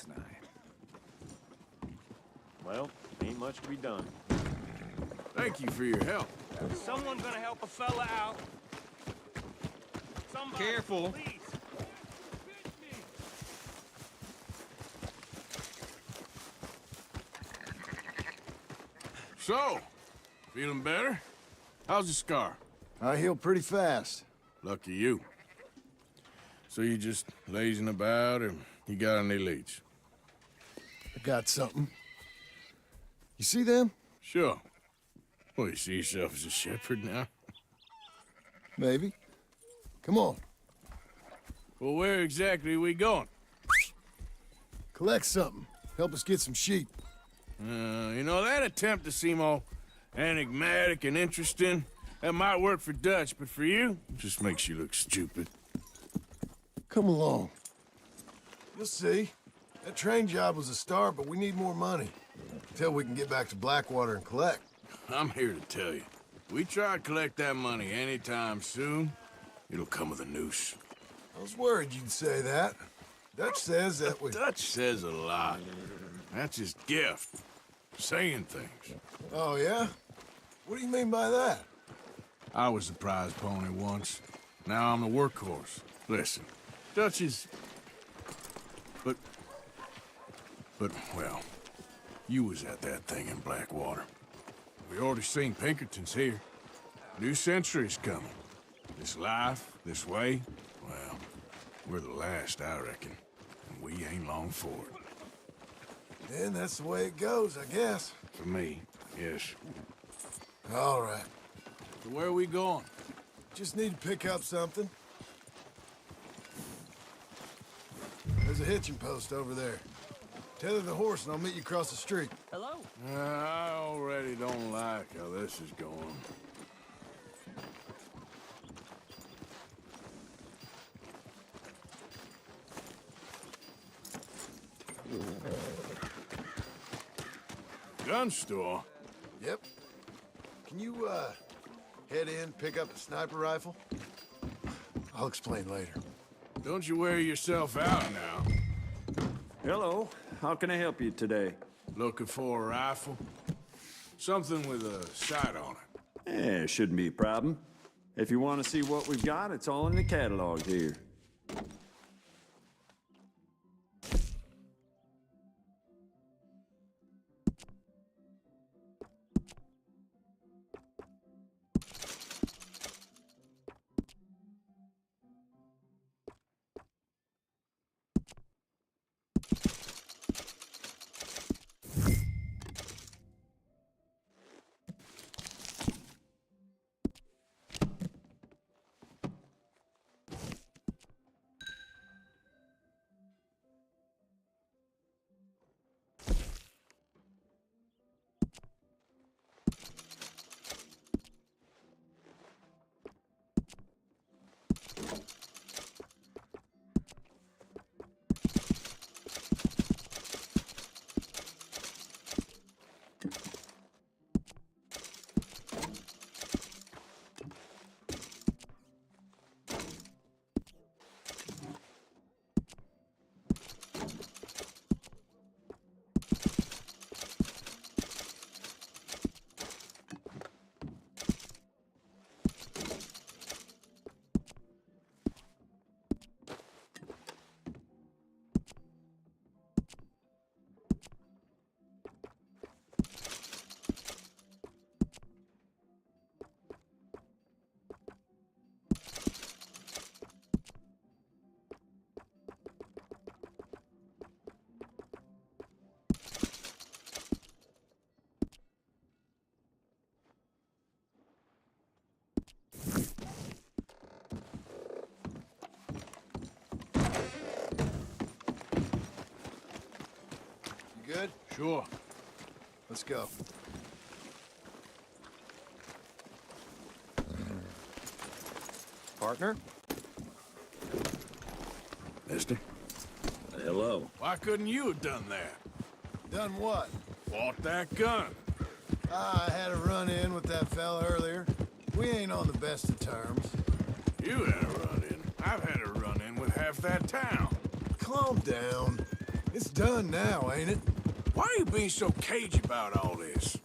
last night. Well, ain't much to be done. Thank you for your help. Someone gonna help a fella out. Somebody, Careful. please. So, feeling better? How's the scar? I heal pretty fast. Lucky you. So you just lazing about, or you got any leads? I got something. You see them? Sure. Well, you see yourself as a shepherd now? Maybe. Come on. Well, where exactly are we going? Collect something. Help us get some sheep. You know, that attempt to seem all enigmatic and interesting, that might work for Dutch, but for you, it just makes you look stupid. Come along. You'll see. That train job was a start, but we need more money. Until we can get back to Blackwater and collect. I'm here to tell you, we try to collect that money anytime soon, it'll come with a noose. I was worried you'd say that. Dutch says that we... Dutch says a lot. That's his gift. Saying things. Oh, yeah? What do you mean by that? I was the prize pony once. Now I'm the workhorse. Listen, Dutch is... But, well, you was at that thing in Blackwater. We already seen Pinkertons here. New century's coming. This life, this way, well, we're the last, I reckon. And we ain't long for it. Then that's the way it goes, I guess. For me, yes. All right. So where are we going? Just need to pick up something. There's a hitching post over there. Tether the horse and I'll meet you across the street. Hello. I already don't like how this is going. Gun store? Yep. Can you, head in, pick up a sniper rifle? I'll explain later. Don't you wear yourself out now. Hello. How can I help you today? Looking for a rifle? Something with a sight on it. Shouldn't be a problem. If you want to see what we've got, it's all in the catalog here. You good? Sure. Let's go. Partner? Mister? Hello. Why couldn't you have done that? Done what? Bought that gun. I had a run-in with that fella earlier. We ain't on the best of terms. You had a run-in. I've had a run-in with half that town. Calm down. It's done now, ain't it? Why are you being so cagey about all this?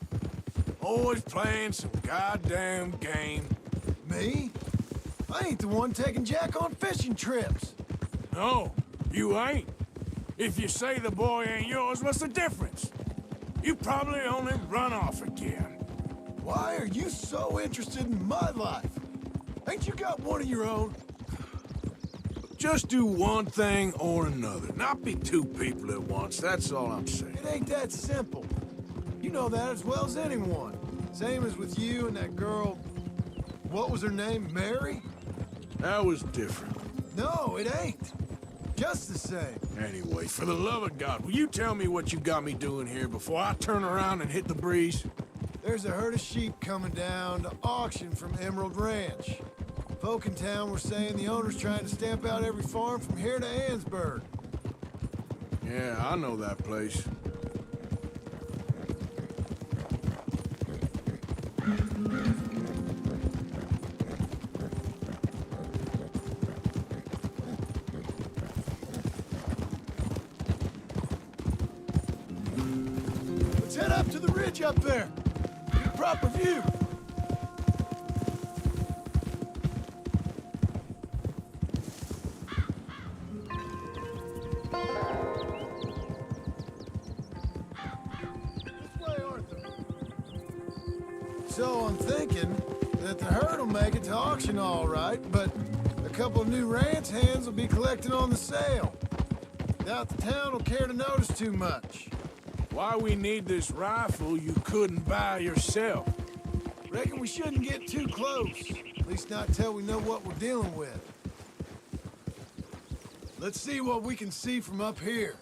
Always playing some goddamn game. Me? I ain't the one taking Jack on fishing trips. No, you ain't. If you say the boy ain't yours, what's the difference? You probably only run off again. Why are you so interested in my life? Ain't you got one of your own? Just do one thing or another. Not be two people at once, that's all I'm saying. It ain't that simple. You know that as well as anyone. Same as with you and that girl... What was her name? Mary? That was different. No, it ain't. Just the same. Anyway, for the love of God, will you tell me what you got me doing here before I turn around and hit the breeze? There's a herd of sheep coming down to auction from Emerald Ranch. Folk in town were saying the owner's trying to stamp out every farm from here to Ansburg. Yeah, I know that place. Let's head up to the ridge up there. Get a proper view. This way, Arthur. So I'm thinking that the herd will make it to auction all right, but a couple of new ranch hands will be collecting on the sale. Doubt the town will care to notice too much. Why we need this rifle you couldn't buy yourself? Reckon we shouldn't get too close. At least not till we know what we're dealing with. Let's see what we can see from up here.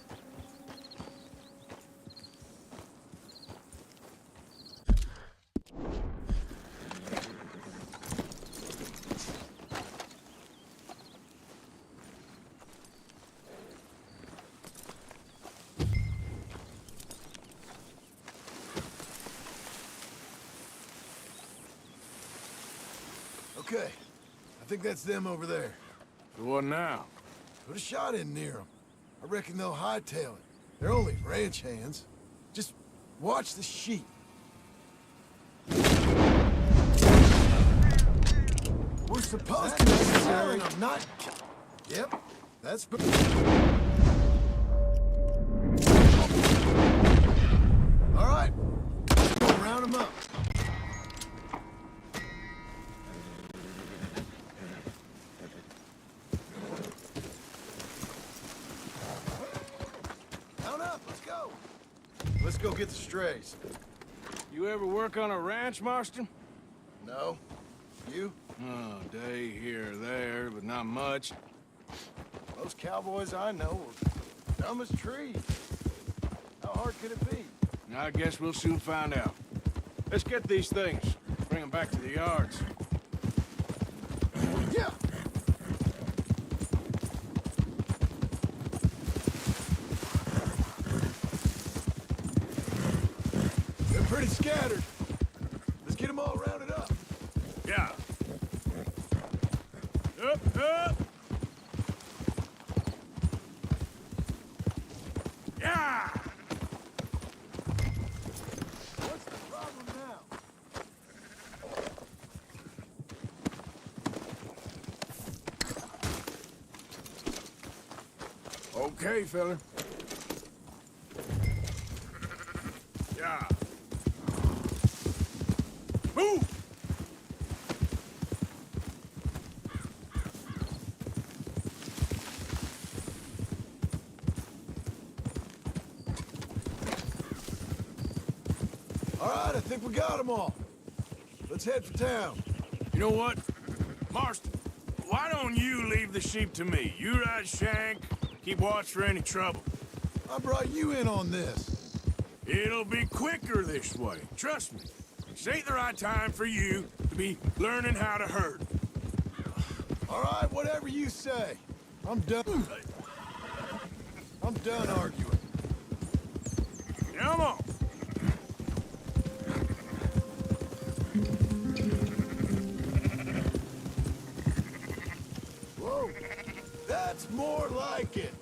Okay, I think that's them over there. So what now? Put a shot in near them. I reckon they'll hightail it. They're only ranch hands. Just watch the sheep. We're supposed to be necessary. I'm not... Yep, that's... All right, go round them up. Mount up, let's go. Let's go get the strays. You ever work on a ranch, Marston? No? You? Oh, day here or there, but not much. Most cowboys I know are dumb as trees. How hard could it be? I guess we'll soon find out. Let's get these things. Bring them back to the yards. Yeah! They're pretty scattered. Let's get them all rounded up. Yeah. Up, up! Yeah! What's the problem now? Okay, fella. Yeah. Move! All right, I think we got them all. Let's head for town. You know what? Marston, why don't you leave the sheep to me? You ride Shank, keep watch for any trouble. I brought you in on this. It'll be quicker this way, trust me. This ain't the right time for you to be learning how to herd. All right, whatever you say. I'm done. I'm done arguing. Come on. Whoa, that's more like it.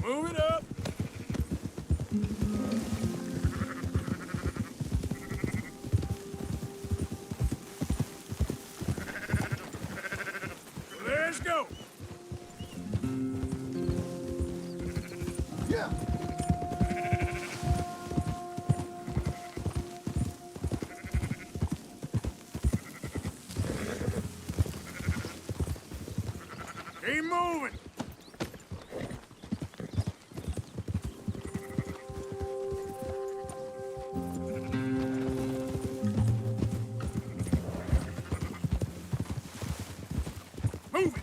Move it up. Let's go! Yeah. Keep moving! Move it!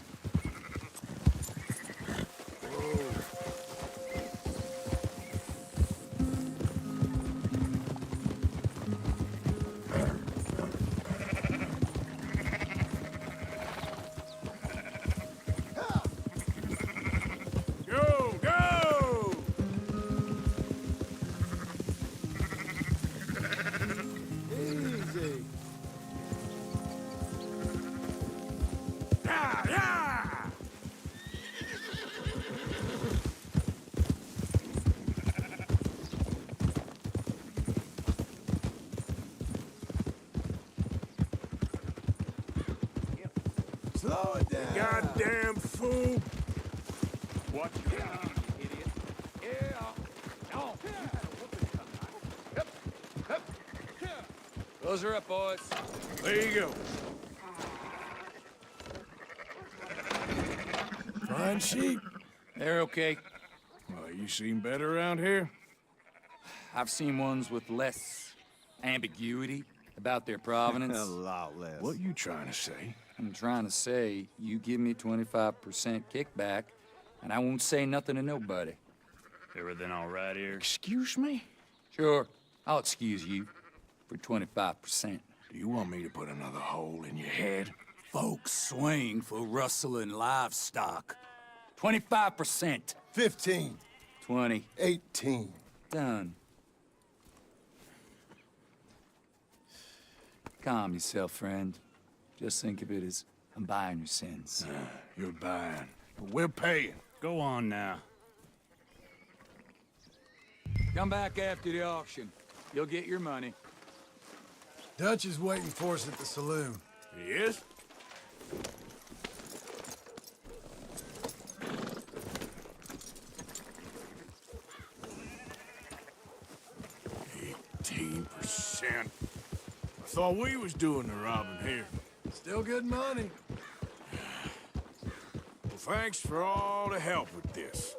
Go, go! Easy. Yeah, yeah! Slow it down. Goddamn fool! Watch your ground, you idiot. Yeah. No. Close her up, boys. There you go. Fine sheep. They're okay. Well, you seem better around here? I've seen ones with less ambiguity about their provenance. A lot less. What you trying to say? I'm trying to say, you give me 25% kickback, and I won't say nothing to nobody. Everything all right here? Excuse me? Sure, I'll excuse you for 25%. Do you want me to put another hole in your head? Folks swing for rustling livestock. 25%. 15. 20. 18. Done. Calm yourself, friend. Just think of it as I'm buying your sins. You're buying, but we're paying. Go on now. Come back after the auction. You'll get your money. Dutch is waiting for us at the saloon. He is? %. I thought we was doing the robbing here. Still good money. Well, thanks for all the help with this.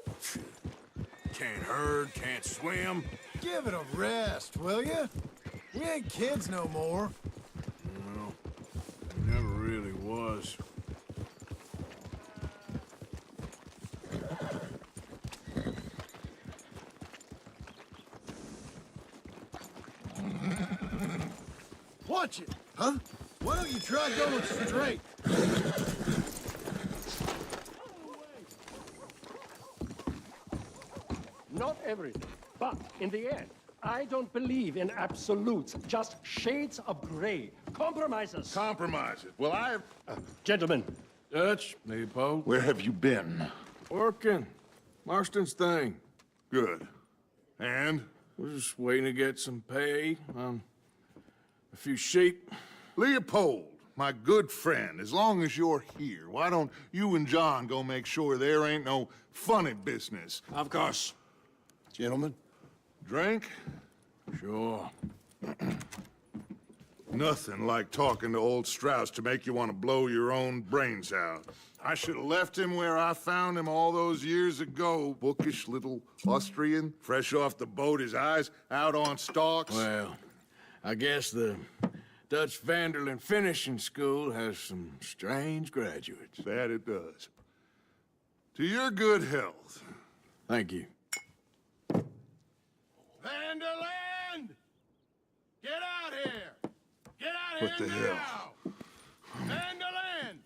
Can't herd, can't swim. Give it a rest, will ya? We ain't kids no more. Well, never really was. Watch it, huh? Why don't you try going straight? Not everything, but in the end, I don't believe in absolutes, just shades of gray. Compromises. Compromises. Well, Gentlemen, Dutch, Leopold. where have you been? Working. Marston's thing. Good. And? We're just waiting to get some pay on a few sheep. Leopold, my good friend, as long as you're here, why don't you and John go make sure there ain't no funny business? Of course. Gentlemen. Drink? Sure. Nothing like talking to old Strauss to make you want to blow your own brains out. I should have left him where I found him all those years ago. Bookish little Austrian, fresh off the boat, his eyes out on stalks. Well, I guess the Dutch Vanderlyn Finishing School has some strange graduates. That it does. To your good health. Thank you. Vanderland! Get out here! Get out What the hell? Vanderland!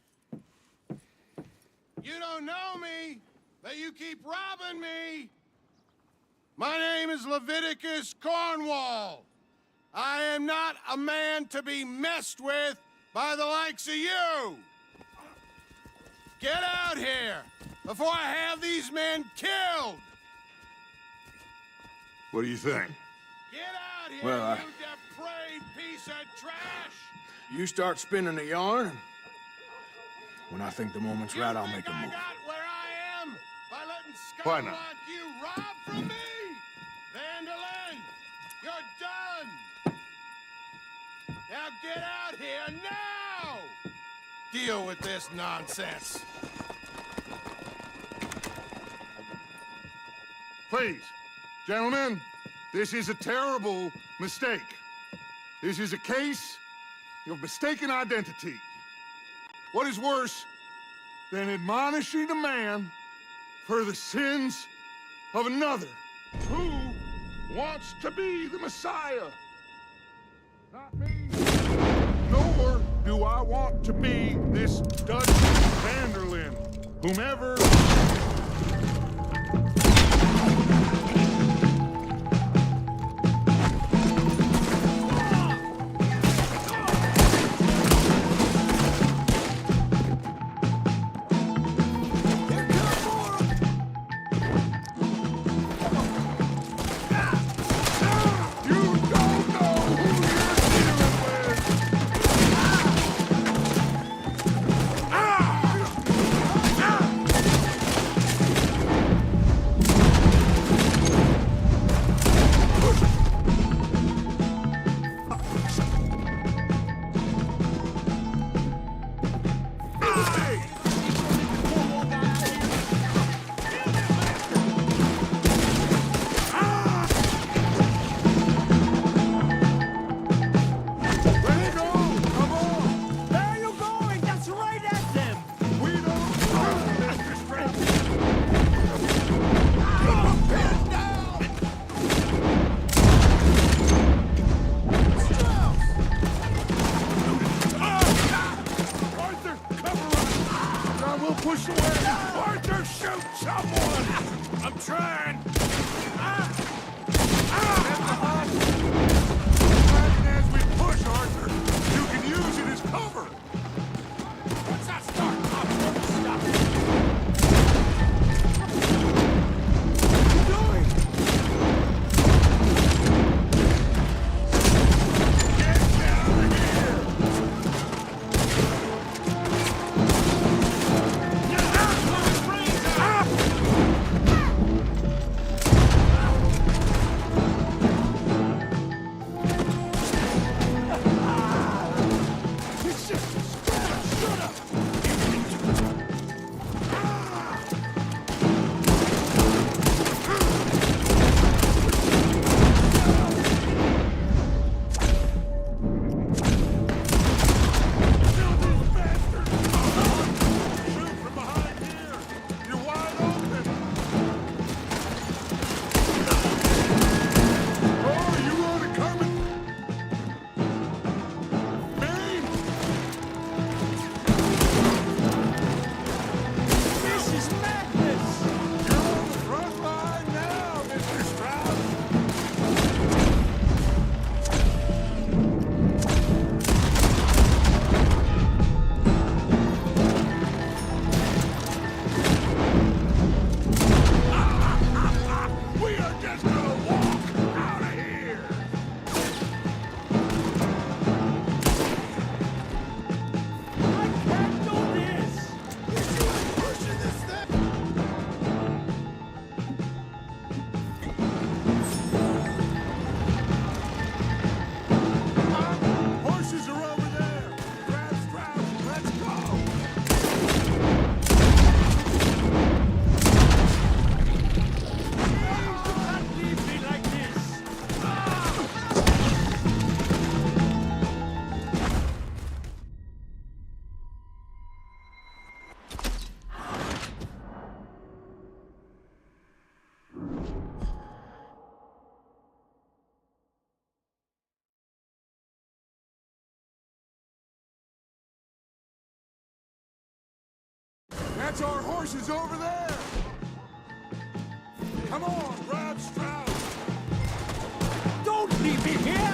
You don't know me, but you keep robbing me. My name is Leviticus Cornwall. I am not a man to be messed with by the likes of you. Get out here before I have these men killed. What do you think? Get out here, Well, you depraved piece of trash! You start spinning the yarn, When I think the moment's right, I'll make a I move. got where I am by letting Why scum not? like you rob from me? Vandalin, you're done. Now get out here now. Deal with this nonsense. Please, gentlemen, this is a terrible mistake. This is a case of mistaken identity. What is worse than admonishing a man for the sins of another? Who wants to be the Messiah? Not me. Nor do I want to be this Dutch Vanderlyn, whomever... Push away! Arthur, shoot someone! I'm trying! Imagine as we push, Arthur, you can use it as cover! What's that start? Stop it! What are you doing? Get down here! That's our horses over there! Come on, Rob Strauss! Don't leave me here!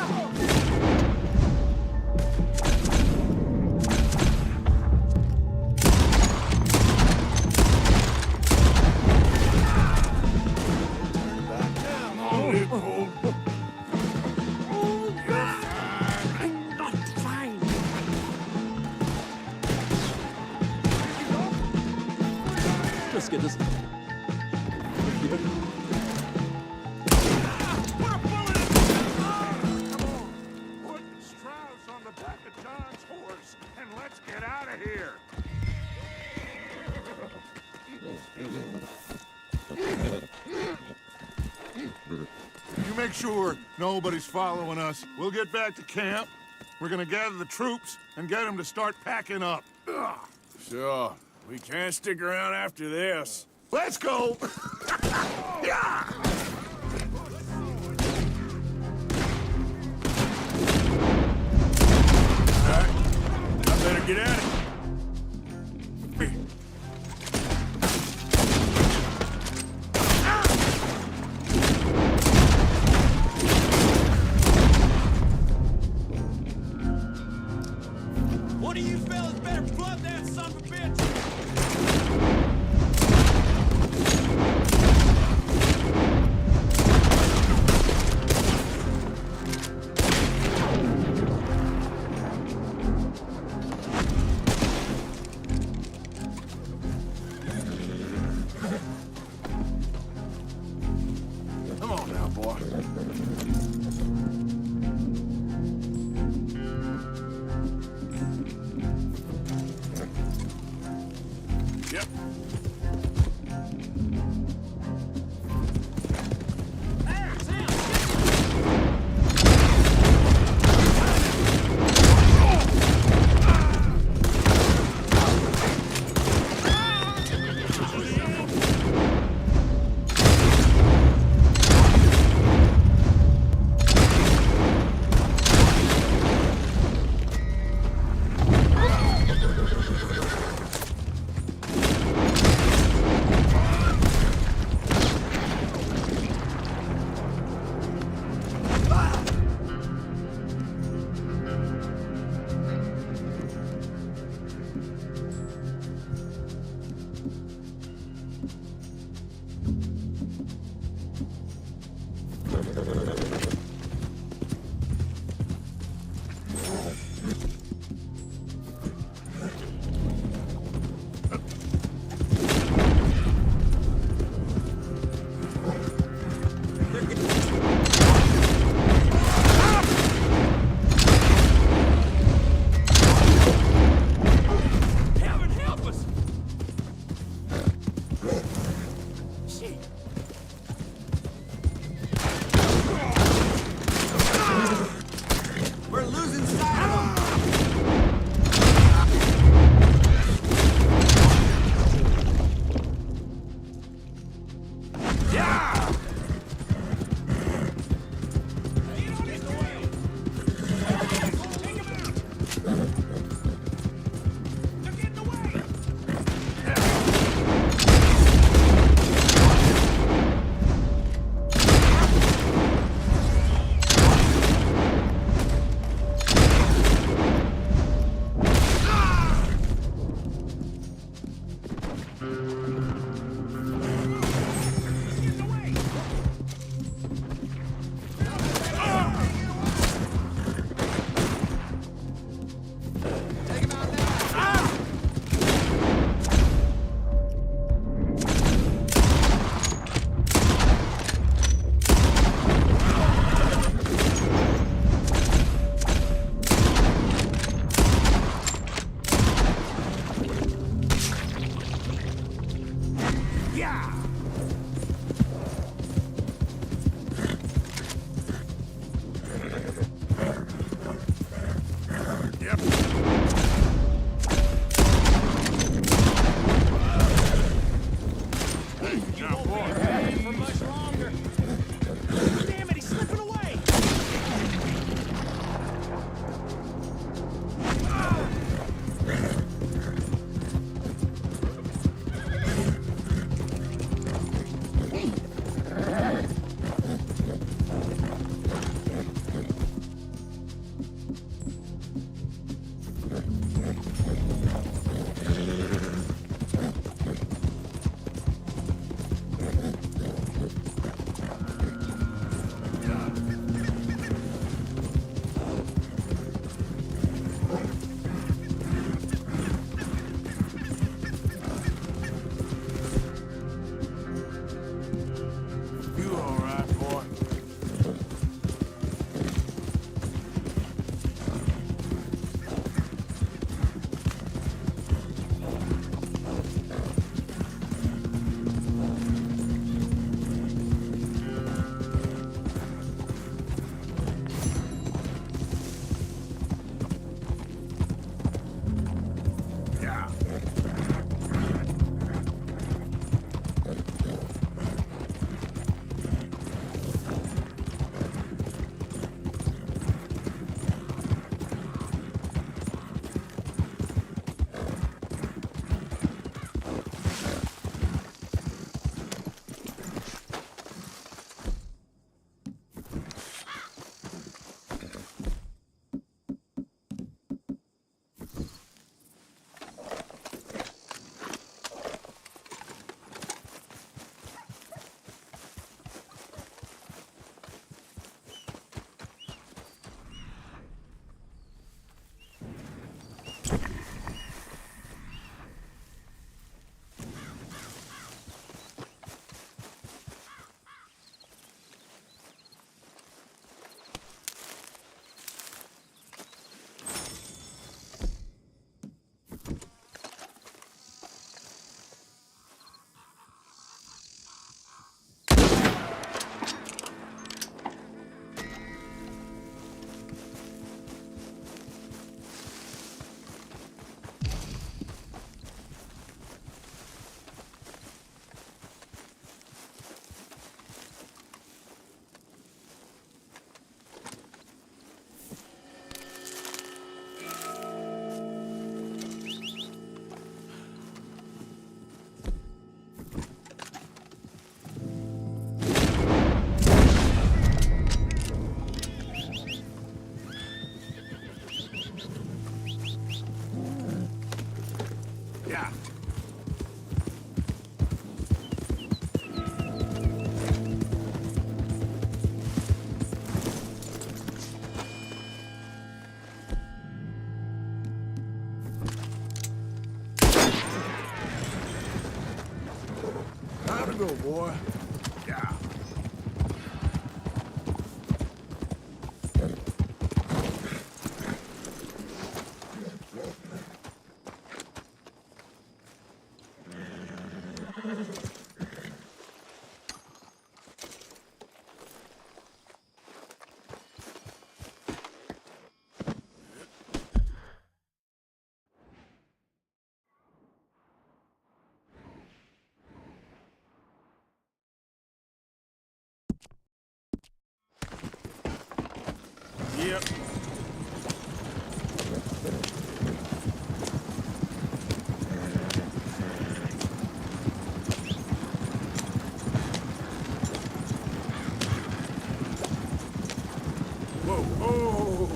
Get get this. Put Strauss on the back of John's horse, and let's get out of here. You make sure nobody's following us. We'll get back to camp. We're gonna gather the troops and get them to start packing up. Sure. We can't stick around after this. Let's go! Yeah! All right. I better get at it. One of you fellas better plug that son of a bitch. Come on now, boy. Yep. Yeah. Time to go, boy. Yeah. Yep. Whoa, whoa.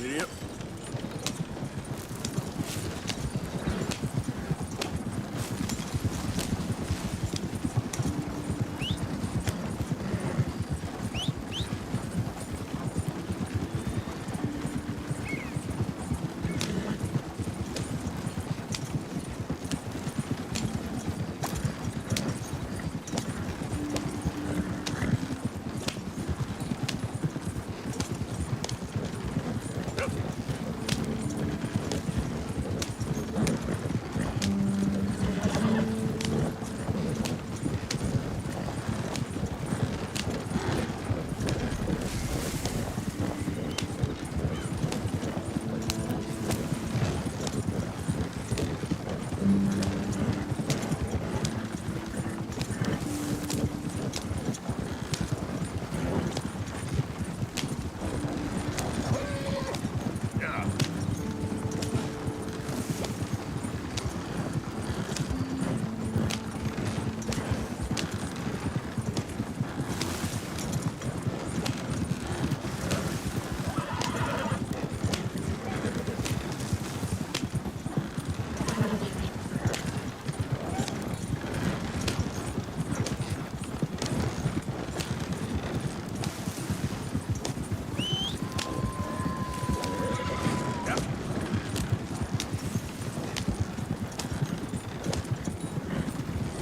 Yep.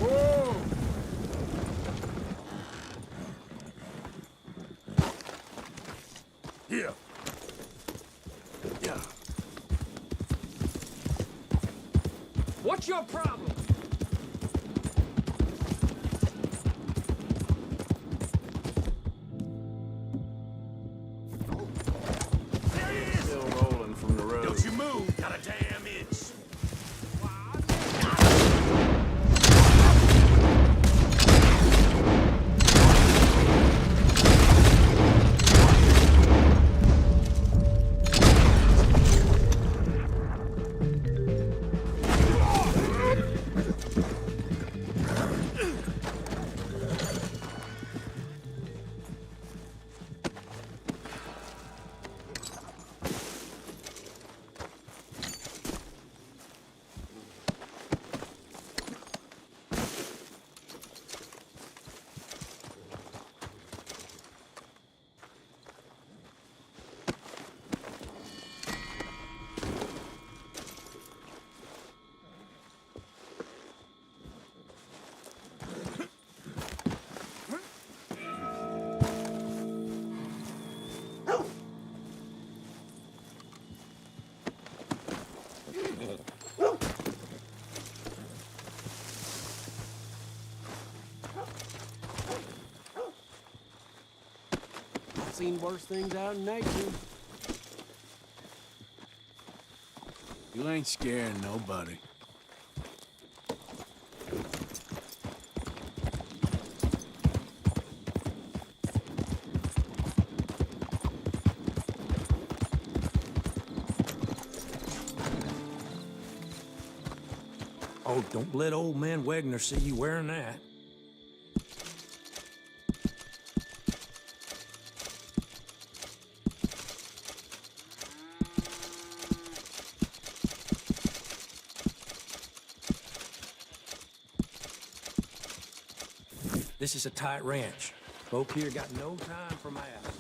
Whoa! Yeah. Yeah. What's your problem? There he is! Still rolling from the road. Don't you move, not a damn inch. Seen worse things out in nature. You ain't scaring nobody. Oh, don't let old man Wagner see you wearing that. This is a tight ranch. Folk here got no time for masks.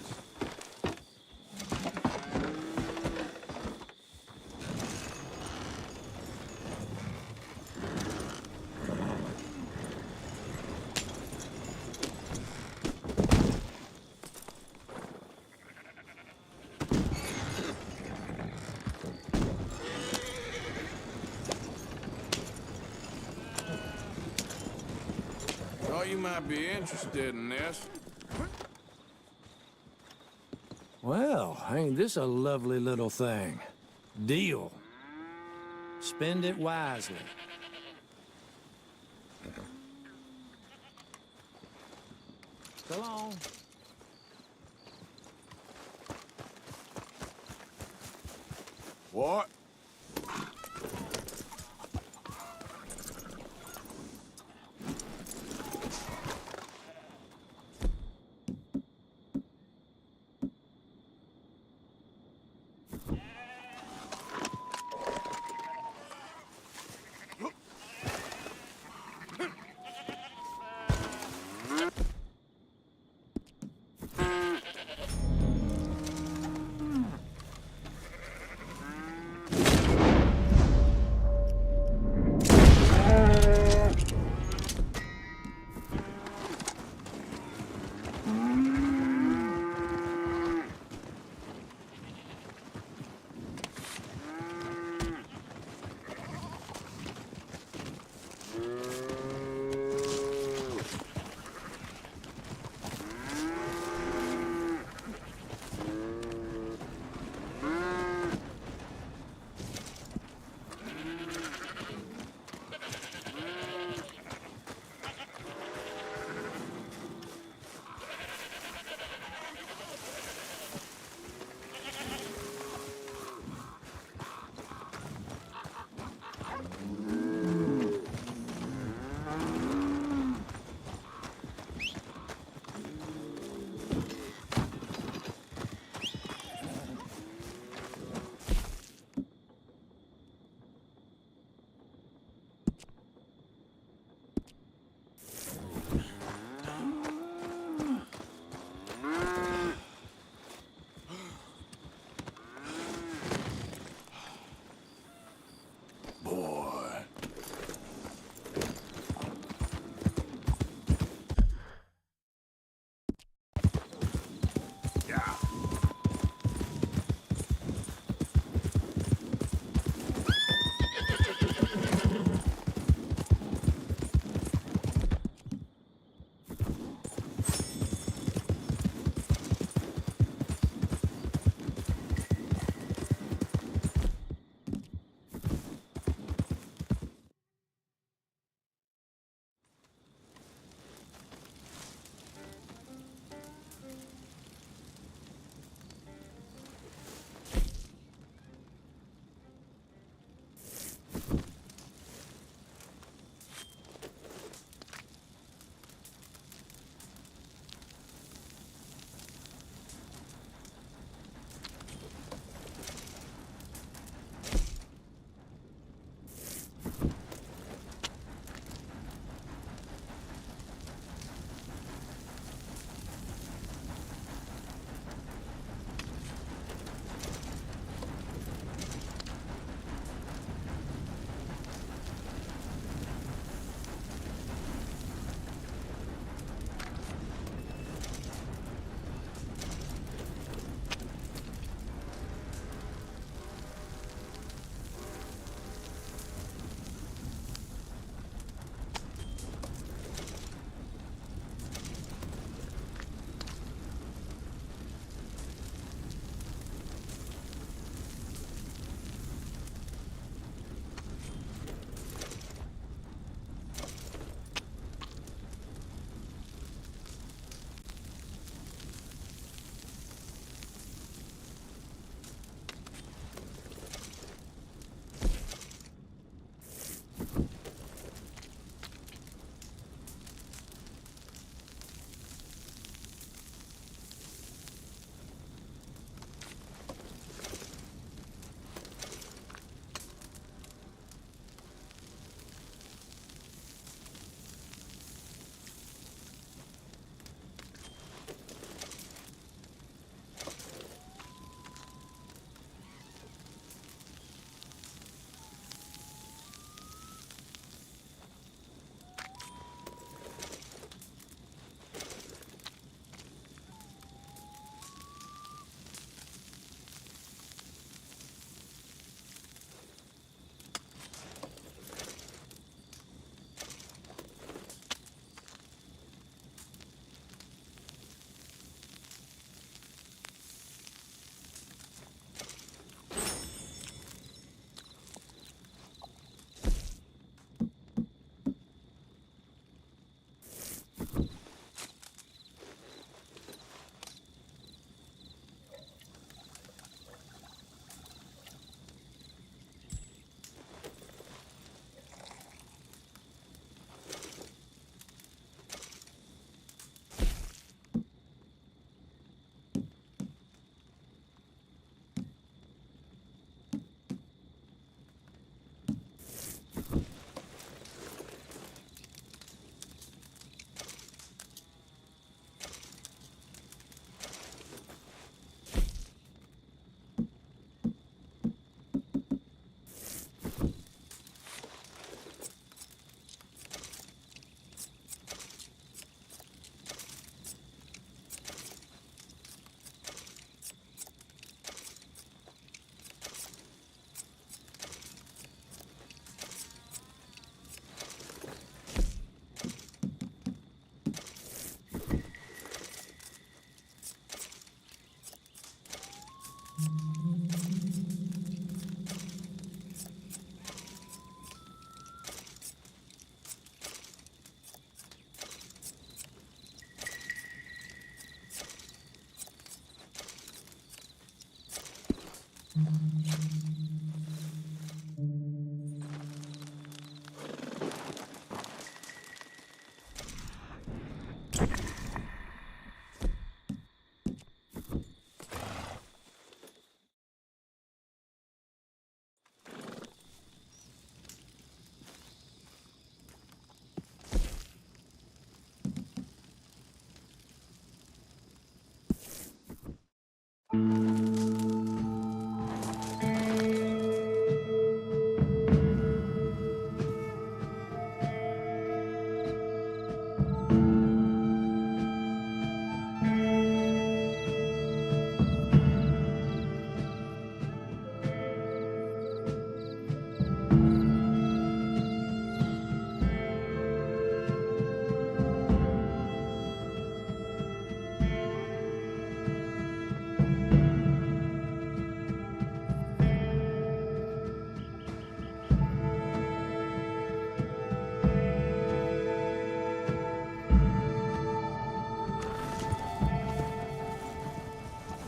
Thought you might be interested in this. Well, ain't this a lovely little thing? Deal. Spend it wisely. So long. What?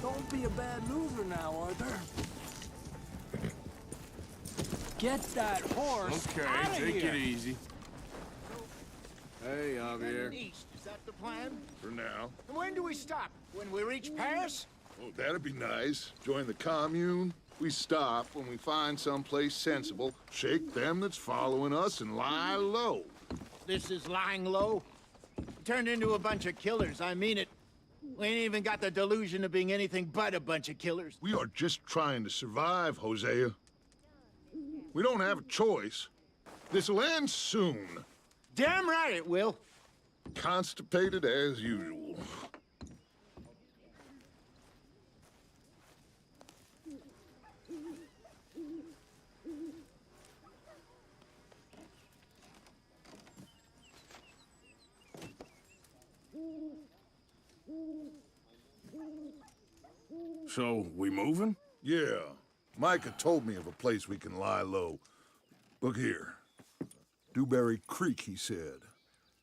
Don't be a bad loser now, Arthur. Get that horse Okay, outta take here. it easy. Hey, Javier. East, is that the plan? For now. And when do we stop? When we reach Paris? Oh, that'd be nice. Join the commune. We stop when we find someplace sensible, shake them that's following us, and lie low. This is lying low. Turned into a bunch of killers, I mean it. We ain't even got the delusion of being anything but a bunch of killers. We are just trying to survive, Hosea. We don't have a choice. This'll end soon. Damn right it will. Constipated as usual. So, we moving? Yeah. Micah told me of a place we can lie low. Look here. Dewberry Creek, he said.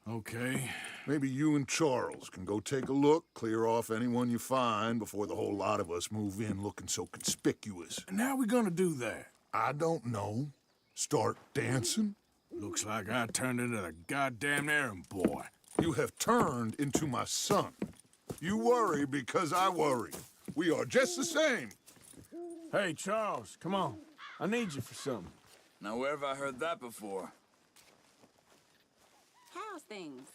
Okay. Maybe you and Charles can go take a look, clear off anyone you find before the whole lot of us move in looking so conspicuous. And how we gonna do that? I don't know. Start dancing? Looks like I turned into the goddamn errand boy. You have turned into my son. You worry because I worry. We are just the same. Hey, Charles, come on. I need you for something. Now, where have I heard that before? How's things?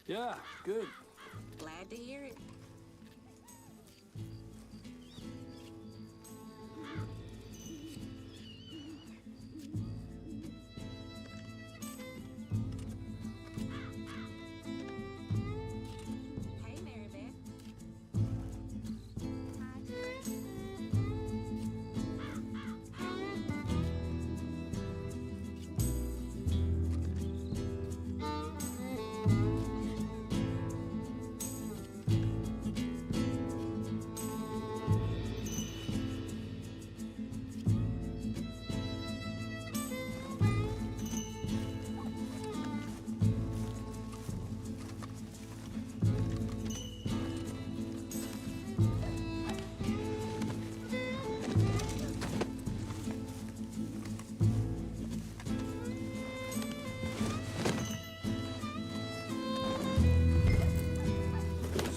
Yeah, good. Glad to hear it. Hey, Mary Beth.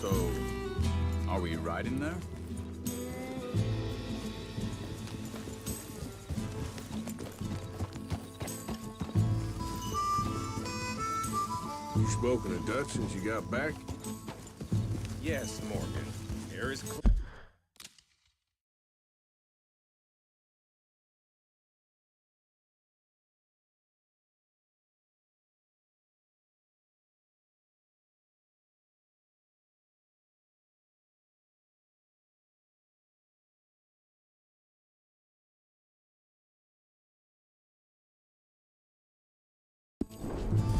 So, are we riding there? You spoken a Dutch since you got back? Yes, Morgan. Air is clear.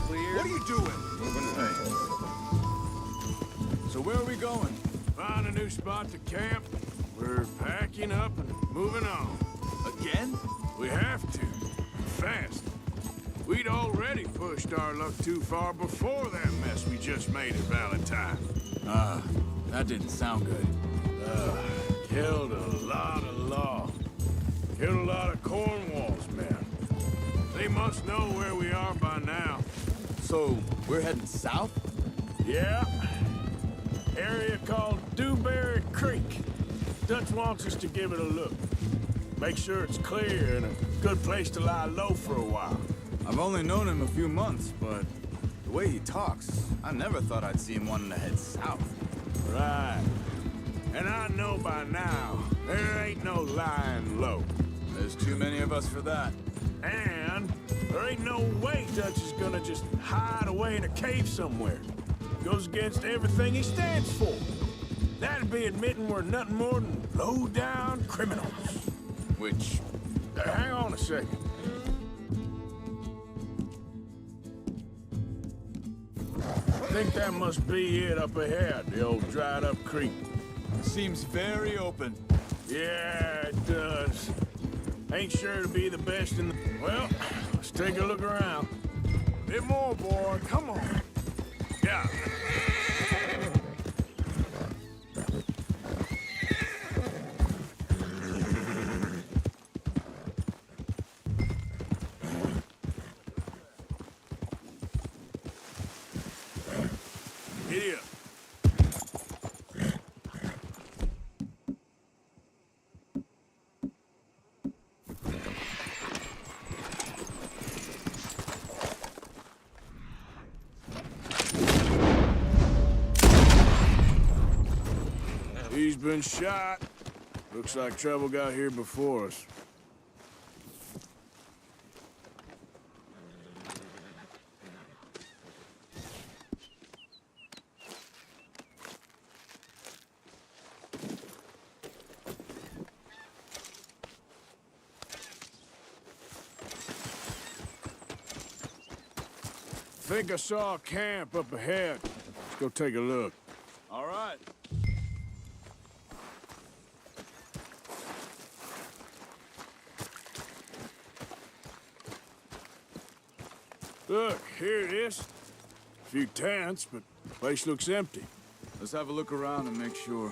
What are you doing? So where are we going? Find a new spot to camp? We're packing up and moving on. Again? We have to. Fast. We'd already pushed our luck too far before that mess we just made at Valentine. That didn't sound good. Killed a lot of law. Killed a lot of Cornwall's men. They must know where we are by now. So, we're heading south? Yeah. Area called Dewberry Creek. Dutch wants us to give it a look. Make sure it's clear and a good place to lie low for a while. I've only known him a few months, but the way he talks, I never thought I'd see him wanting to head south. Right. And I know by now, there ain't no lying low. There's too many of us for that. And there ain't no way Dutch is gonna just hide away in a cave somewhere. Goes against everything he stands for. That'd be admitting we're nothing more than low-down criminals. Which... Hang on a second. I think that must be it up ahead, the old dried-up creek. Seems very open. Yeah, it does. Ain't sure to be the best in the... Well, let's take a look around. Bit more, boy. Come on. Yeah. Giddy up. He's been shot. Looks like trouble got here before us. Think I saw a camp up ahead. Let's go take a look. All right. Look, here it is. A few tents, but the place looks empty. Let's have a look around and make sure.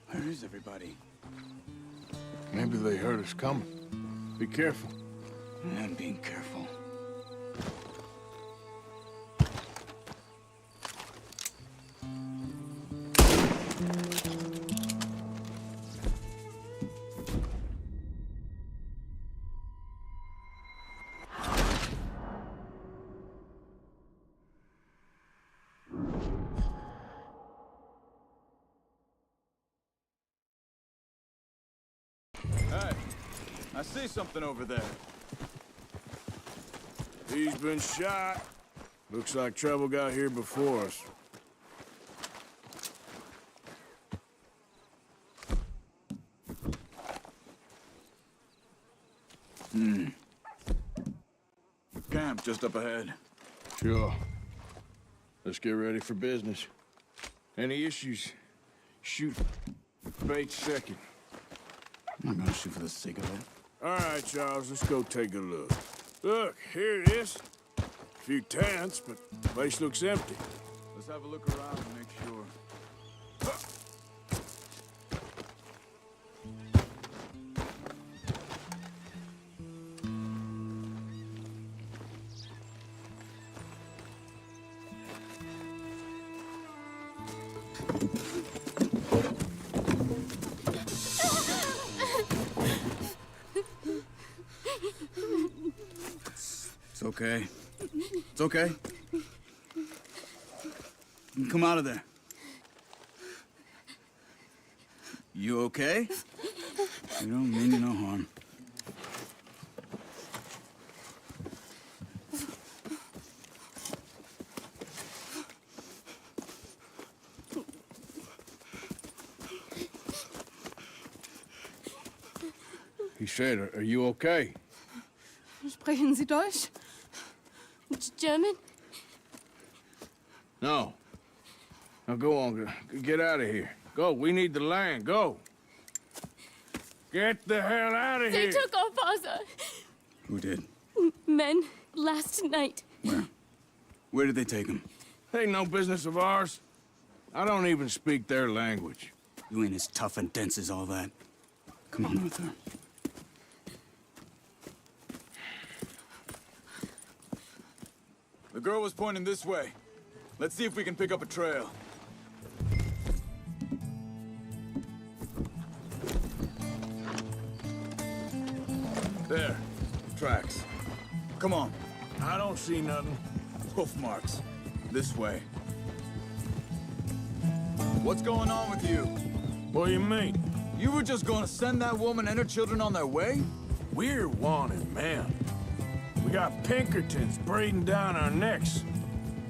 Where is everybody? Maybe they heard us coming. Be careful. I'm being careful. Hey, I see something over there. He's been shot. Looks like trouble got here before us. Camp just up ahead. Sure. Let's get ready for business. Any issues, shoot bait second. I'm not gonna shoot for the sake of it. All right, Charles, let's go take a look. Look, here it is. A few tents, but the place looks empty. Let's have a look around and make sure. It's okay. It's okay. Come out of there. You okay? You don't mean you no harm. He said, are you okay? Sprechen Sie Deutsch? German? No. Now go on, get out of here. Go, we need the land, go. Get the hell out of They here! took our father. Who did? Men, last night. Where? Where did they take him? Ain't no business of ours. I don't even speak their language. You ain't as tough and dense as all that. Come on, Arthur. The girl was pointing this way. Let's see if we can pick up a trail. There. Tracks. Come on. I don't see nothing. Hoof marks. This way. What's going on with you? What do you mean? You were just gonna send that woman and her children on their way? We're wanted, man. We got Pinkertons breathing down our necks.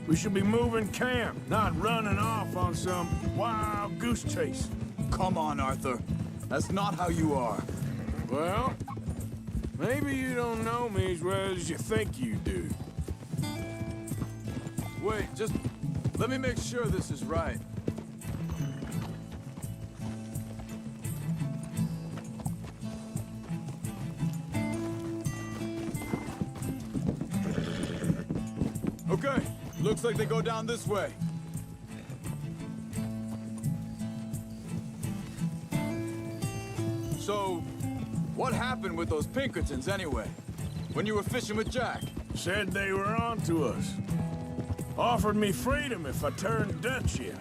We should be moving camp, not running off on some wild goose chase. Come on, Arthur. That's not how you are. Well, maybe you don't know me as well as you think you do. Wait, just let me make sure this is right. Okay, looks like they go down this way. So, what happened with those Pinkertons anyway? When you were fishing with Jack? Said they were on to us. Offered me freedom if I turned Dutch in.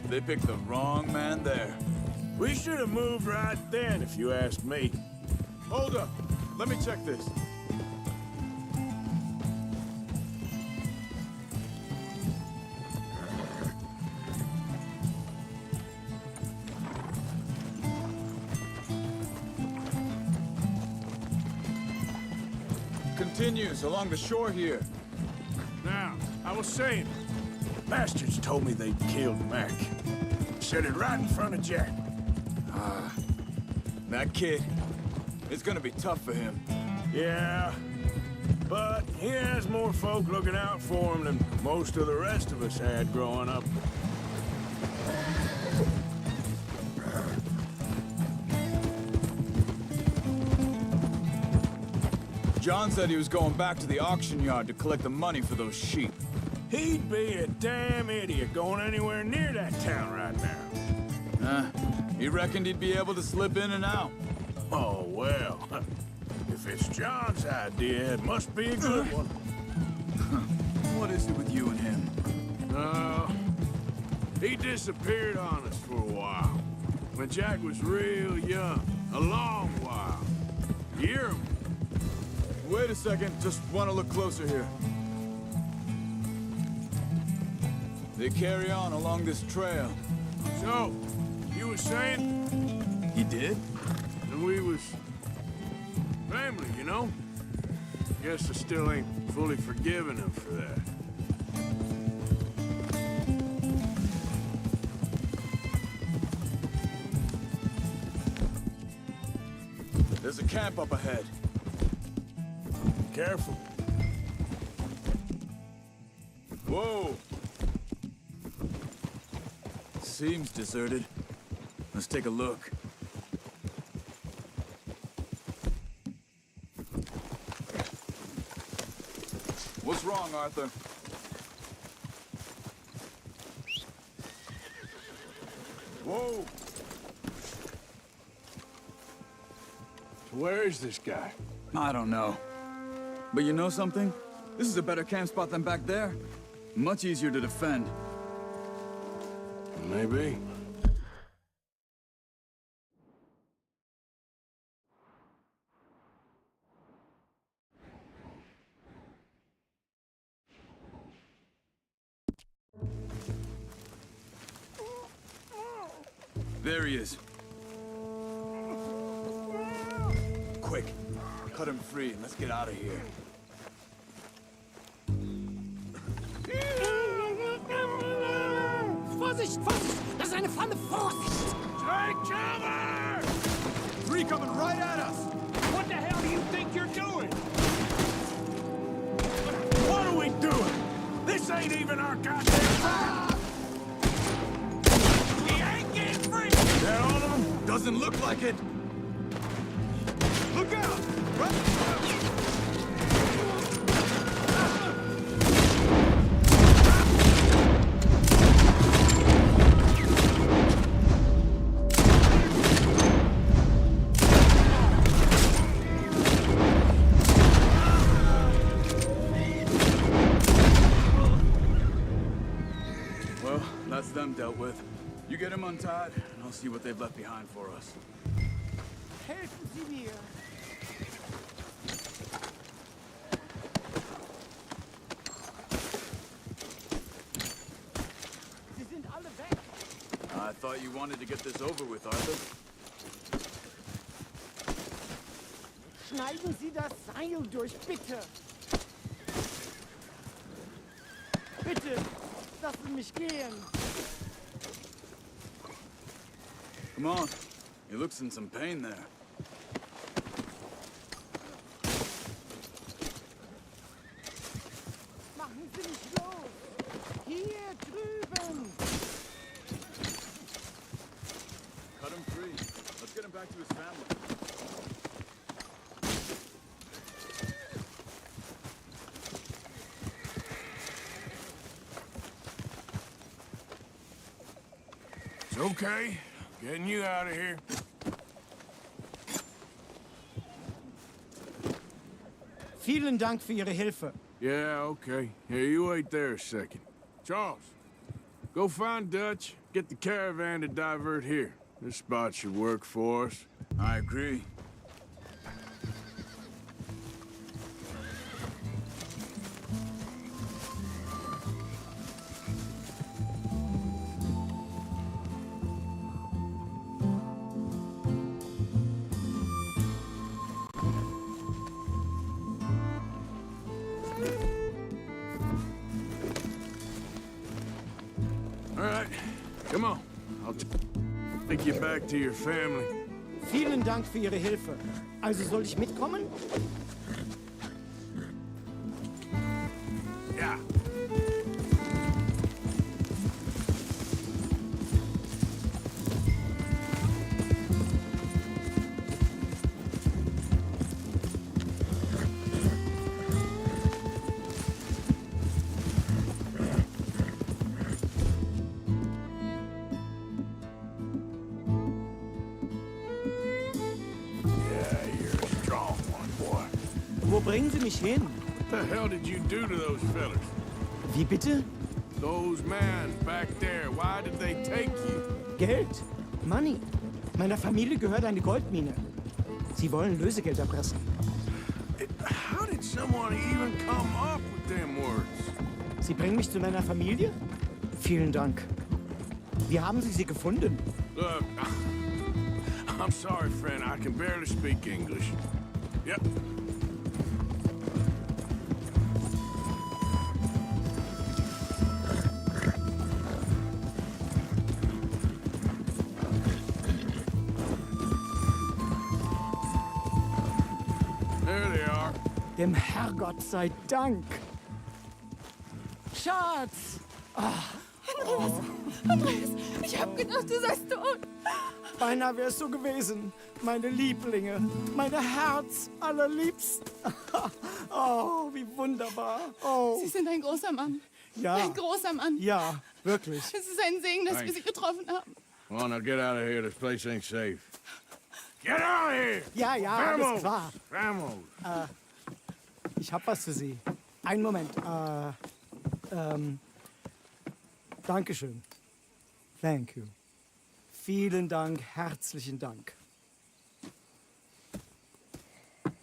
They picked the wrong man there. We should have moved right then, if you ask me. Hold up. Let me check this. Continues along the shore here. Now, I was saying, bastards told me they'd killed Mac. Said it right in front of Jack. That kid, it's gonna be tough for him. Yeah, but he has more folk looking out for him than most of the rest of us had growing up. John said he was going back to the auction yard to collect the money for those sheep. He'd be a damn idiot going anywhere near that town right now. He reckoned he'd be able to slip in and out. Oh, well. If it's John's idea, it must be a good one. What is it with you and him? He disappeared on us for a while. When Jack was real young. A long while. You hear him? Wait a second, just want to look closer here. They carry on along this trail. So, you was saying? He did? And we was family, you know? Guess I still ain't fully forgiven him for that. There's a camp up ahead. Careful. Whoa! Seems deserted. Let's take a look. What's wrong, Arthur? Whoa! Where is this guy? I don't know. But you know something? This is a better camp spot than back there. Much easier to defend. Maybe. There he is. Quick, cut him free and let's get out of here. Vorsicht, Vorsicht! Das ist eine Pfanne, Vorsicht! Take cover! 3 coming right at us! What the hell do you think you're doing? What are we doing? This ain't even our goddamn time! He ain't getting free! Is that all of them? Doesn't look like it. Look out! Well, that's them dealt with. You get them untied, and I'll see what they've left behind for us. Helfen Sie mir! Sie sind alle weg! I thought you wanted to get this over with, Arthur. Schneiden Sie das Seil durch, bitte! Bitte, lassen mich gehen! Come on. He looks in some pain there. Machen Sie mich los! Hier drüben! Cut him free. Let's get him back to his family. It's okay. Getting you out of here. Vielen Dank für Ihre Hilfe. Yeah, okay. Here, you wait there a second. Charles, go find Dutch. Get the caravan to divert here. This spot should work for us. I agree. All right, come on. I'll take you back to your family. Vielen Dank für Ihre Hilfe. Also soll ich mitkommen? Ja. Wo bringen Sie mich hin? What the hell did you do to those fellas? Wie bitte? Those men back there, why did they take you? Geld. Money. Meiner Familie gehört eine Goldmine. Sie wollen Lösegeld erpressen. How did someone even come up with them words? Sie bringen mich zu meiner Familie? Vielen Dank. Wie haben Sie sie gefunden? Look, I'm sorry, friend. I can barely speak English. Yep. There they are. Dem Herrgott sei Dank. Schatz! Andreas, ich hab gedacht, du seist tot. Beinahe wärst du gewesen. Meine Lieblinge. Meine Herz allerliebsten. Oh, wie wunderbar. Oh. Sie sind ein großer Mann. Ja. Ein großer Mann. Ja, wirklich. Es ist ein Segen, dass wir Sie getroffen haben. Come on, now get out of here. This place ain't safe. Get out of here! Ja, ja, alles klar. Vamos! Ich hab was für Sie. Einen Moment. Dankeschön. Thank you. Vielen Dank, herzlichen Dank.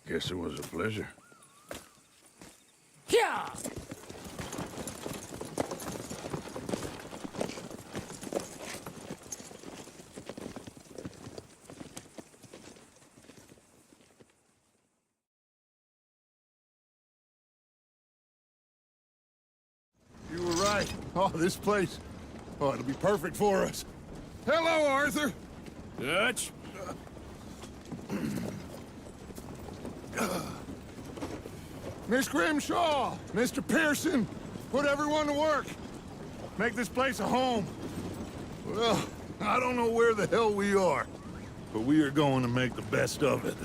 Guess it was a pleasure. Ja! You were right. Oh, this place. Oh, it'll be perfect for us. Hello, Arthur. Dutch? Miss Grimshaw, Mr. Pearson, put everyone to work. Make this place a home. Well, I don't know where the hell we are, but we are going to make the best of it.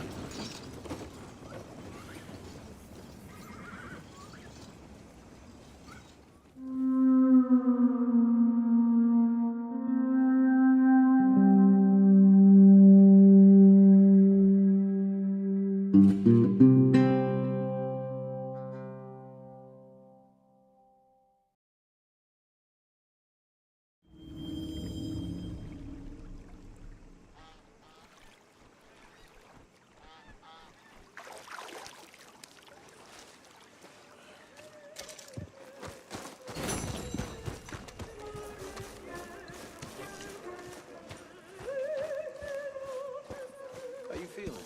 How you feeling?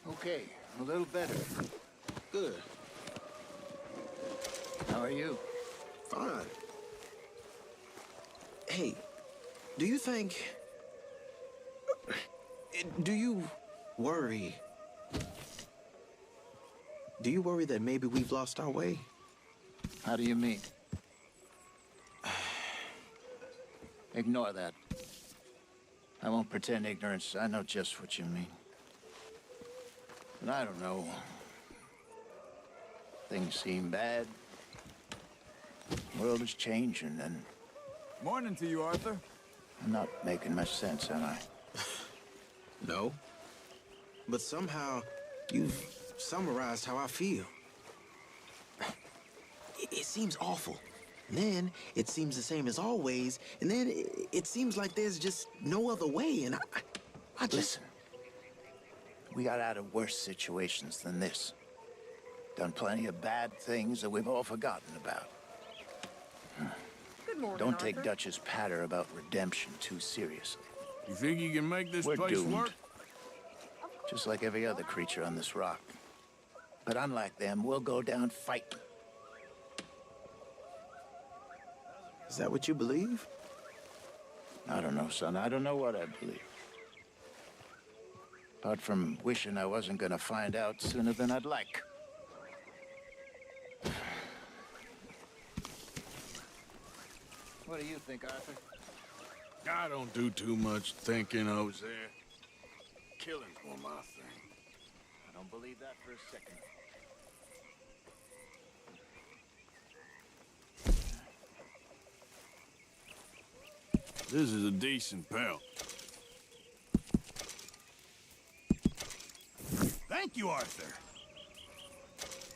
Okay, a little better. Good. How are you? Fine. Hey, do you think... Do you worry... Do you worry that maybe we've lost our way? How do you mean? Ignore that. I won't pretend ignorance. I know just what you mean. But I don't know. Things seem bad. The world is changing, and Morning to you, Arthur. I'm not making much sense, am I? No. But somehow, you've summarized how I feel. It seems awful. And then, it seems the same as always. And then, it seems like there's just no other way. And I just... Listen. We got out of worse situations than this. Done plenty of bad things that we've all forgotten about. Good morning, Don't take Arthur. Dutch's patter about redemption too seriously. You think you can make this We're place doomed. work? Just like every other creature on this rock. But unlike them, we'll go down fighting. Is that what you believe? I don't know, son. I don't know what I believe. Apart from wishing I wasn't gonna find out sooner than I'd like. What do you think, Arthur? I don't do too much thinking, Jose. Killing's more my thing. I don't believe that for a second. This is a decent pelt. Thank you, Arthur.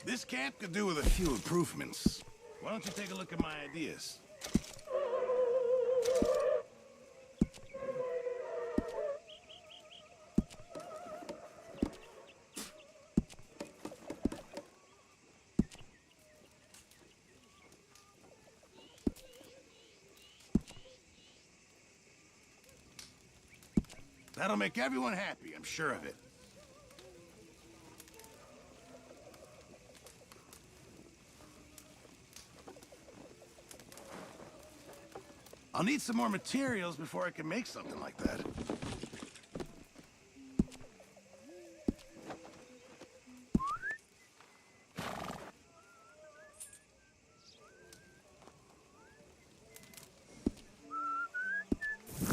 This camp could do with a few improvements. Why don't you take a look at my ideas? That'll make everyone happy, I'm sure of it. I'll need some more materials before I can make something like that.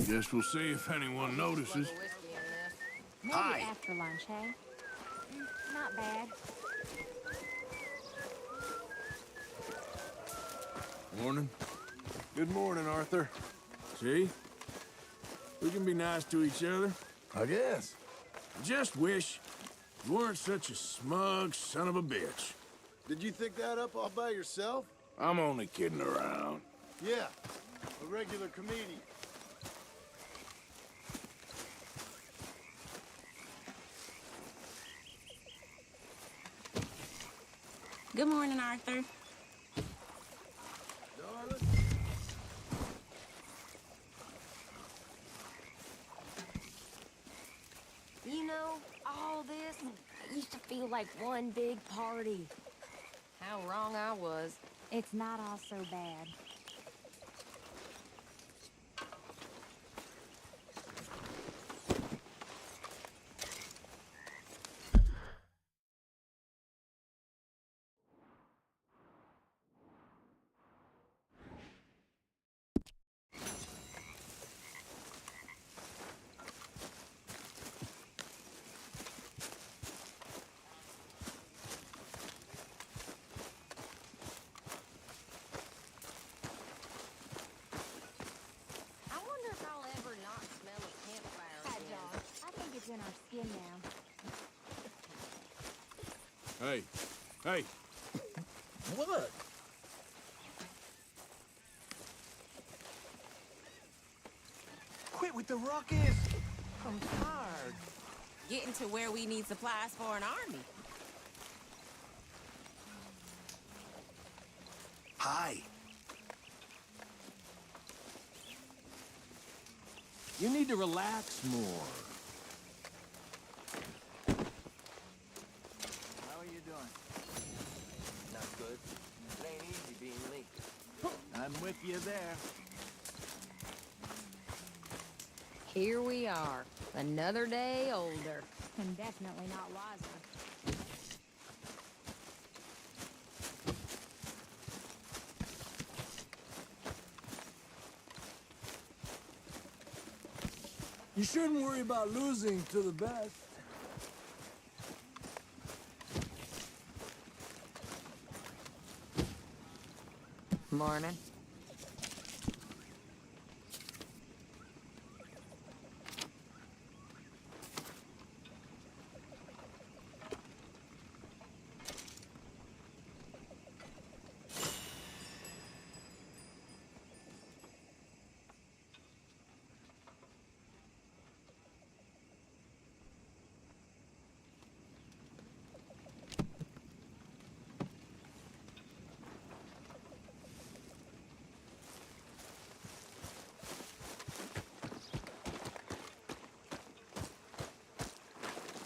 Guess we'll see if anyone notices. Maybe Hi. after lunch, hey? Not bad. Morning. Good morning, Arthur. See? We can be nice to each other. I guess. Just wish you weren't such a smug son of a bitch. Did you think that up all by yourself? I'm only kidding around. Yeah, a regular comedian. Good morning, Arthur. You know, all this, I used to feel like one big party. How wrong I was. It's not all so bad. now. Hey, hey. What? Quit with the ruckus. I'm tired. Getting to where we need supplies for an army. Hi. You need to relax more. How are you doing? Not good. It ain't easy being late. I'm with you there. Here we are, another day older. And definitely not wiser. You shouldn't worry about losing to the best. Morning.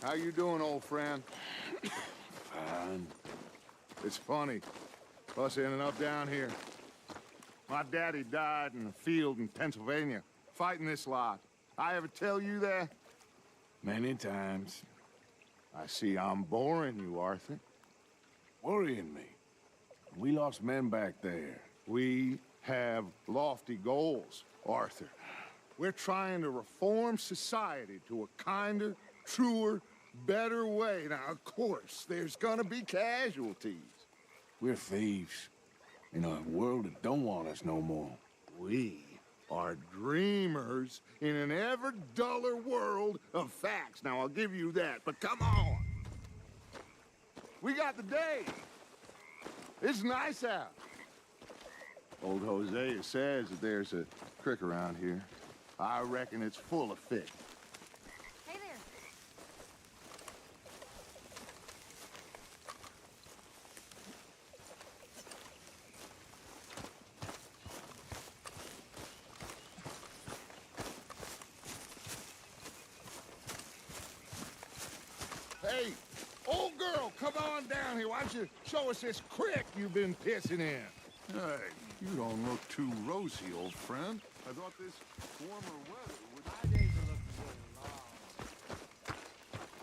How you doing, old friend? Fine. It's funny, us ending up down here. My daddy died in a field in Pennsylvania, fighting this lot. I ever tell you that? Many times. I see I'm boring you, Arthur. Worrying me. We lost men back there. We have lofty goals, Arthur. We're trying to reform society to a kinder, truer, better way. Now, of course, there's gonna be casualties. We're thieves in a world that don't want us no more. We are dreamers in an ever duller world of facts. Now, I'll give you that, but come on. We got the day. It's nice out. Old Hosea says that there's a creek around here. I reckon it's full of fish. Hey there. Hey, old girl, come on down here. Why don't you show us this creek you've been pissing in? Hey, you don't look too rosy, old friend. I thought this warmer weather would... My days are looking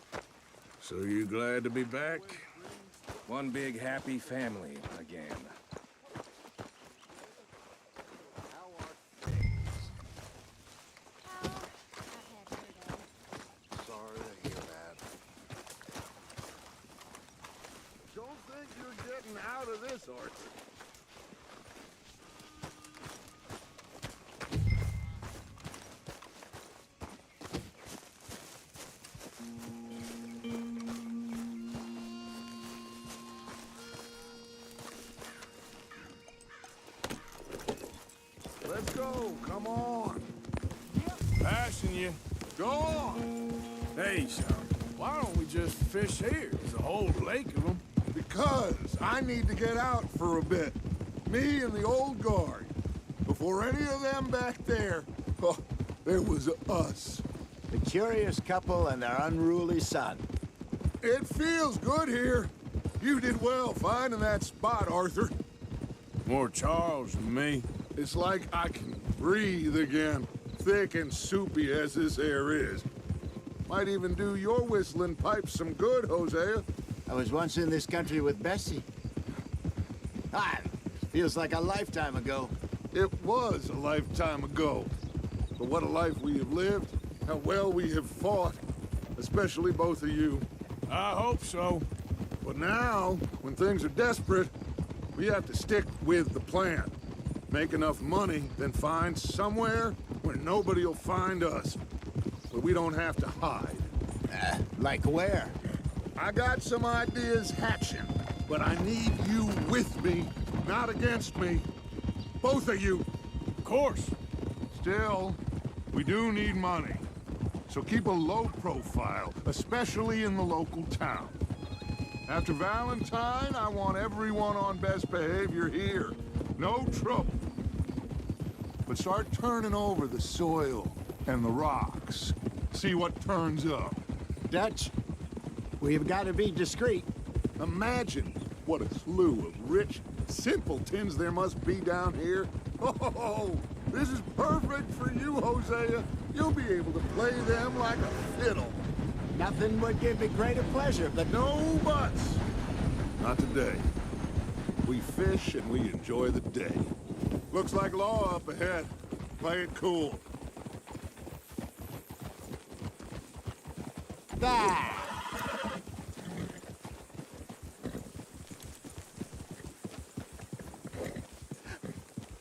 good. So you glad to be back? One big happy family again. Sorry to hear that. Don't think you're getting out of this, Arthur. Let's go. Come on. Passing you. Go on. Hey, son, why don't we just fish here? There's a whole lake of them. Because I need to get out for a bit. Me and the old guard. Before any of them back there, oh, there was us. The curious couple and their unruly son. It feels good here. You did well finding that spot, Arthur. More Charles than me. It's like I can breathe again, thick and soupy as this air is. Might even do your whistling pipes some good, Hosea. I was once in this country with Bessie. Feels like a lifetime ago. It was a lifetime ago. But what a life we have lived, how well we have fought, especially both of you. I hope so. But now, when things are desperate, we have to stick with the plan. Make enough money, then find somewhere where nobody will find us. Where we don't have to hide. Like where? I got some ideas hatching, but I need you with me, not against me. Both of you. Of course. Still, we do need money. So keep a low profile, especially in the local town. After Valentine, I want everyone on best behavior here. No trouble. But start turning over the soil and the rocks. See what turns up. Dutch, we've got to be discreet. Imagine what a slew of rich simpletons there must be down here. Oh, this is perfect for you, Hosea. You'll be able to play them like a fiddle. Nothing would give me greater pleasure, but No buts. Not today. We fish and we enjoy the day. Looks like law up ahead. Play it cool. that.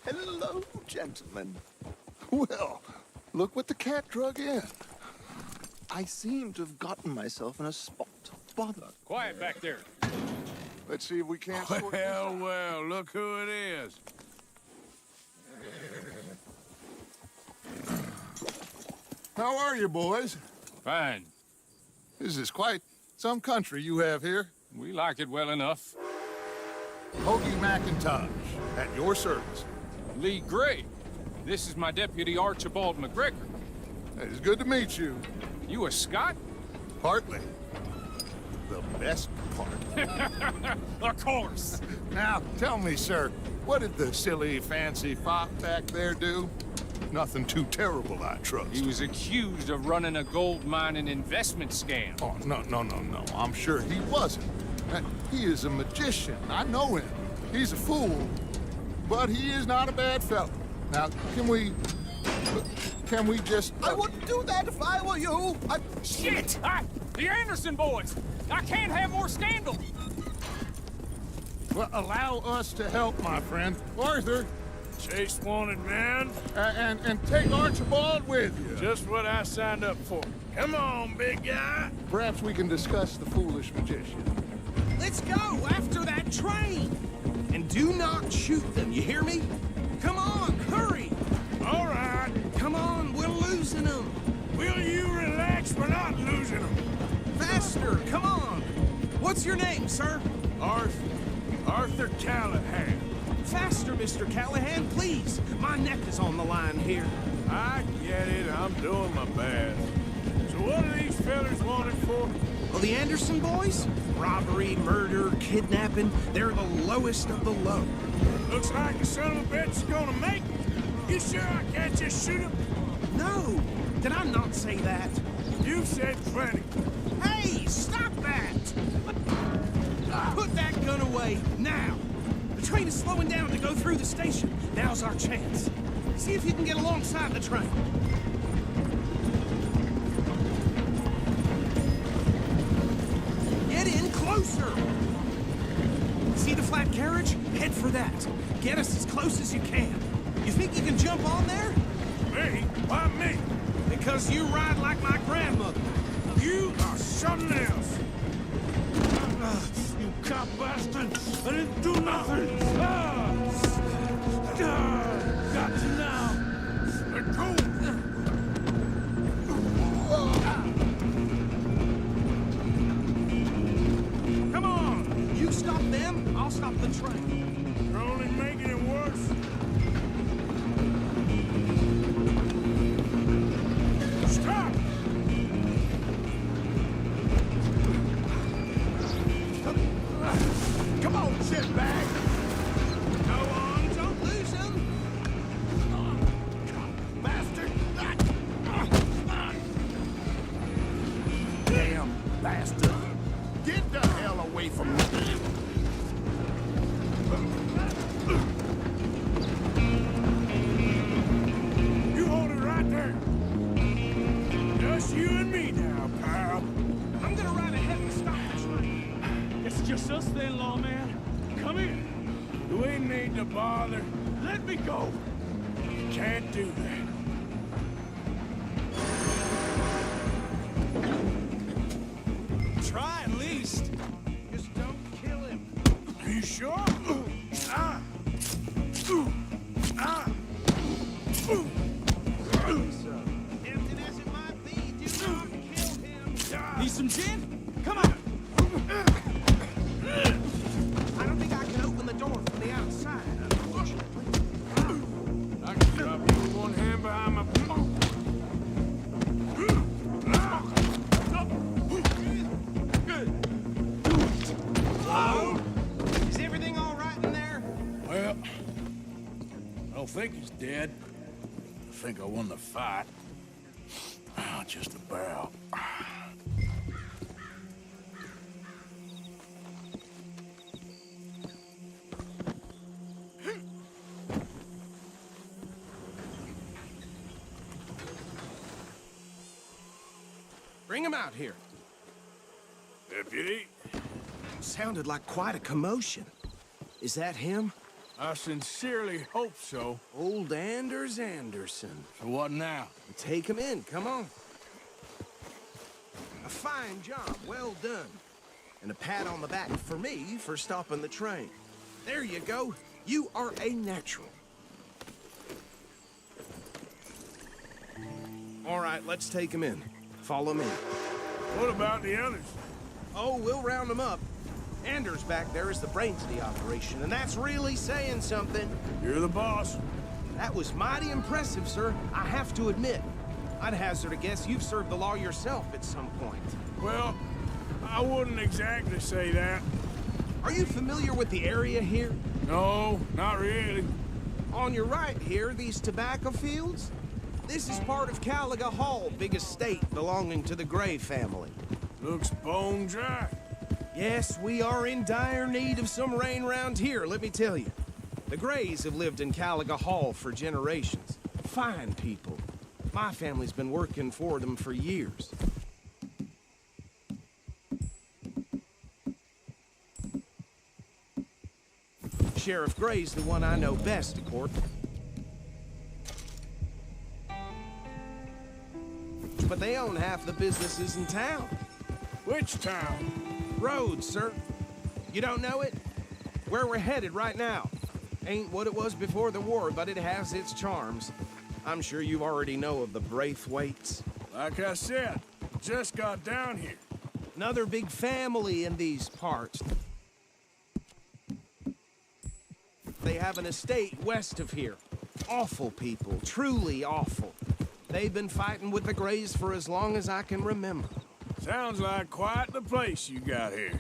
Hello, gentlemen. Well, look what the cat drug in. I seem to have gotten myself in a spot of bother. Quiet back there. Let's see if we can't sort this out. Well, look who it is. How are you, boys? Fine. This is quite some country you have here. We like it well enough. Hoagie McIntosh, at your service. Lee Gray. This is my deputy Archibald McGregor. It's good to meet you. You a Scot? Partly. The best part. Of course. Now, tell me, sir, what did the silly, fancy fop back there do? Nothing too terrible, I trust. He was accused of running a gold mining investment scam. Oh, no. I'm sure he wasn't. He is a magician. I know him. He's a fool. But he is not a bad fellow. Now, can we just... I wouldn't do that if I were you. Shit! The Anderson boys! I can't have more scandal! Well, allow us to help, my friend. Arthur. Chase wanted man. And take Archibald with you. Just what I signed up for. Come on, big guy. Perhaps we can discuss the foolish magician. Let's go after that train! And do not shoot them, you hear me? Come on, hurry! All right. Come on, we're losing them! Will you relax? We're not losing them. Faster, come on! What's your name, sir? Arthur Callahan. Faster, Mr. Callahan, please! My neck is on the line here. I get it. I'm doing my best. So what are these fellas wanted for? Well, the Anderson boys? Robbery, murder, kidnapping. They're the lowest of the low. Looks like the son of a bitch is gonna make it. You sure I can't just shoot him? No! Did I not say that? You said plenty. Hey, stop that! Put that gun away, now! The train is slowing down to go through the station. Now's our chance. See if you can get alongside the train. Get in closer! See the flat carriage? Head for that. Get us as close as you can. You think you can jump on there? Me? Why me? Because you ride like my grandmother. You are something else. You cop bastard! I didn't do nothing! Got you now! Let go! Come on! You stop them, I'll stop the train. You're only making it worse. Stop! Come on, shitbag! Go on, don't lose him! Bastard! Damn bastard! Get the hell away from me! You hold it right there. Just you and me now, pal. I'm gonna ride ahead and stop the train. It's just us then, lawman. Come here. Do we need to bother? Let me go. Can't do that. sure? Ah! Ah! Tempting as it might be, do not kill him. Need some gin? Come on. I don't think I can open the door from the outside, unfortunately. I can drop you with one hand behind my back. Is everything all right in there? Well, I don't think he's dead. I think I won the fight. Ah, just about. Bring him out here. Deputy, Sounded like quite a commotion. Is that him? I sincerely hope so. Old Anders Anderson. So what now? Take him in, come on. A fine job, well done. And a pat on the back for me for stopping the train. There you go. You are a natural. All right, let's take him in. Follow me. What about the others? Oh, we'll round them up. Anders back there is the brains of the operation, and that's really saying something. You're the boss. That was mighty impressive, sir. I have to admit. I'd hazard a guess you've served the law yourself at some point. Well, I wouldn't exactly say that. Are you familiar with the area here? No, not really. On your right here, these tobacco fields? This is part of Caliga Hall, big estate belonging to the Gray family. Looks bone dry. Yes, we are in dire need of some rain round here, let me tell you. The Grays have lived in Caliga Hall for generations. Fine people. My family's been working for them for years. Sheriff Gray's the one I know best, of course. But they own half the businesses in town. Which town? Rhodes, sir. You don't know it? Where we're headed right now. Ain't what it was before the war, but it has its charms. I'm sure you already know of the Braithwaites. Like I said, just got down here. Another big family in these parts. They have an estate west of here. Awful people, truly awful. They've been fighting with the Grays for as long as I can remember. Sounds like quite the place you got here.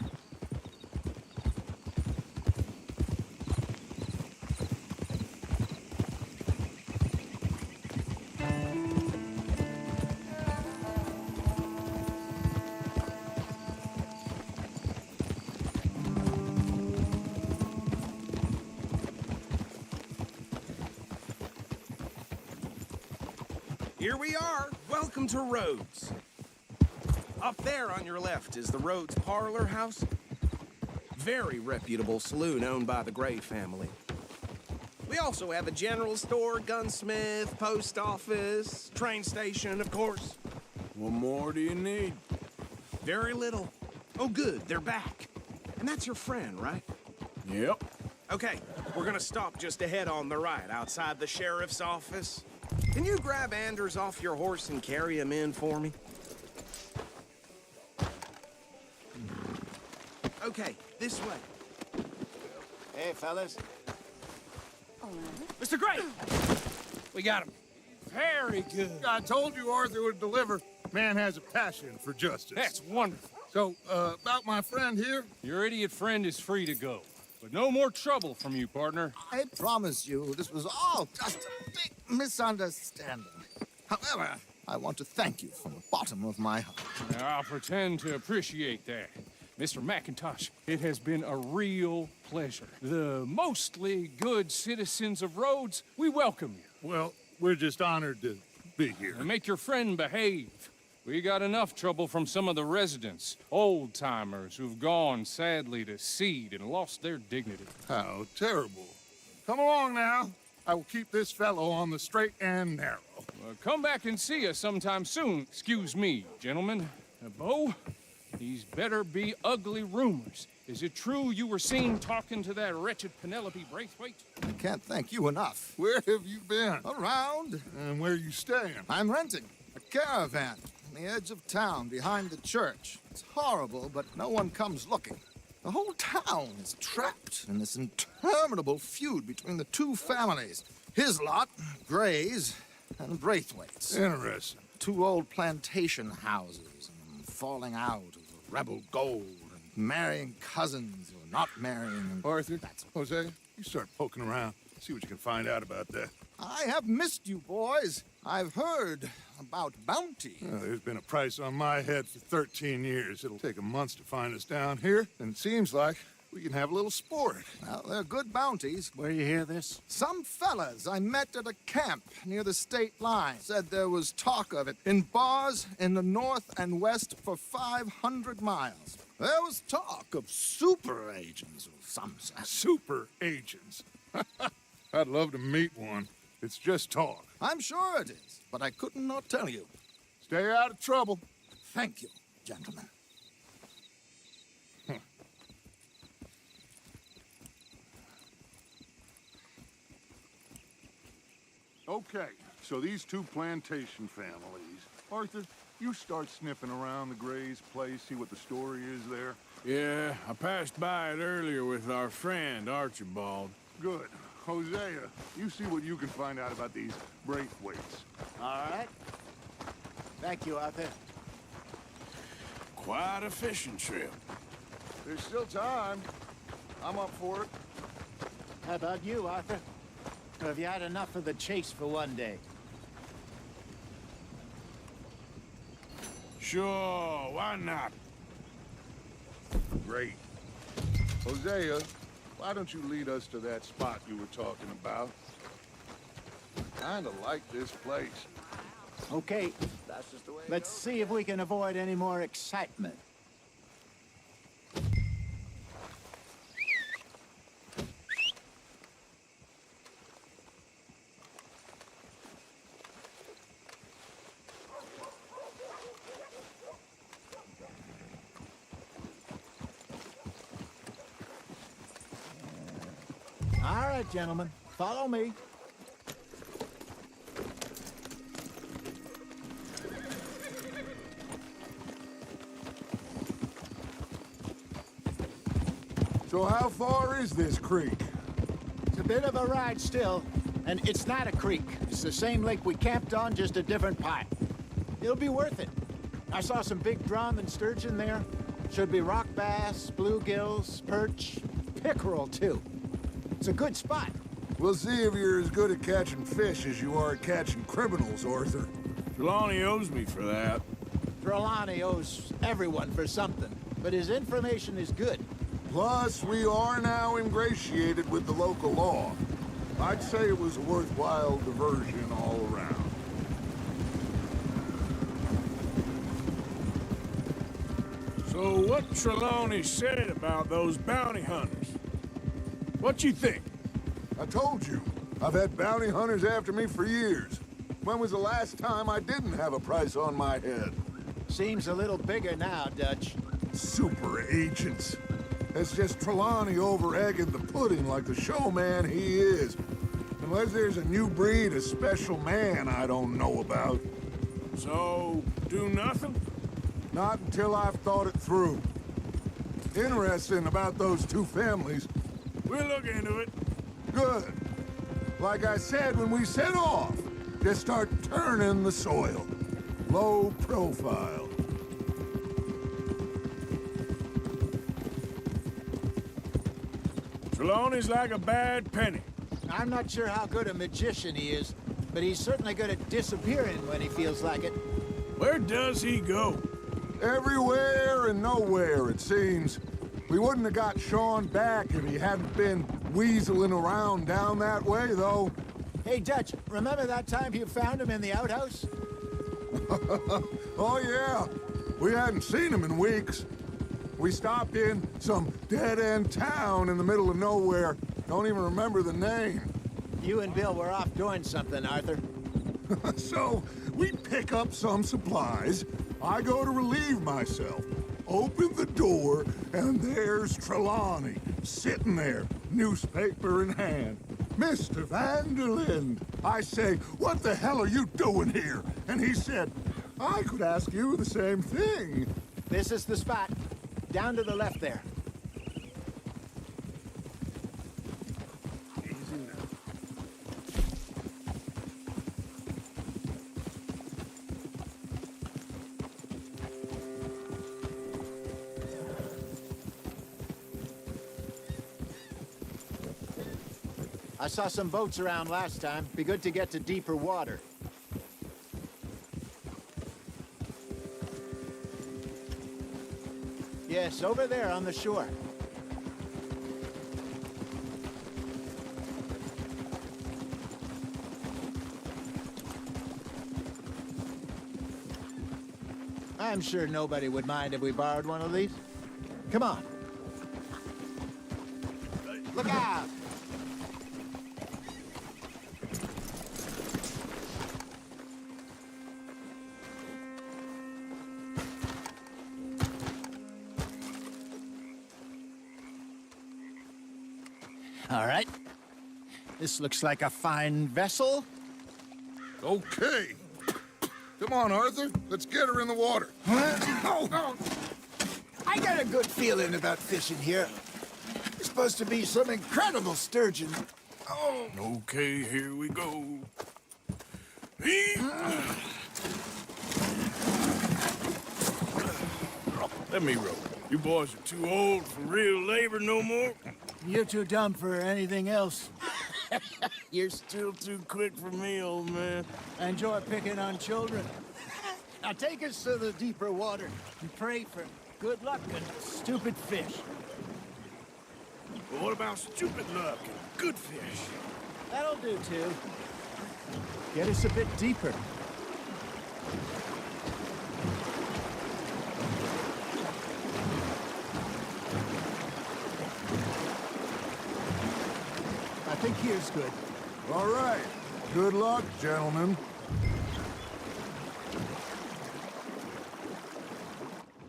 Here we are. Welcome to Rhodes. Up there on your left is the Rhodes Parlor House. Very reputable saloon owned by the Gray family. We also have a general store, gunsmith, post office, train station, of course. What more do you need? Very little. Oh, good, they're back. And that's your friend, right? Yep. Okay, we're gonna stop just ahead on the right, outside the sheriff's office. Can you grab Anders off your horse and carry him in for me? Okay, this way. Hey, fellas. Mr. Gray! We got him. Very good. I told you Arthur would deliver. Man has a passion for justice. That's wonderful. So, about my friend here? Your idiot friend is free to go. But no more trouble from you, partner. I promise you, this was all just a big misunderstanding. However, I want to thank you from the bottom of my heart. I'll pretend to appreciate that. Mr. McIntosh, it has been a real pleasure. The mostly good citizens of Rhodes, we welcome you. Well, we're just honored to be here. And make your friend behave. We got enough trouble from some of the residents, old-timers who've gone, sadly, to seed and lost their dignity. How terrible. Come along now. I will keep this fellow on the straight and narrow. Come back and see us sometime soon. Excuse me, gentlemen. Bo, These better be ugly rumors. Is it true you were seen talking to that wretched Penelope Braithwaite? I can't thank you enough. Where have you been? Around. And where you staying? I'm renting a caravan on the edge of town behind the church. It's horrible, but no one comes looking. The whole town is trapped in this interminable feud between the two families. His lot, Gray's, and Braithwaite's. Interesting. Two old plantation houses, and falling out of the rebel gold, and marrying cousins who are not marrying. And Arthur, Jose, you start poking around. See what you can find out about that. I have missed you, boys. I've heard about bounty. There's been a price on my head for 13 years. It'll take 'em months to find us down here, and it seems like we can have a little sport. Well, they're good bounties. Where you hear this? Some fellas I met at a camp near the state line said there was talk of it in bars in the north and west for 500 miles. There was talk of super agents of some sort. Super agents. I'd love to meet one. It's just talk. I'm sure it is, but I couldn't not tell you. Stay out of trouble. Thank you, gentlemen. Okay, so these two plantation families. Arthur, you start sniffing around the Gray's place, see what the story is there. Yeah, I passed by it earlier with our friend, Archibald. Good. Hosea, you see what you can find out about these Braithwaites. All right. Thank you, Arthur. Quite a fishing trip. There's still time. I'm up for it. How about you, Arthur? Or have you had enough of the chase for one day? Sure, why not? Great. Hosea, why don't you lead us to that spot you were talking about? Kinda like this place. Okay. That's just the way. Let's see if we can avoid any more excitement. All right, gentlemen, follow me. So how far is this creek? It's a bit of a ride still, and it's not a creek. It's the same lake we camped on, just a different part. It'll be worth it. I saw some big drum and sturgeon there. Should be rock bass, bluegills, perch, pickerel, too. It's a good spot. We'll see if you're as good at catching fish as you are at catching criminals, Arthur. Trelawney owes me for that. Trelawney owes everyone for something, but his information is good. Plus, we are now ingratiated with the local law. I'd say it was a worthwhile diversion all around. So what Trelawney said about those bounty hunters? What you think? I told you, I've had bounty hunters after me for years. When was the last time I didn't have a price on my head? Seems a little bigger now, Dutch. Super agents. It's just Trelawney over-egging the pudding like the showman he is. Unless there's a new breed of special man I don't know about. So, do nothing? Not until I've thought it through. Interesting about those two families. We'll look into it. Good. Like I said when we set off, just start turning the soil. Low profile. Trelawney's like a bad penny. I'm not sure how good a magician he is, but he's certainly good at disappearing when he feels like it. Where does he go? Everywhere and nowhere, it seems. We wouldn't have got Sean back if he hadn't been weaseling around down that way, though. Hey, Dutch, remember that time you found him in the outhouse? Oh, yeah. We hadn't seen him in weeks. We stopped in some dead-end town in the middle of nowhere. Don't even remember the name. You and Bill were off doing something, Arthur. So, we pick up some supplies. I go to relieve myself. opened the door, and there's Trelawney, sitting there, newspaper in hand. Mr. Vanderlyn, I say, what the hell are you doing here? And he said, I could ask you the same thing. This is the spot. Down to the left there. I saw some boats around last time. Be good to get to deeper water. Yes, over there on the shore. I'm sure nobody would mind if we borrowed one of these. Come on. Look out! All right. This looks like a fine vessel. Okay. Come on, Arthur. Let's get her in the water. Oh. I got a good feeling about fishing here. There's supposed to be some incredible sturgeon. Oh. Okay, here we go. Let me row. You boys are too old for real labor no more. You're too dumb for anything else. You're still too quick for me, old man. I enjoy picking on children. Now take us to the deeper water and pray for good luck and stupid fish. But what about stupid luck and good fish? That'll do, too. Get us a bit deeper. I think here's good. All right. Good luck, gentlemen.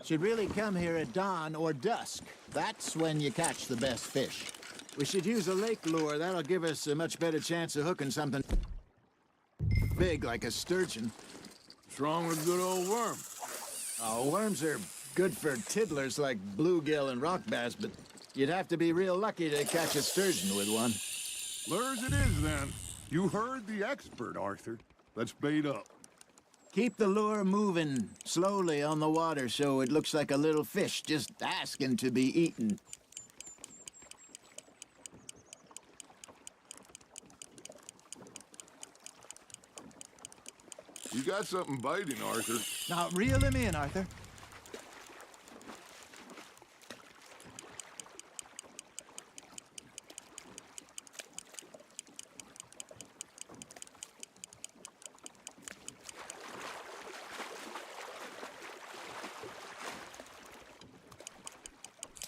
Should really come here at dawn or dusk. That's when you catch the best fish. We should use a lake lure. That'll give us a much better chance of hooking something big like a sturgeon. What's wrong with good old worm? Oh, worms are good for tiddlers like bluegill and rock bass, but you'd have to be real lucky to catch a sturgeon with one. Lures it is, then. You heard the expert, Arthur. Let's bait up. Keep the lure moving slowly on the water so it looks like a little fish just asking to be eaten. You got something biting, Arthur. Now, reel him in, Arthur.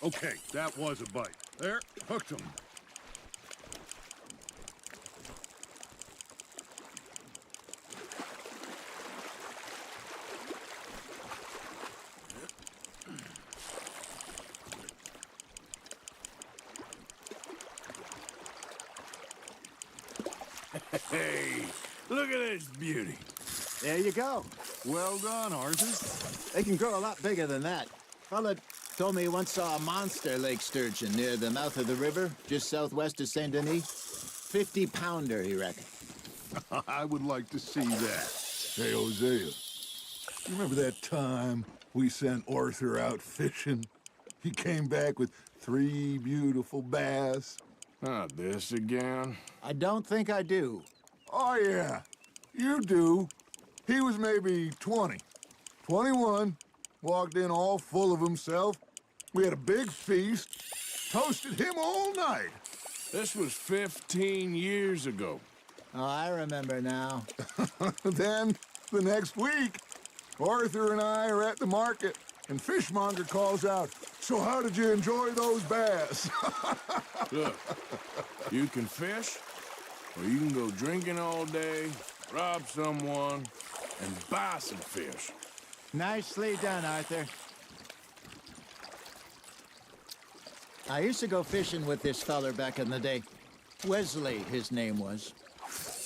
Okay, that was a bite. There, hooked him. Hey, look at this beauty. There you go. Well done, Arthur. They can grow a lot bigger than that. Fella told me he once saw a monster lake sturgeon near the mouth of the river, just southwest of Saint Denis. 50-pounder, he reckoned. I would like to see that. Hey, Hosea, you remember that time we sent Arthur out fishing? He came back with 3 beautiful bass. Not this again. I don't think I do. Oh, yeah. You do. He was maybe 20. 21. Walked in all full of himself. We had a big feast. Toasted him all night. This was 15 years ago. Oh, I remember now. Then, the next week, Arthur and I are at the market, and Fishmonger calls out, "So how did you enjoy those bass?" Look, you can fish, or you can go drinking all day, rob someone, and buy some fish. Nicely done, Arthur. I used to go fishing with this feller back in the day. Wesley, his name was.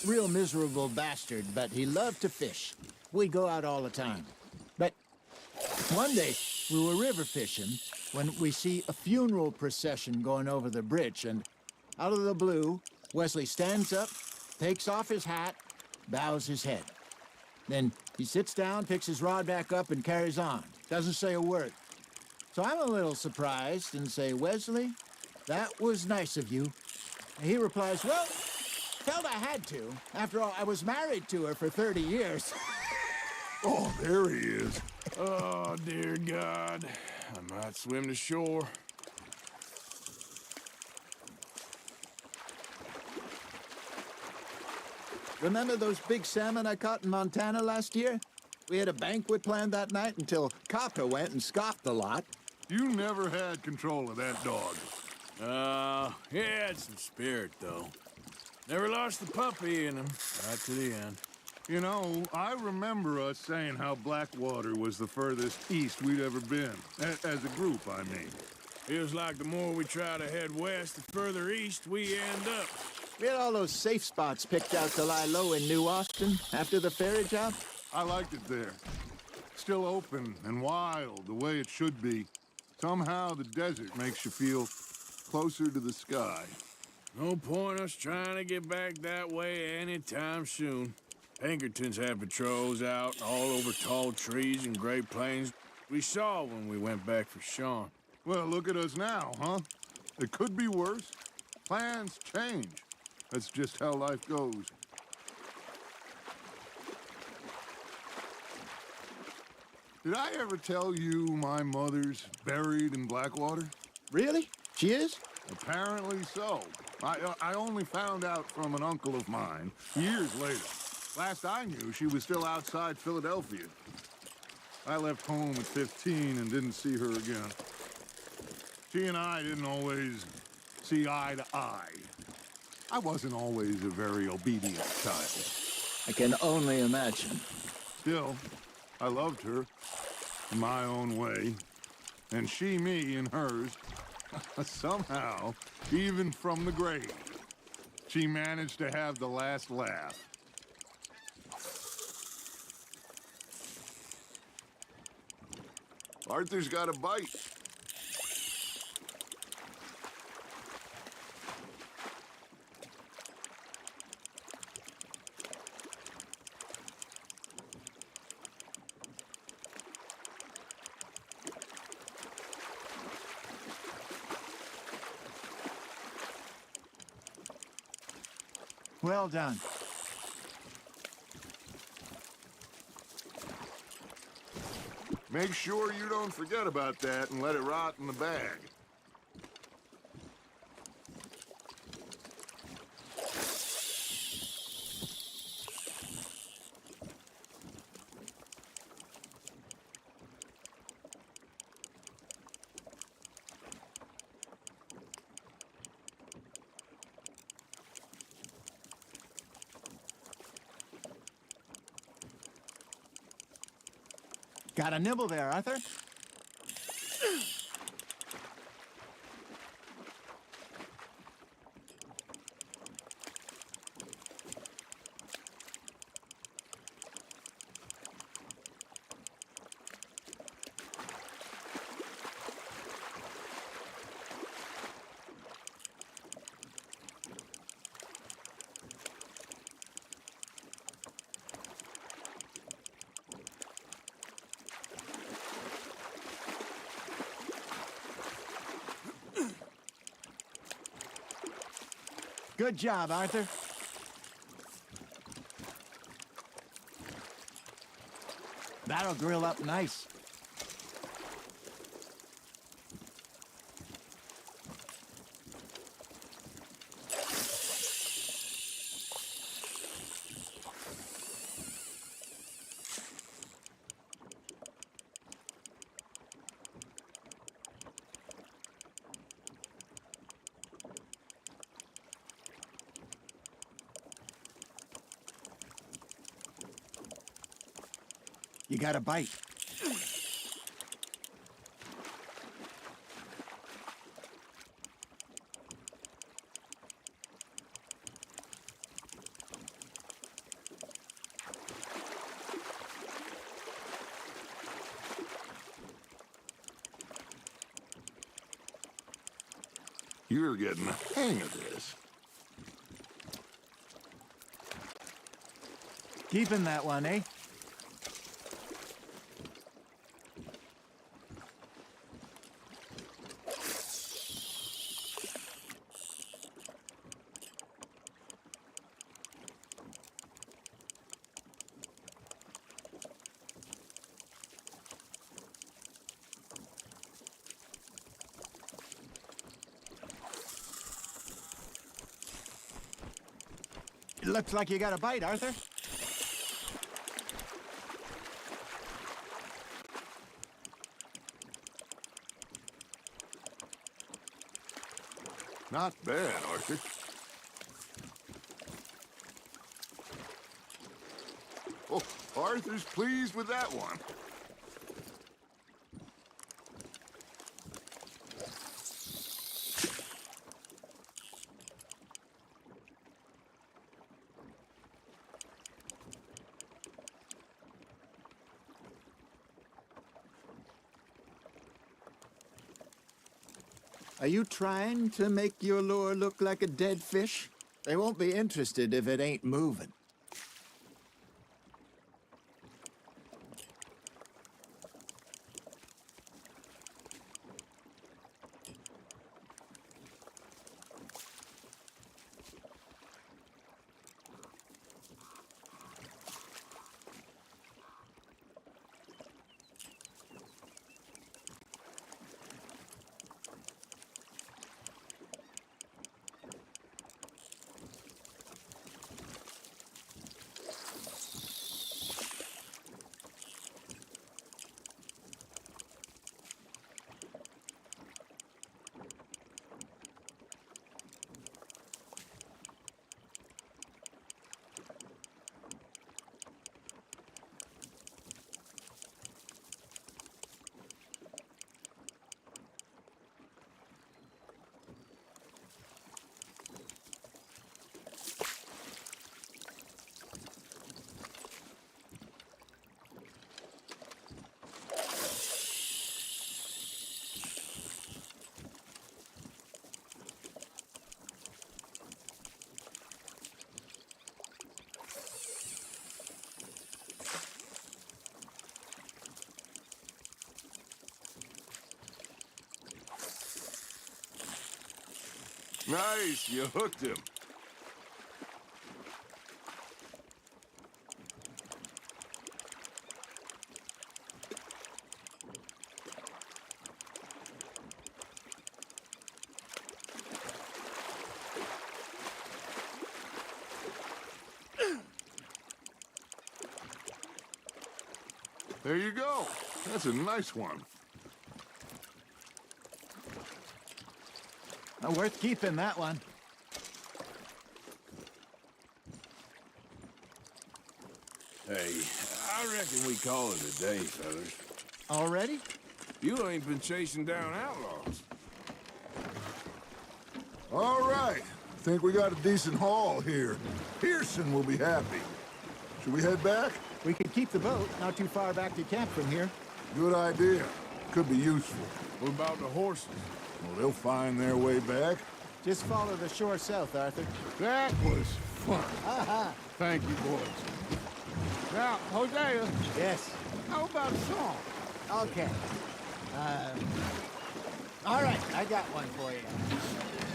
Real miserable bastard, but he loved to fish. We'd go out all the time. But one day, we were river fishing when we see a funeral procession going over the bridge, and out of the blue, Wesley stands up, takes off his hat, bows his head. Then he sits down, picks his rod back up, and carries on. Doesn't say a word. So I'm a little surprised and say, Wesley, that was nice of you. And he replies, well, felt I had to. After all, I was married to her for 30 years. Oh, there he is. Oh, dear God. I might swim to shore. Remember those big salmon I caught in Montana last year? We had a banquet planned that night until Copper went and scoffed the lot. You never had control of that dog. He had some spirit, though. Never lost the puppy in him, right to the end. You know, I remember us saying how Blackwater was the furthest east we'd ever been. As a group, I mean. Feels like the more we try to head west, the further east we end up. We had all those safe spots picked out to lie low in New Austin after the ferry job. I liked it there. Still open and wild, the way it should be. Somehow the desert makes you feel closer to the sky. No point us trying to get back that way anytime soon. Pinkertons had patrols out all over tall trees and Great Plains. We saw when we went back for Sean. Well, look at us now, huh? It could be worse. Plans change. That's just how life goes. Did I ever tell you my mother's buried in Blackwater? Really? She is? Apparently so. I only found out from an uncle of mine years later. Last I knew, she was still outside Philadelphia. I left home at 15 and didn't see her again. She and I didn't always see eye to eye. I wasn't always a very obedient child. I can only imagine. Still, I loved her in my own way, and she me in hers. Somehow, even from the grave, she managed to have the last laugh. Arthur's got a bite. Well done. Make sure you don't forget about that and let it rot in the bag. Got a nibble there, Arthur? Good job, Arthur. That'll grill up nice. You got a bite. You're getting the hang of this. Keeping that one, eh? It looks like you got a bite, Arthur. Not bad, Arthur. Oh, Arthur's pleased with that one. Are you trying to make your lure look like a dead fish? They won't be interested if it ain't moving. Nice, you hooked him. There you go. That's a nice one. Worth keeping, that one. Hey, I reckon we call it a day, fellas. Already? You ain't been chasing down outlaws. All right. Think we got a decent haul here. Pearson will be happy. Should we head back? We could keep the boat, not too far back to camp from here. Good idea. Could be useful. What about the horses? Well, they'll find their way back. Just follow the shore south, Arthur. That was fun. Thank you, boys. Now, Hosea. Yes. How about a song? Okay. All right, I got one for you.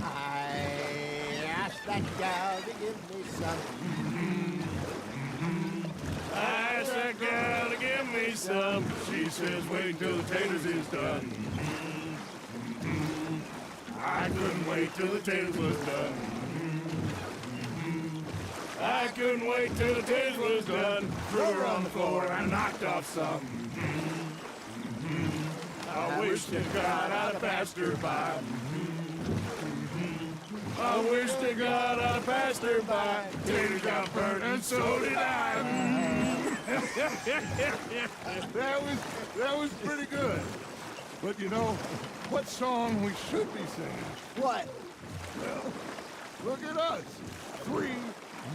I asked that gal to give me some. I asked that gal to give me some. She says, wait till the taters is done. I couldn't wait till the taters was done. I couldn't wait till the taters was done. Threw her on the floor and I knocked off some. I wish to God I'd have passed her by. I wish to God I'd have passed her by. Taters got burnt and so did I. That was pretty good. But you know, what song we should be singing? What? Well, look at us. 3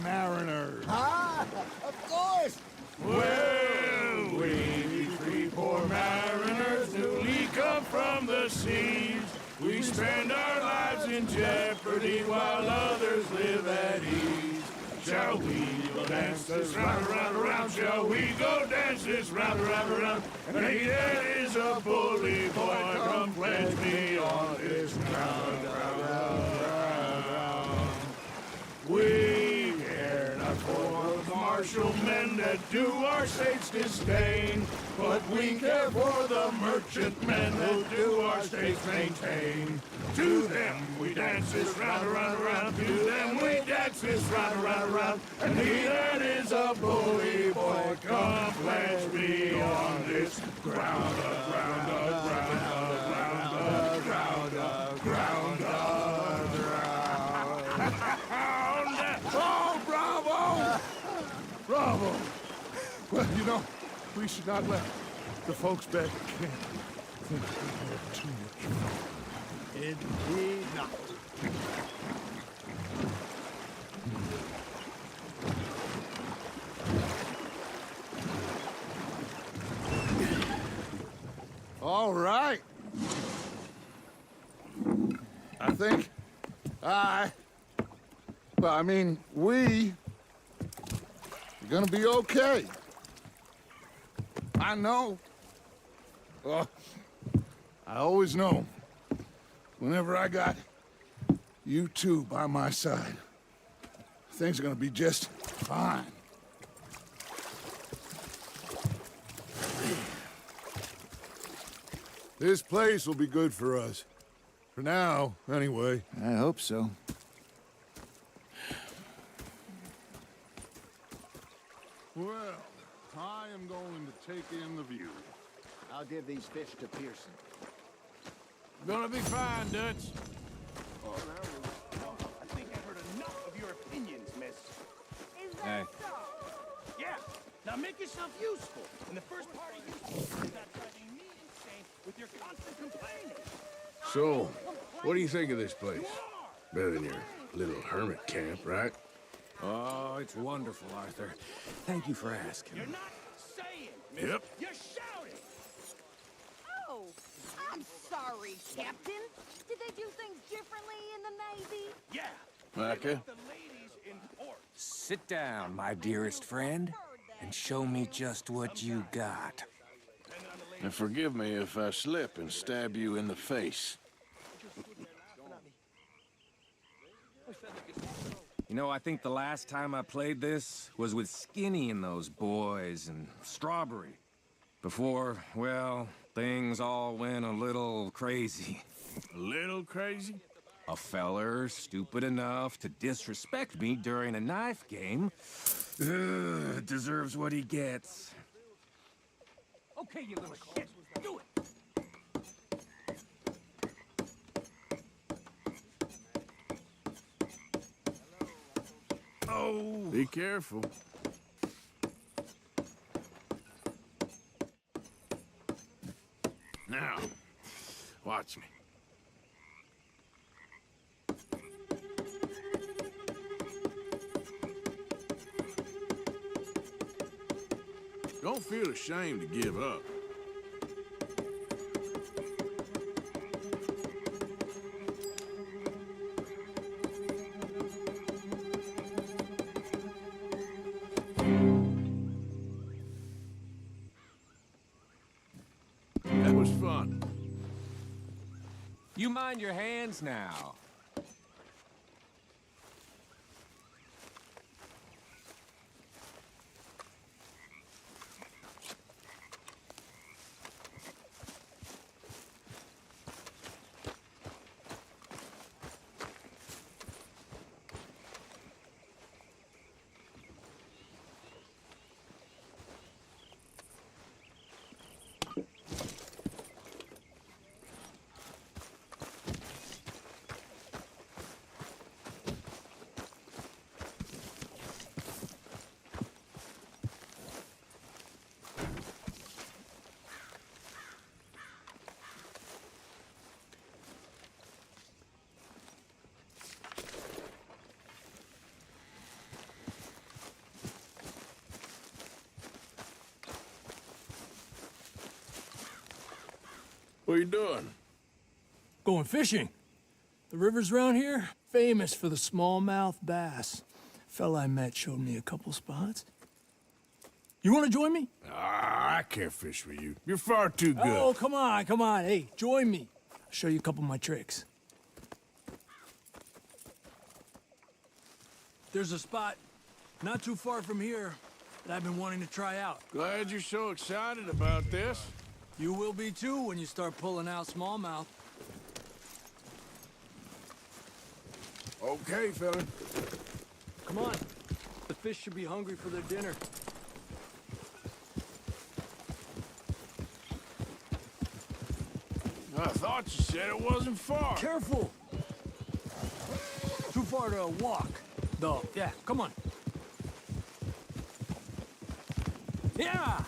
mariners. Ah, of course. Well, we 3 poor mariners newly come from the seas. We spend our lives lives in jeopardy while others live at ease. Shall we go dance this round, around, around? Shall we go dance this round, around, around? And he that is a bully boy, come pledge me on this ground, We care not for the martial men that do our state's disdain, but we care for the merchant men that do our state's maintain. To them we dance this round, around, around. To them we dance this round, around, around. And he that is a bully boy, come pledge me on this ground, ground, ground, ground, ground, ground, ground. Oh, bravo! Bravo! Well, you know, we should not let the folks back at camp think we have too much fun. Indeed not. All right. I think we are gonna be okay. I know. Well, I always know. Whenever I got you two by my side, things are gonna be just fine. This place will be good for us. For now, anyway. I hope so. Well, I am going to take in the view. I'll give these fish to Pearson. Gonna be fine, Dutch. I think I've heard enough of your opinions, miss. Is Hey. that so? Yeah, now make yourself useful. And the first part of useful is not driving me insane with your constant complaining. So, what do you think of this place? Better than your little hermit camp, right? Oh, it's wonderful, Arthur. Thank you for asking. You're not saying, miss. Yep. You're shouting. Oh, I'm sorry, Captain. Did they do things differently in the Navy? Yeah. Micah? The ladies in port. Sit down, my dearest friend, and show me just what you got. And forgive me if I slip and stab you in the face. You know, I think the last time I played this was with Skinny and those boys and Strawberry. Before, well, things all went a little crazy. A little crazy? A feller stupid enough to disrespect me during a knife game deserves what he gets. Okay, you little shit. Do it. Oh! Be careful. Now, watch me. Don't feel ashamed to give up. That was fun. You mind your hands now. What are you doing? Going fishing. The rivers around here, famous for the smallmouth bass. Fella I met showed me a couple spots. You want to join me? Ah, I can't fish with you. You're far too good. Oh, come on, come on. Hey, join me. I'll show you a couple of my tricks. There's a spot not too far from here that I've been wanting to try out. Glad you're so excited about this. You will be too when you start pulling out smallmouth. Okay, fella. Come on. The fish should be hungry for their dinner. I thought you said it wasn't far. Careful! Too far to walk, though. Yeah, come on. Yeah!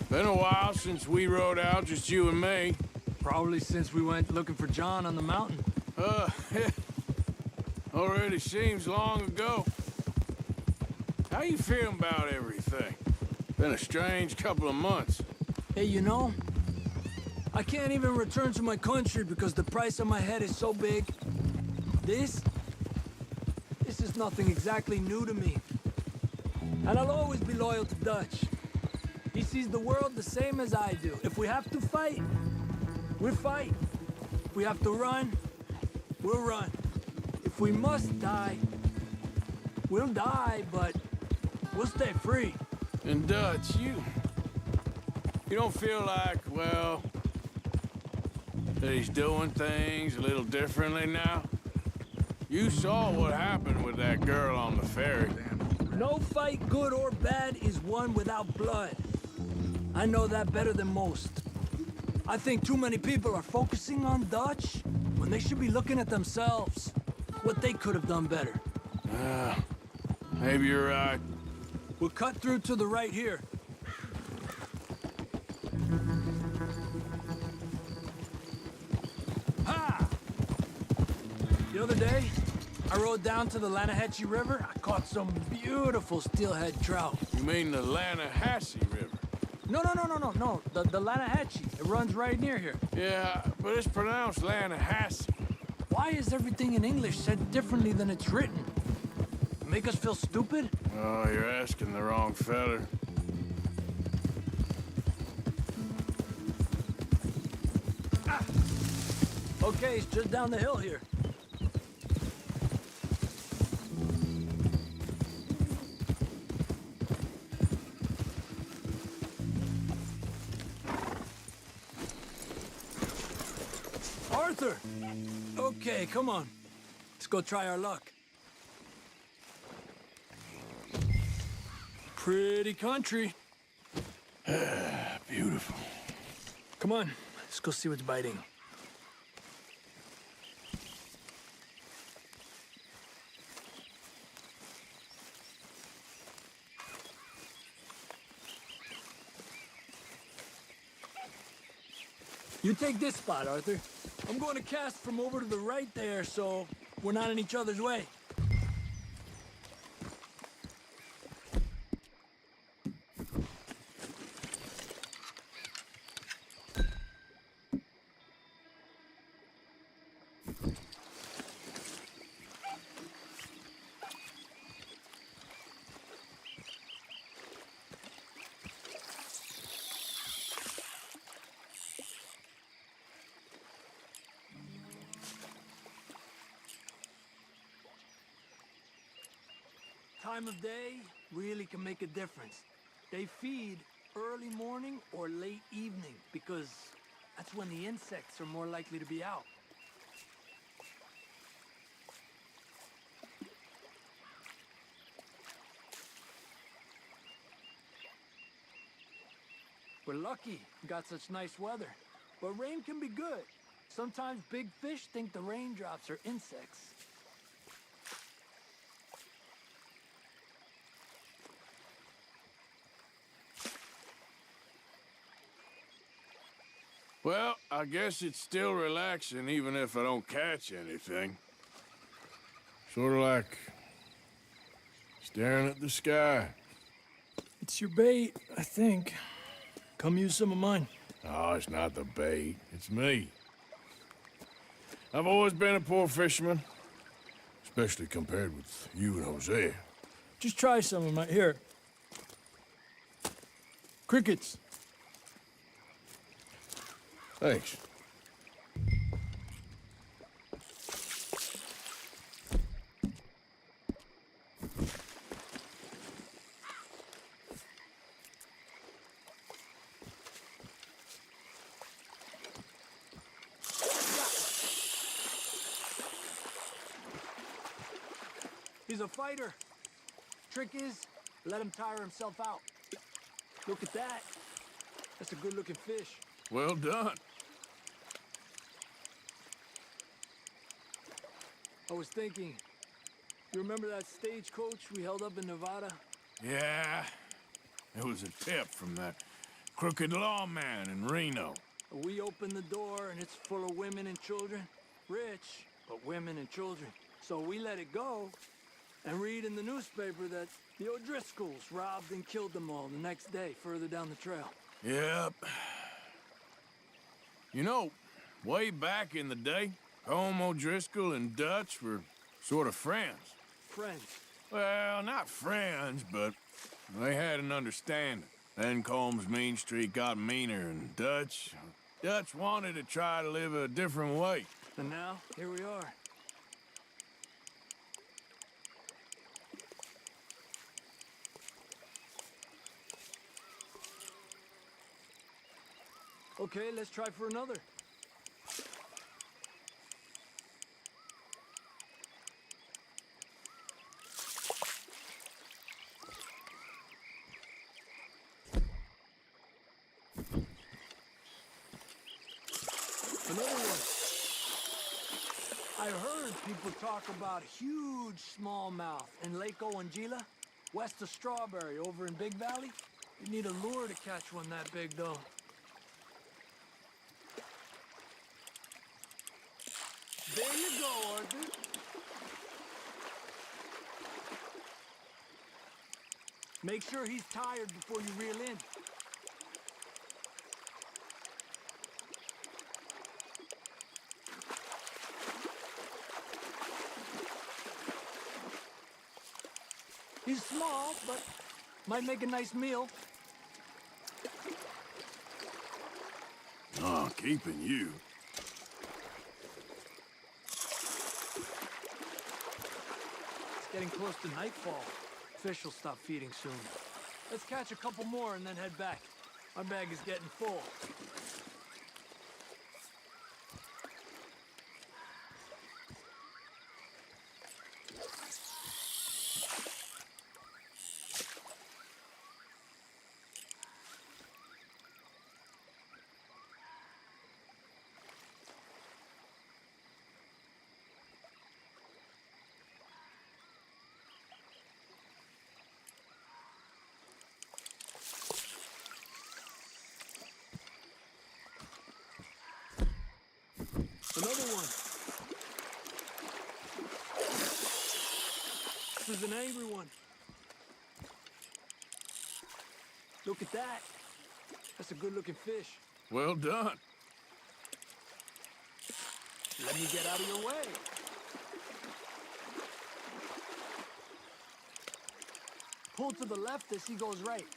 Been a while since we rode out, just you and me. Probably since we went looking for John on the mountain. Already seems long ago. How you feeling about everything? Been a strange couple of months. Hey, you know, I can't even return to my country because the price on my head is so big. This is nothing exactly new to me. And I'll always be loyal to Dutch. He sees the world the same as I do. If we have to fight, we'll fight. If we have to run, we'll run. If we must die, we'll die, but we'll stay free. And Dutch, you don't feel like, well, that he's doing things a little differently now? You saw what happened with that girl on the ferry. No fight, good or bad, is won without blood. I know that better than most. I think too many people are focusing on Dutch when they should be looking at themselves. What they could have done better. Maybe you're right. We'll cut through to the right here. Ha! The other day, I rode down to the Lanahatchee River. I caught some beautiful steelhead trout. You mean the Lanahatchee River? No. The Lanahatchee. It runs right near here. Yeah, but it's pronounced Lanahatchee. Why is everything in English said differently than it's written? Make us feel stupid? Oh, you're asking the wrong fella. Ah. Okay, it's just down the hill here. Arthur! Okay, come on. Let's go try our luck. Pretty country. Beautiful. Come on, let's go see what's biting. You take this spot, Arthur. I'm going to cast from over to the right there, so we're not in each other's way. Time of day really can make a difference. They feed early morning or late evening because that's when the insects are more likely to be out. We're lucky we got such nice weather, but rain can be good. Sometimes big fish think the raindrops are insects. Well, I guess it's still relaxing even if I don't catch anything. Sort of like staring at the sky. It's your bait, I think. Come use some of mine. Oh, it's not the bait. It's me. I've always been a poor fisherman, especially compared with you and Hosea. Just try some of my... Here. Crickets. Thanks. He's a fighter. Trick is, let him tire himself out. Look at that. That's a good-looking fish. Well done. I was thinking, you remember that stagecoach we held up in Nevada? Yeah, it was a tip from that crooked lawman in Reno. We opened the door and it's full of women and children. Rich, but women and children. So we let it go and read in the newspaper that the O'Driscolls robbed and killed them all the next day further down the trail. Yep. You know, way back in the day, Home O'Driscoll and Dutch were sort of friends. Friends? Well, not friends, but they had an understanding. Then Combs' Mean Street got meaner, and Dutch wanted to try to live a different way. And now, here we are. Okay, let's try for another. Another one. I heard people talk about huge smallmouth in Lake Owanjila, west of Strawberry, over in Big Valley. You need a lure to catch one that big, though. There you go, Arthur. Make sure he's tired before you reel in. He's small, but might make a nice meal. Oh, keeping you. It's getting close to nightfall. Fish will stop feeding soon. Let's catch a couple more and then head back. My bag is getting full. Another one. This is an angry one. Look at that. That's a good-looking fish. Well done. Let me get out of your way. Pull to the left as he goes right.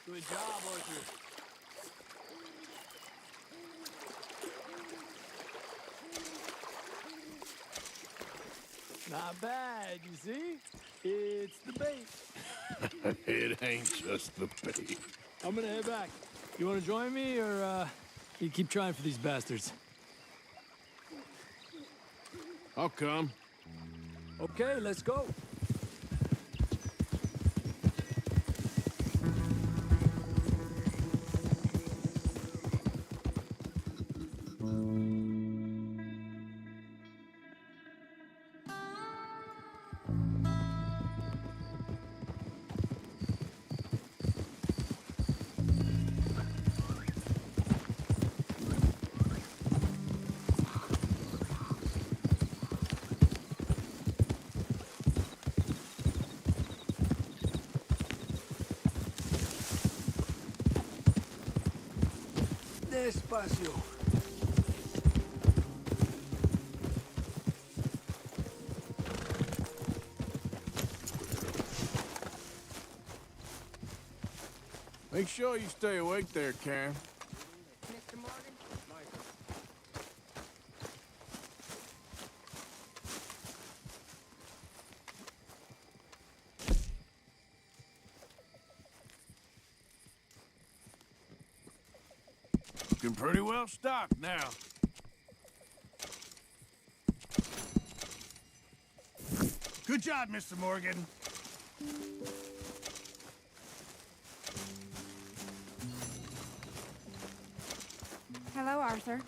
Good job, Arthur. Not bad, you see? It's the bait. It ain't just the bait. I'm gonna head back. You wanna join me, or you keep trying for these bastards? I'll come. Okay, let's go. Despacio. Make sure you stay awake there, Karen. Mr. Morgan? Looking pretty well stocked now. Good job, Mr. Morgan. Hello, Arthur.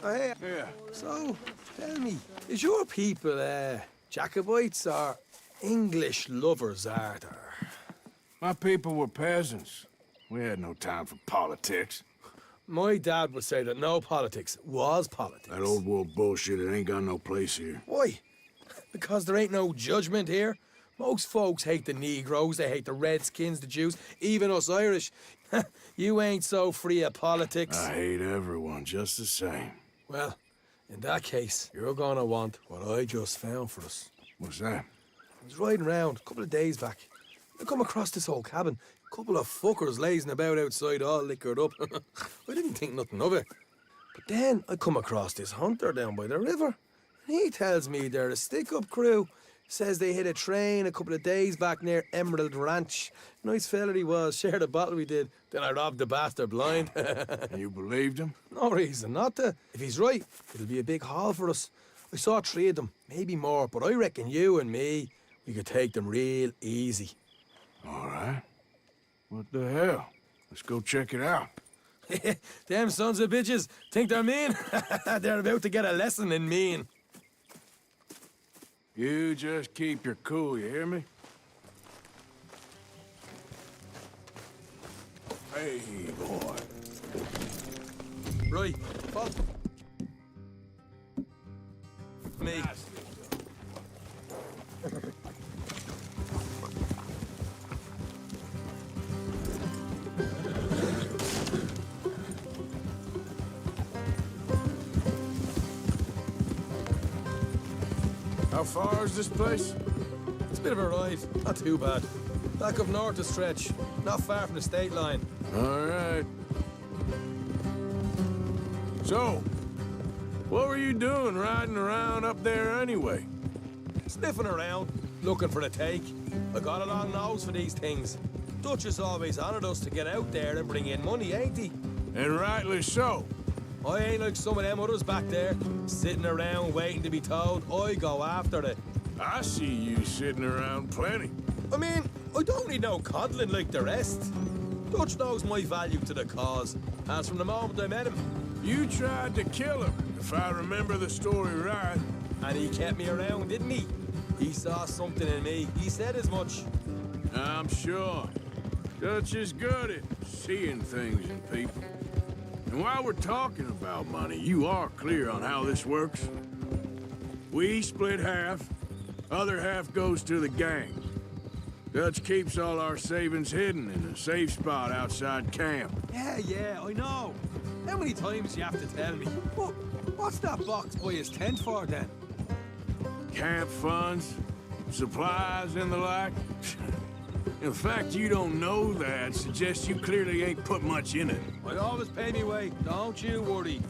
Oh, hey. Yeah. So, tell me, is your people, Jacobites or English lovers, Arthur? My people were peasants. We had no time for politics. My dad would say that no politics was politics. That old world bullshit, it ain't got no place here. Why? Because there ain't no judgment here. Most folks hate the Negroes, they hate the Redskins, the Jews, even us Irish. You ain't so free of politics. I hate everyone just the same. Well, in that case, you're gonna want what I just found for us. What's that? I was riding around a couple of days back. I come across this old cabin. A couple of fuckers lazing about outside all liquored up. I didn't think nothing of it. But then I come across this hunter down by the river. And he tells me they're a stick-up crew. Says they hit a train a couple of days back near Emerald Ranch. Nice fella he was, shared a bottle we did. Then I robbed the bastard blind. You believed him? No reason not to. If he's right, it'll be a big haul for us. I saw 3 of them, maybe more, but I reckon you and me, we could take them real easy. All right. What the hell? Let's go check it out. Them sons of bitches think they're mean. They're about to get a lesson in mean. You just keep your cool, you hear me? Hey, boy. Right, follow me. How far is this place? It's a bit of a ride, not too bad. Back up north a stretch, not far from the state line. All right. So, what were you doing riding around up there anyway? Sniffing around, looking for the take. I got a long nose for these things. Dutch has always honoured us to get out there and bring in money, ain't he? And rightly so. I ain't like some of them others back there, sitting around waiting to be told. I go after it. I see you sitting around plenty. I mean, I don't need no coddling like the rest. Dutch knows my value to the cause, as from the moment I met him. You tried to kill him, if I remember the story right. And he kept me around, didn't he? He saw something in me. He said as much. I'm sure. Dutch is good at seeing things in people. And while we're talking about money, you are clear on how this works? We split half, other half goes to the gang. Dutch keeps all our savings hidden in a safe spot outside camp. Yeah, I know. How many times you have to tell me? What's that box by his tent for, then? Camp funds, supplies, and the like. The fact you don't know that suggests you clearly ain't put much in it. I always pay me way, don't you worry.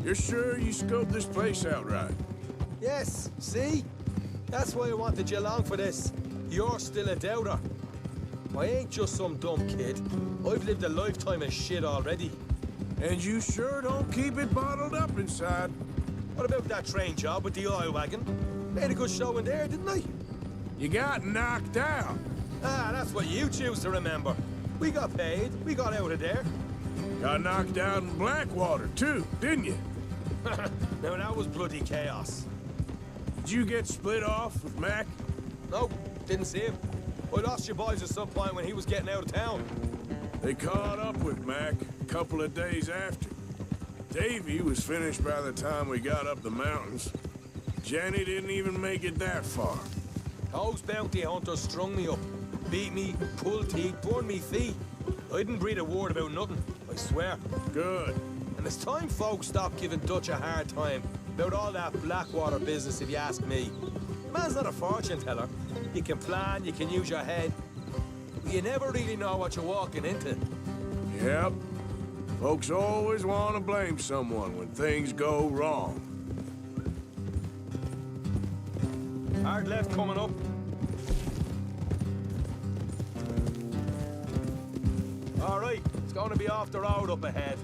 You're sure you scoped this place out right? Yes, see? That's why I wanted you along for this. You're still a doubter. I ain't just some dumb kid. I've lived a lifetime of shit already. And you sure don't keep it bottled up inside. What about that train job with the oil wagon? Made a good show in there, didn't I? You got knocked out. Ah, that's what you choose to remember. We got paid. We got out of there. Got knocked out in Blackwater, too, didn't you? Now, that was bloody chaos. Did you get split off with Mac? No, didn't see him. I lost your boys at some point when he was getting out of town. They caught up with Mac a couple of days after. Davy was finished by the time we got up the mountains. Jenny didn't even make it that far. Those bounty hunters strung me up, beat me, pulled teeth, burned me feet. I didn't breathe a word about nothing, I swear. Good. And it's time folks stop giving Dutch a hard time about all that Blackwater business, if you ask me. The man's not a fortune teller. You can plan, you can use your head. But you never really know what you're walking into. Yep. Folks always want to blame someone when things go wrong. Hard left coming up. All right, it's going to be off the road up ahead.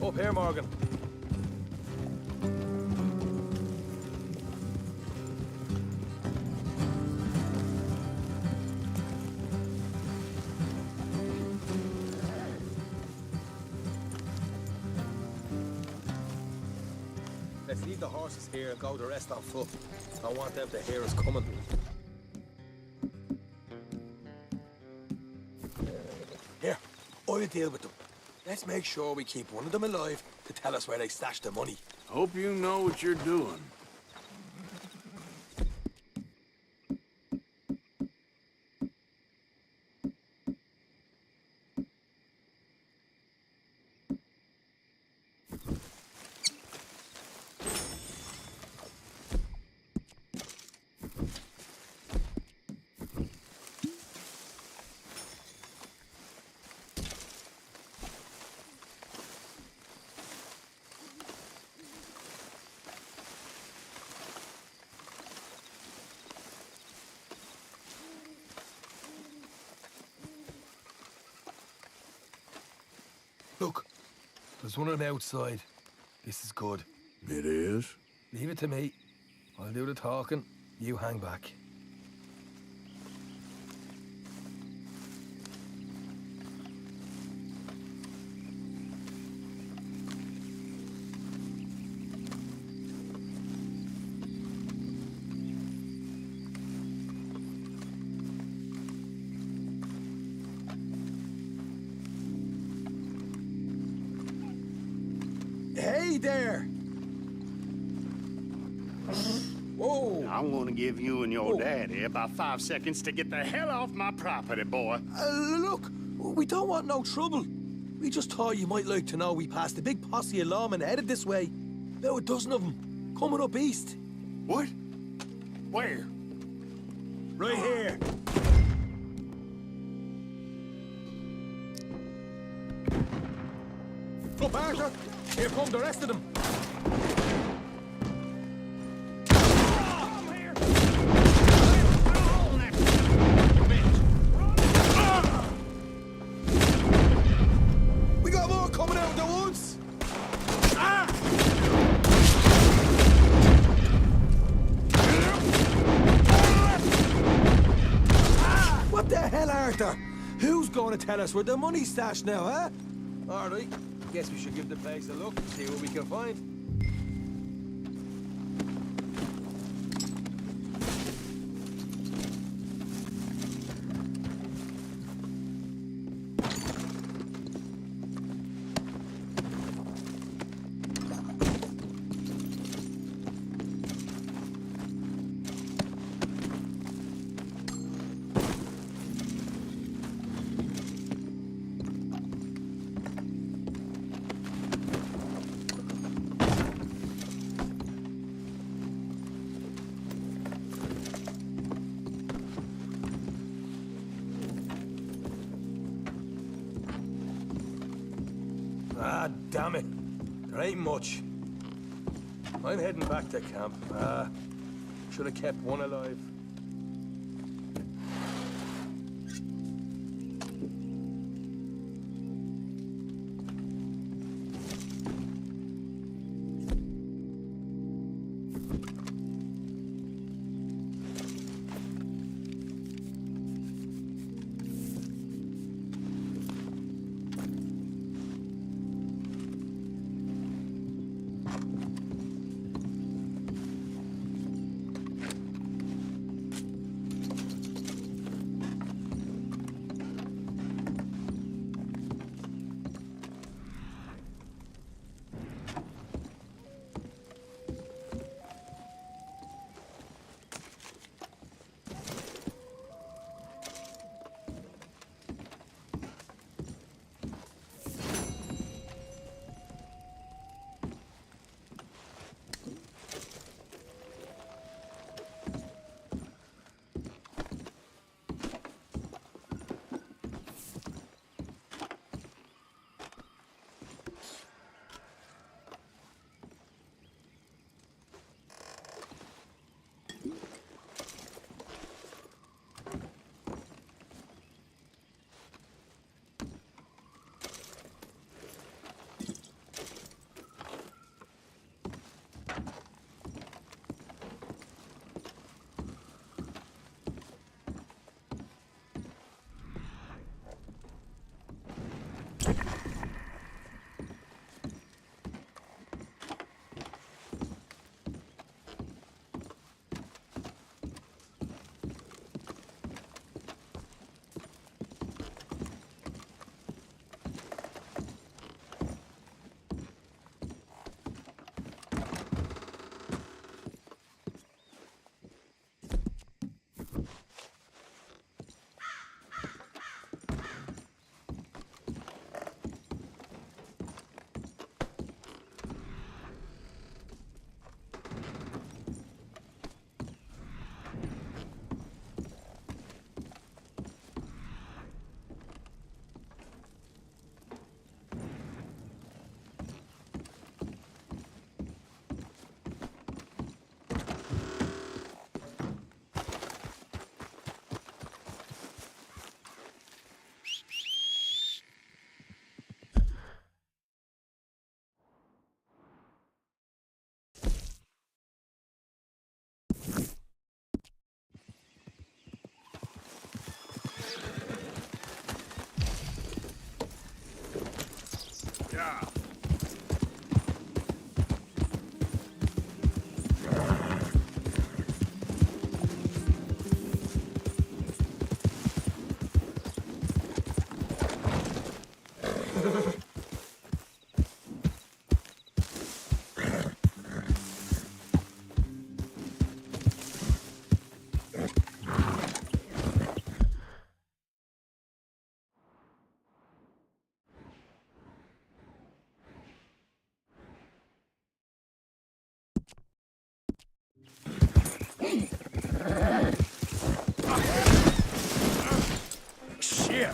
Up here, Morgan. Let's leave the horses here and go the rest on foot. I want them to hear us coming. Here, I'll deal with them. Let's make sure we keep one of them alive to tell us where they stashed the money. Hope you know what you're doing. Look, there's one on the outside. This is good. It is? Leave it to me. I'll do the talking. You hang back. Hey there! Whoa! I'm gonna give you and your daddy about 5 seconds to get the hell off my property, boy. Look, we don't want no trouble. We just thought you might like to know we passed a big posse of lawmen headed this way. About a dozen of them, coming up east. What? Where? Right here. Up, Arthur! Here come the rest of them. We got more coming out of the woods. What the hell, Arthur? Who's going to tell us where the money's stashed now, huh? All right. Guess we should give the place a look and see what we can find. Ah, damn it. There ain't much. I'm heading back to camp. Should have kept one alive. Yeah. Shit!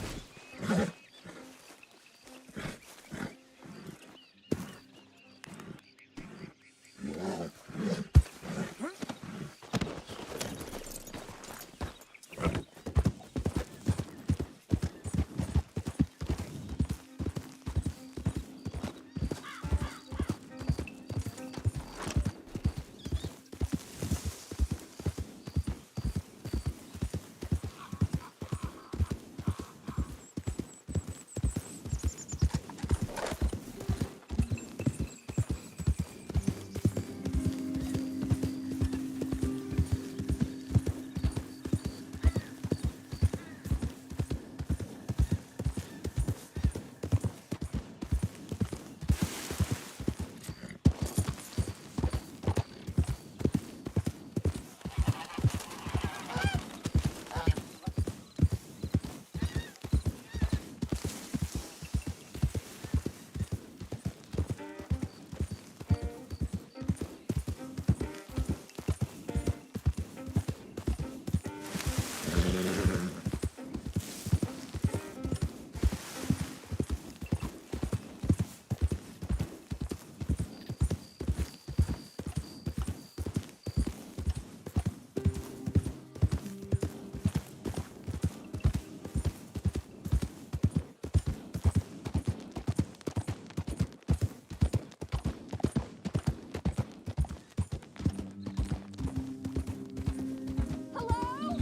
Hello?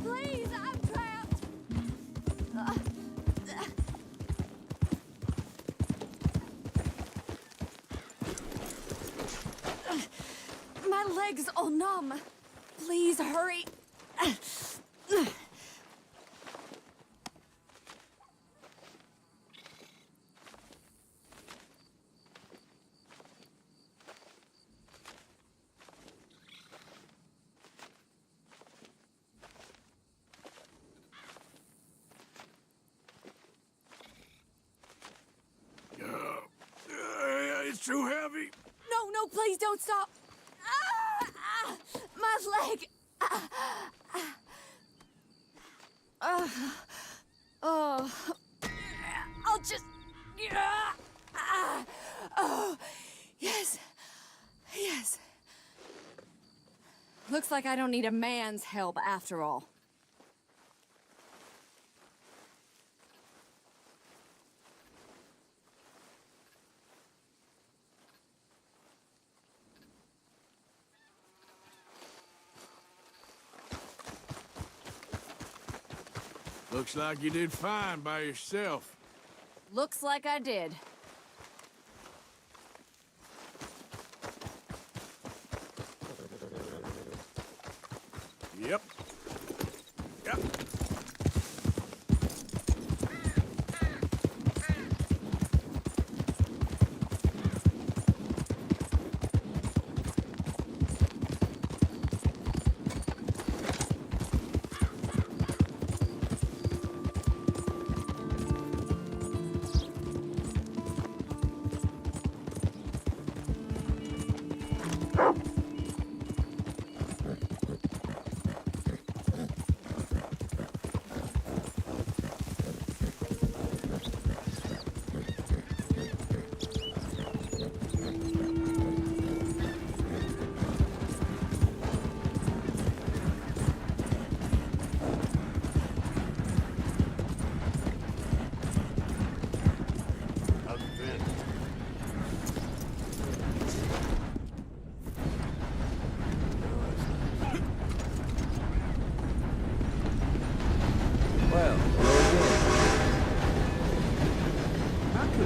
Please, I'm trapped. My legs all numb. Please hurry. It's too heavy. No, no, please don't stop. My leg. Oh. I'll just. Oh. Yes. Yes. Looks like I don't need a man's help after all. Looks like you did fine by yourself. Looks like I did. Yep. Yep.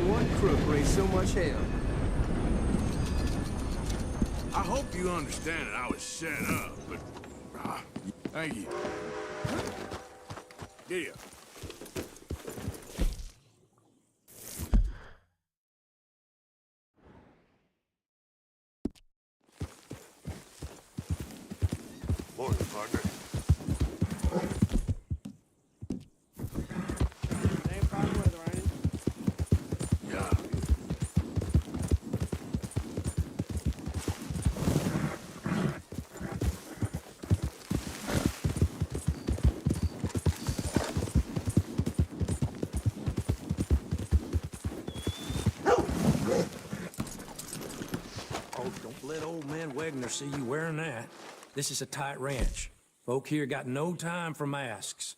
one crook raise so much hell. I hope you understand that I was set up, but... thank you. Yeah. Morning, partner. Same problem with Ryan. Yeah. Oh, don't let old man Wagner see you wearing that. This is a tight ranch. Folk here got no time for masks.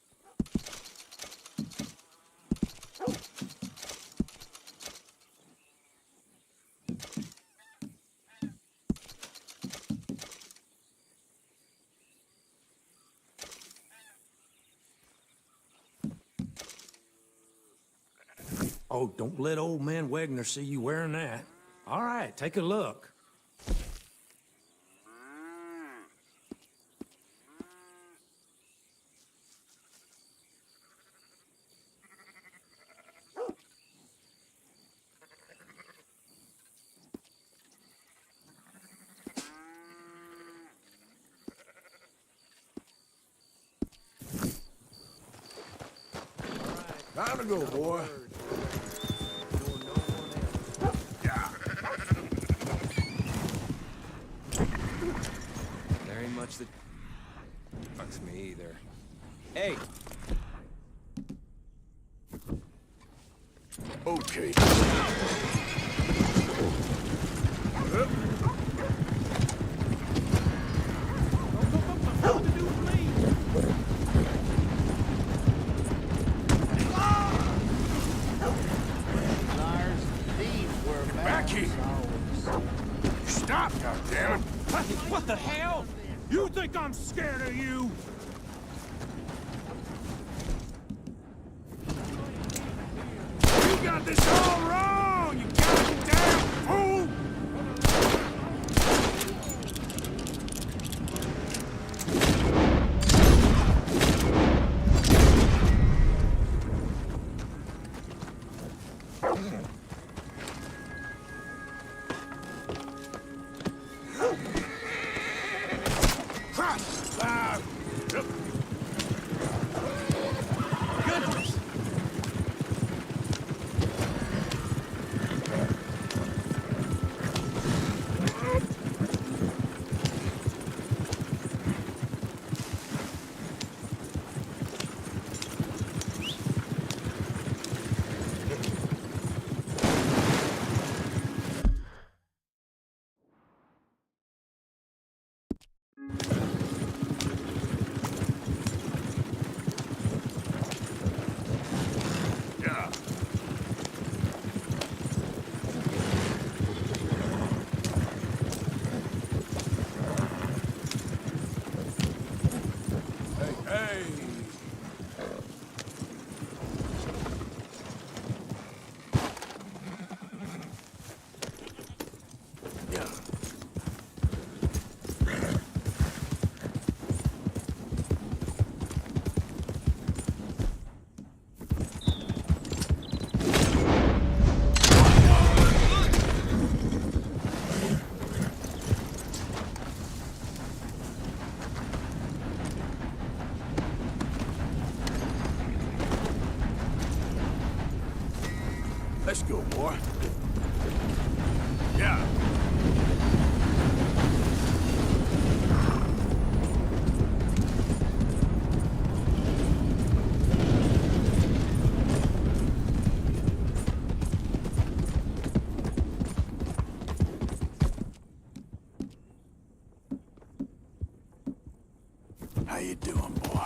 Oh, don't let old man Wagner see you wearing that. All right, take a look. Time to go, boy. There ain't much that fucks me either. Hey! Okay. Lars, these were Back here! Stop, goddammit! What the hell? You think I'm scared of you? You got this all wrong, you goddamn fool! Goodness! Yeah. Hey! Yeah. Let's go, boy. Yeah. How you doing, boy?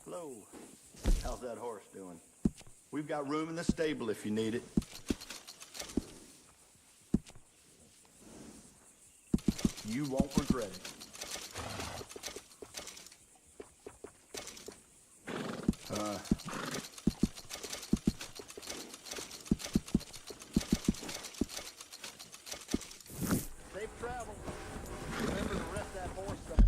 Hello. How's that horse doing? We've got room in the stable if you need it. You won't regret it. Safe travel. Remember to rest that horse some.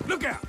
Look out!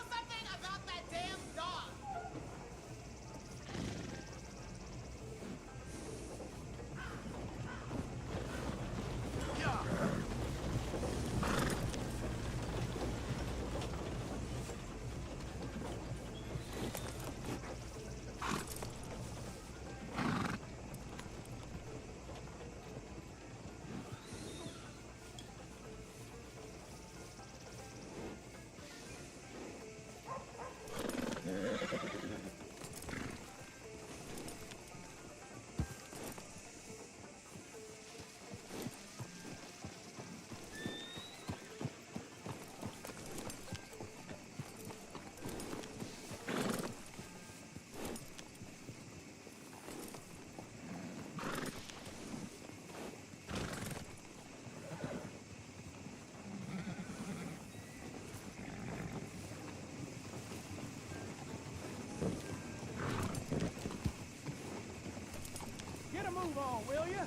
something about that damn dog! Get a move on, will you?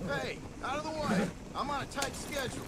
Hey, out of the way. I'm on a tight schedule.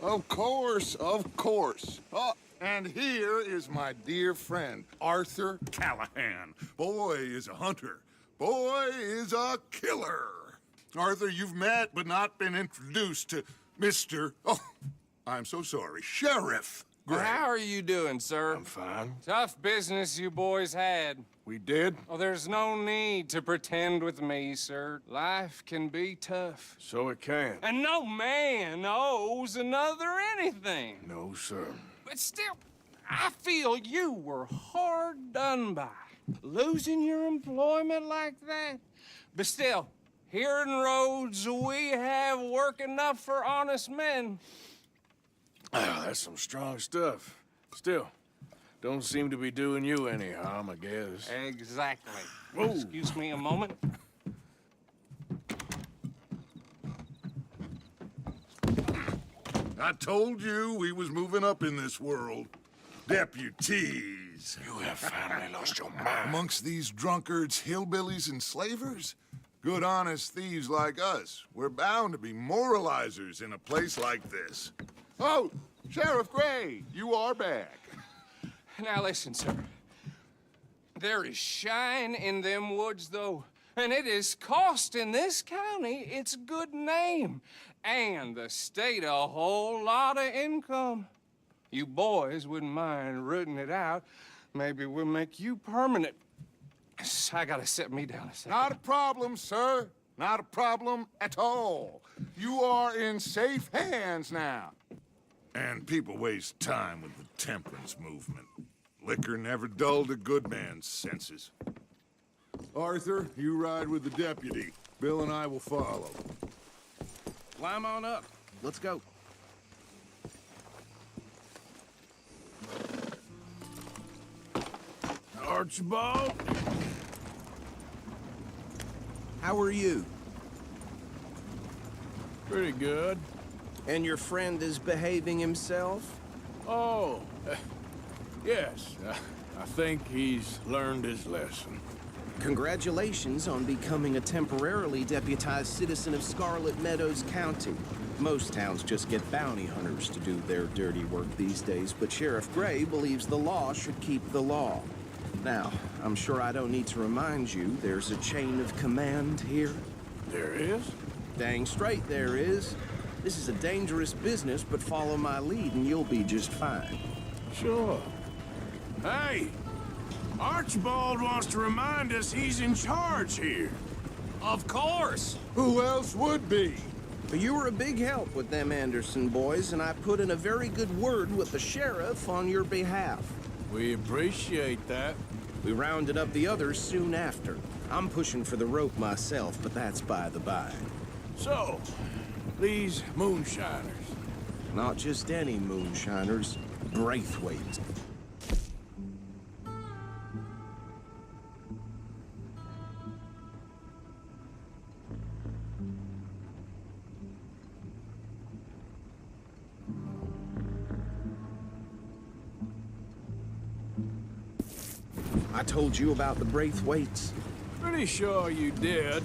Of course, of course. Oh, and here is my dear friend, Arthur Callahan. Boy is a hunter. Boy is a killer. Arthur, you've met but not been introduced to Mr. Oh, I'm so sorry, Sheriff Gray. How are you doing, sir? I'm fine. Tough business you boys had. We did? Oh, there's no need to pretend with me, sir. Life can be tough. So it can. And no man owes another anything. No, sir. But still, I feel you were hard done by. Losing your employment like that. But still, here in Rhodes, we have work enough for honest men. Oh, that's some strong stuff. Still, don't seem to be doing you any harm, I guess. Exactly. Whoa. Excuse me a moment. I told you we was moving up in this world. Deputies. days. You have finally lost your mind. Amongst these drunkards, hillbillies, and slavers? Good, honest thieves like us. We're bound to be moralizers in a place like this. Oh, Sheriff Gray, you are back. Now listen, sir. There is shine in them woods, though, and it is costing this county its good name and the state a whole lot of income. You boys wouldn't mind rooting it out. Maybe we'll make you permanent. I gotta set me down a second. Not a problem, sir. Not a problem at all. You are in safe hands now. And people waste time with the temperance movement. Liquor never dulled a good man's senses. Arthur, you ride with the deputy. Bill and I will follow. Climb on up. Let's go. Archibald? How are you? Pretty good. And your friend is behaving himself? Oh, yes. I think he's learned his lesson. Congratulations on becoming a temporarily deputized citizen of Scarlet Meadows County. Most towns just get bounty hunters to do their dirty work these days, but Sheriff Gray believes the law should keep the law. Now, I'm sure I don't need to remind you there's a chain of command here. There is? Dang straight there is. This is a dangerous business, but follow my lead and you'll be just fine. Sure. Hey! Archibald wants to remind us he's in charge here. Of course! Who else would be? But you were a big help with them Anderson boys, and I put in a very good word with the sheriff on your behalf. We appreciate that. We rounded up the others soon after. I'm pushing for the rope myself, but that's by the by. So, these moonshiners. Not just any moonshiners, Braithwaite. I told you about the Braithwaites. Pretty sure you did.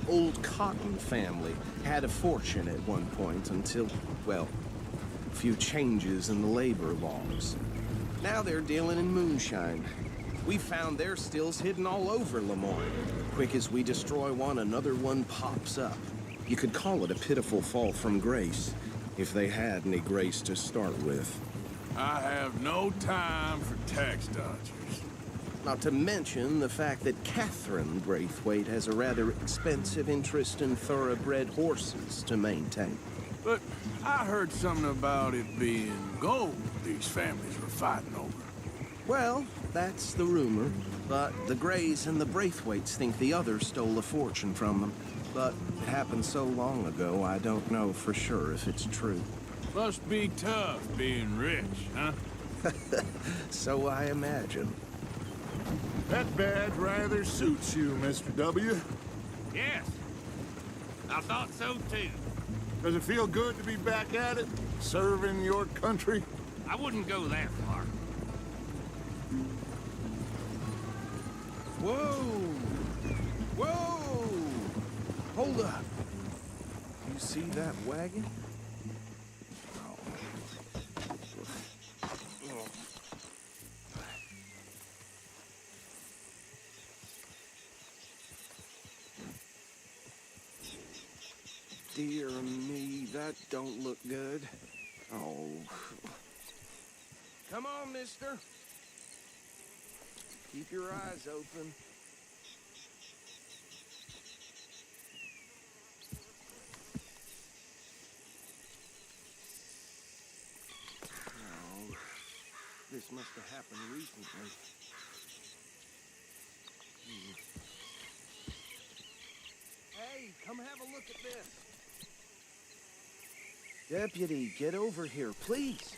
Old Cotton family had a fortune at one point until, well, a few changes in the labor laws. Now they're dealing in moonshine. We found their stills hidden all over Lemoyne. Quick as we destroy one, another one pops up. You could call it a pitiful fall from grace, if they had any grace to start with. I have no time for tax dodgers. Not to mention the fact that Catherine Braithwaite has a rather expensive interest in thoroughbred horses to maintain. But I heard something about it being gold these families were fighting over. Well, that's the rumor. But the Grays and the Braithwaites think the others stole a fortune from them. But it happened so long ago, I don't know for sure if it's true. Must be tough being rich, huh? So I imagine. That badge rather suits you, Mr. W. Yes. I thought so, too. Does it feel good to be back at it? Serving your country? I wouldn't go that far. Whoa! Whoa! Hold up. You see that wagon? Dear me, that don't look good. Oh. Come on, mister. Keep your eyes open. Oh, this must have happened recently. Hey, come have a look at this. Deputy, get over here, please.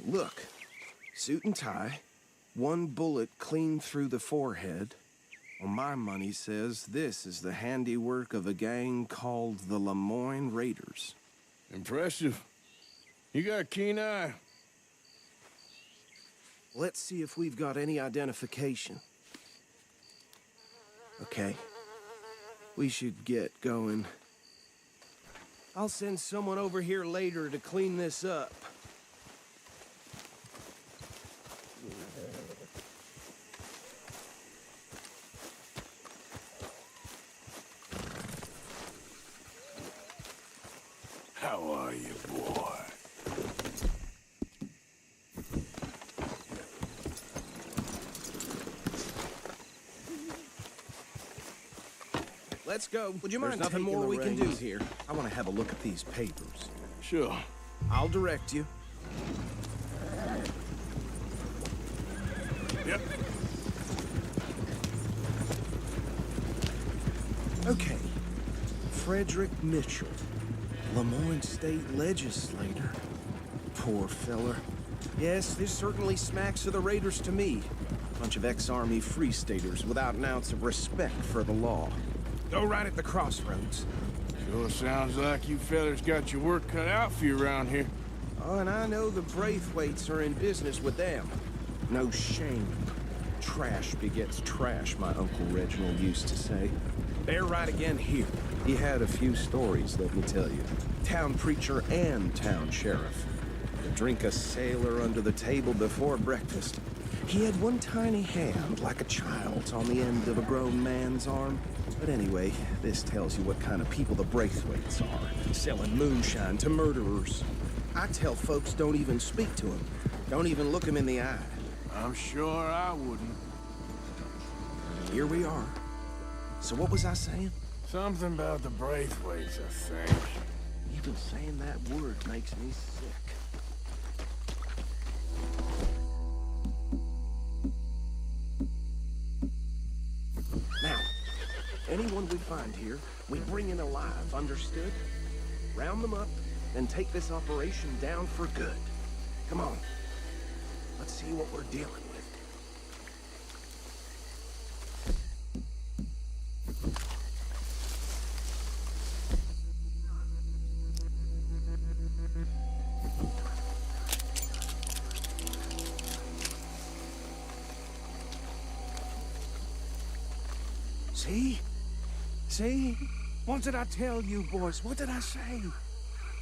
Look, suit and tie, one bullet clean through the forehead, Well, my money says this is the handiwork of a gang called the Lemoyne Raiders. Impressive. You got a keen eye. Let's see if we've got any identification. Okay. We should get going. I'll send someone over here later to clean this up. How are you, boy? Let's go. Would you There's mind nothing taking more the we can do reins? here. I want to have a look at these papers. Sure. I'll direct you. Yep. Okay. Frederick Mitchell, Lemoyne State Legislator. Poor feller. Yes, this certainly smacks of the Raiders to me. Bunch of ex-Army Free Staters without an ounce of respect for the law. Go right at the crossroads. Sure sounds like you fellers got your work cut out for you around here. Oh, and I know the Braithwaites are in business with them. No shame. Trash begets trash, my Uncle Reginald used to say. They're right again here. He had a few stories, let me tell you. Town preacher and town sheriff. Would drink a sailor under the table before breakfast. He had one tiny hand, like a child's, on the end of a grown man's arm. But anyway, this tells you what kind of people the Braithwaites are. Selling moonshine to murderers. I tell folks don't even speak to them. Don't even look them in the eye. I'm sure I wouldn't. Here we are. So what was I saying? Something about the Braithwaites, I think. Even saying that word makes me sick. Now, anyone we find here, we bring in alive, understood? Round them up, and take this operation down for good. Come on. Let's see what we're dealing with. See? See? What did I tell you, boys? What did I say?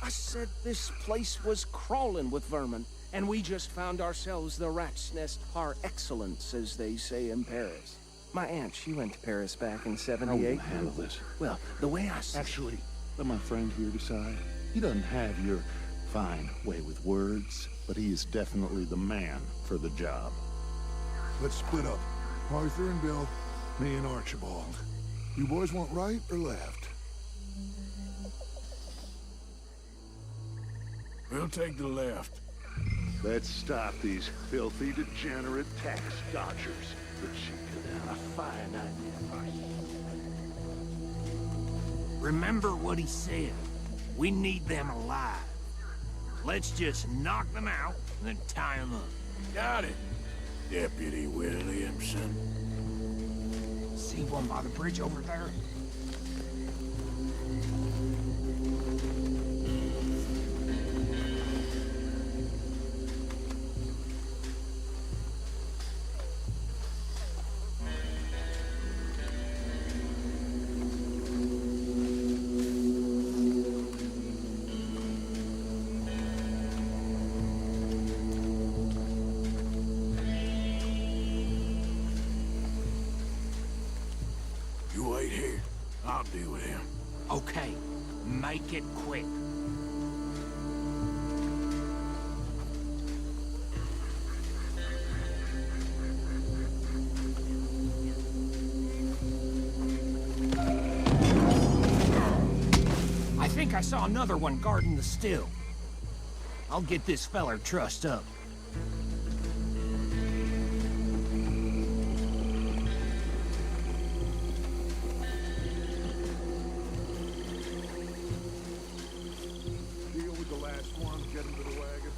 I said this place was crawling with vermin, and we just found ourselves the rat's nest par excellence, as they say in Paris. My aunt, she went to Paris back in '78. How will you handle this? Well, the way I see Actually, let my friend here decide. He doesn't have your fine way with words, but he is definitely the man for the job. Let's split up. Arthur and Bill, me and Archibald. You boys want right or left? We'll take the left. Let's stop these filthy, degenerate tax dodgers. Let's shoot down a fine idea. Remember what he said. We need them alive. Let's just knock them out and then tie them up. Got it, Deputy Williamson. See one by the bridge over there? You wait here. I'll deal with him. Okay, make it quick. I think I saw another one guarding the still. I'll get this feller trussed up. Deal with the last one, get him to the wagon.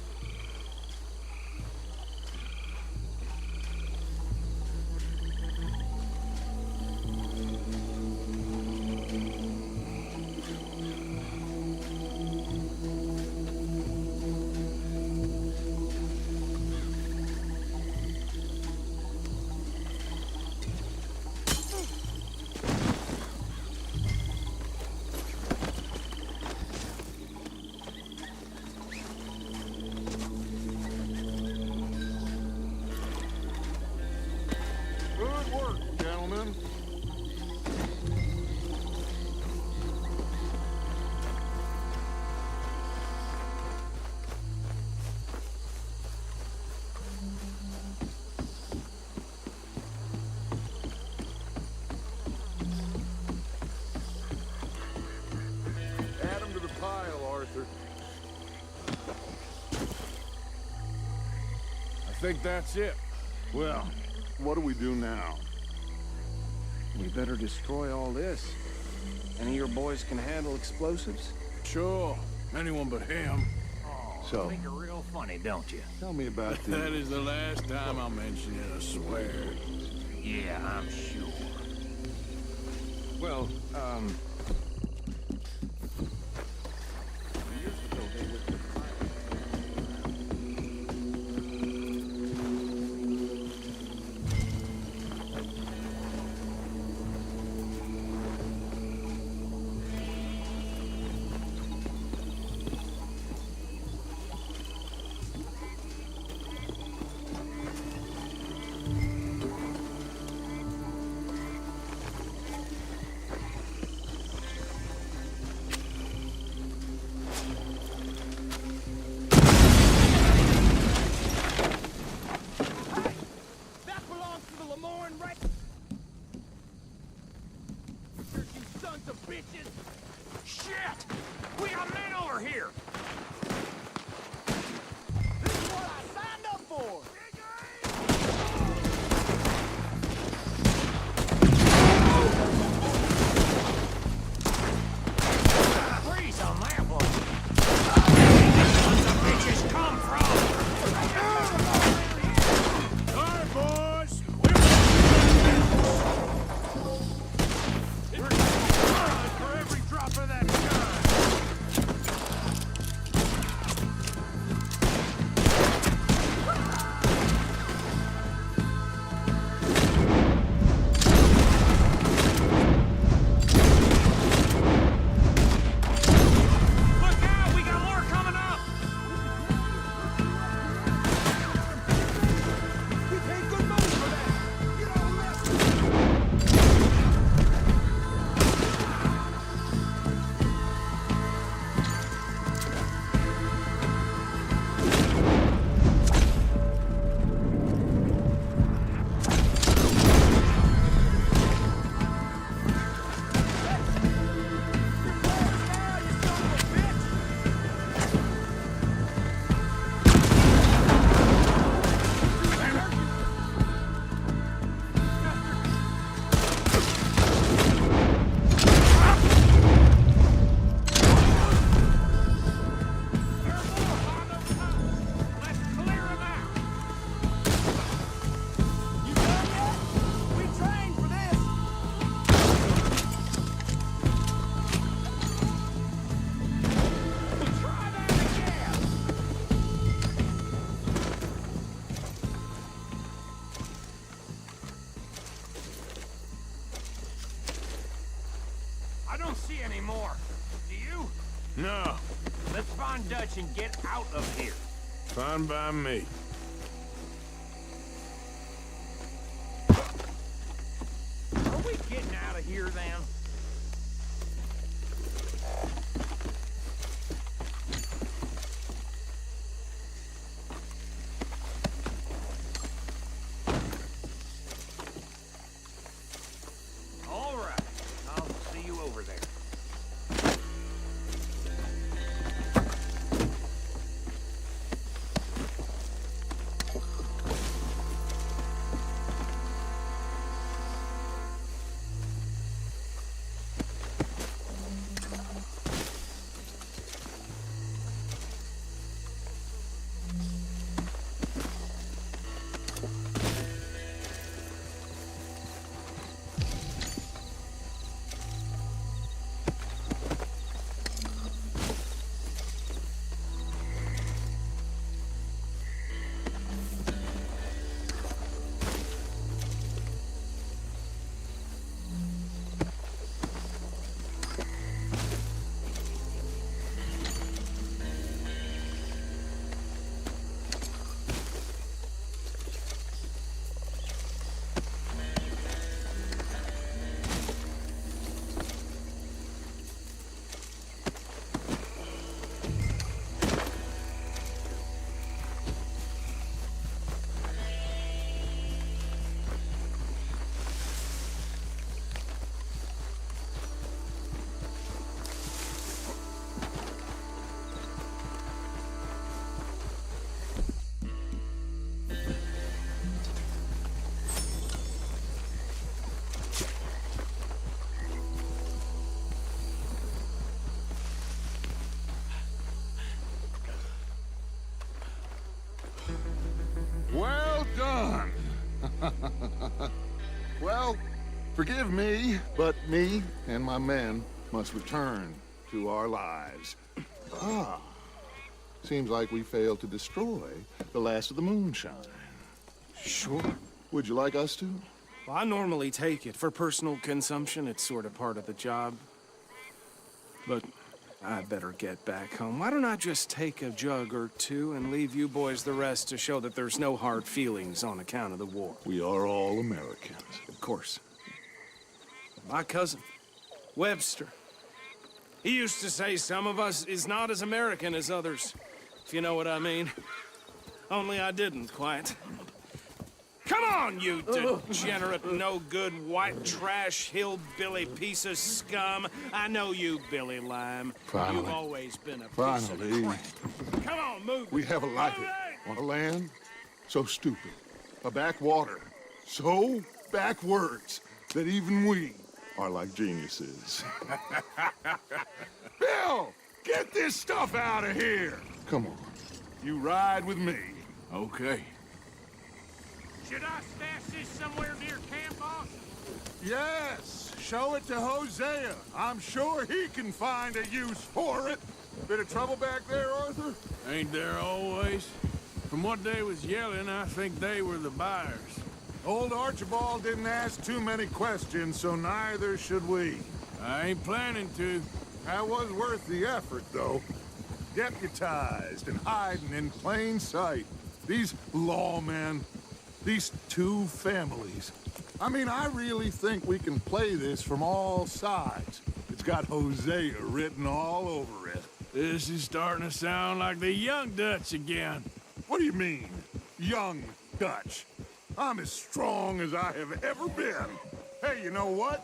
think that's it. Well, what do we do now? We better destroy all this. Any of your boys can handle explosives? Sure. Anyone but him. So, Think you're real funny, don't you? tell me about the... That is the last time I'll mention it, I swear. Yeah, I'm sure. Well, That belongs to the Lemoyne, right? You sons of bitches! Shit! We got men over here! This is what I signed up for! Freeze on that one! Where the bitches come from? All right, boys. We're gonna for every drop of that gun! Look out! We got more coming up! We paid good money for that! Get all left! Let's clear them out! You done yet? We trained for this! Try that again! I don't see any more. Do you? No. Let's find Dutch and get out of here. Fine by me. Are we getting out of here then? All right. I'll see you over there. Well, forgive me, but me and my men must return to our lives. Ah, seems like we failed to destroy the last of the moonshine. Sure. Would you like us to? Well, I normally take it. For personal consumption, it's sort of part of the job. But I better get back home. Why don't I just take a jug or two and leave you boys the rest to show that there's no hard feelings on account of the war? We are all Americans. Of course. My cousin, Webster, he used to say some of us is not as American as others, if you know what I mean. Only I didn't quite. Come on, you degenerate, no-good, white trash, hillbilly piece of scum. I know you, Billy Lime. Finally. You've always been a piece Finally. of crap. Come on, move. We have a life on a land so stupid, a backwater so backwards that even we are like geniuses. Bill, get this stuff out of here. Come on, you ride with me. Okay. Should I stash this somewhere near camp, boss? Yes, show it to Hosea. I'm sure he can find a use for it. Bit of trouble back there, Arthur? Ain't there always? From what they was yelling, I think they were the buyers. Old Archibald didn't ask too many questions, so neither should we. I ain't planning to. That was worth the effort, though. Deputized and hiding in plain sight. These lawmen, these two families. I mean, I really think we can play this from all sides. It's got Hosea written all over it. This is starting to sound like the Young Dutch again. What do you mean, Young Dutch? I'm as strong as I have ever been. Hey, you know what?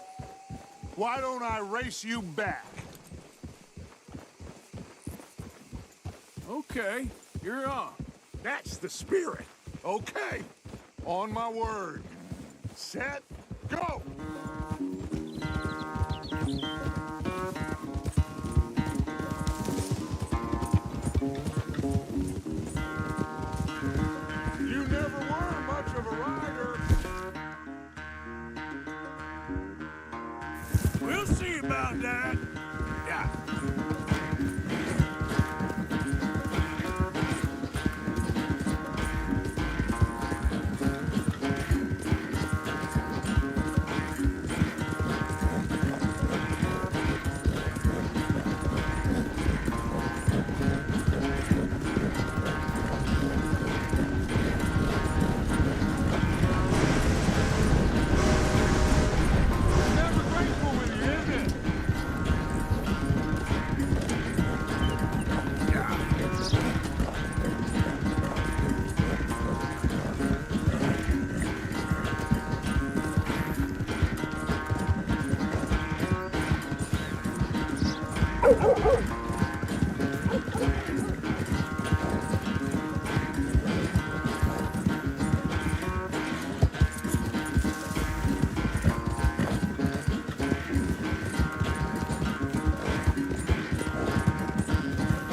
Why don't I race you back? Okay, you're on. That's the spirit. Okay. On my word. Set, go! You never were much of a rider. We'll see about that. Yeah.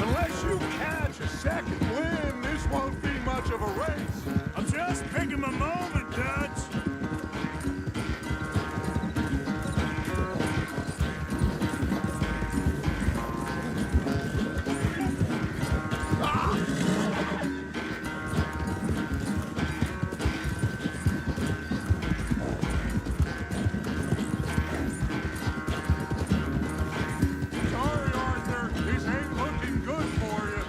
Unless you catch a second wind, this won't be much of a race. I'm just picking my moment, Dutch. Sorry, Arthur. This ain't looking good for you.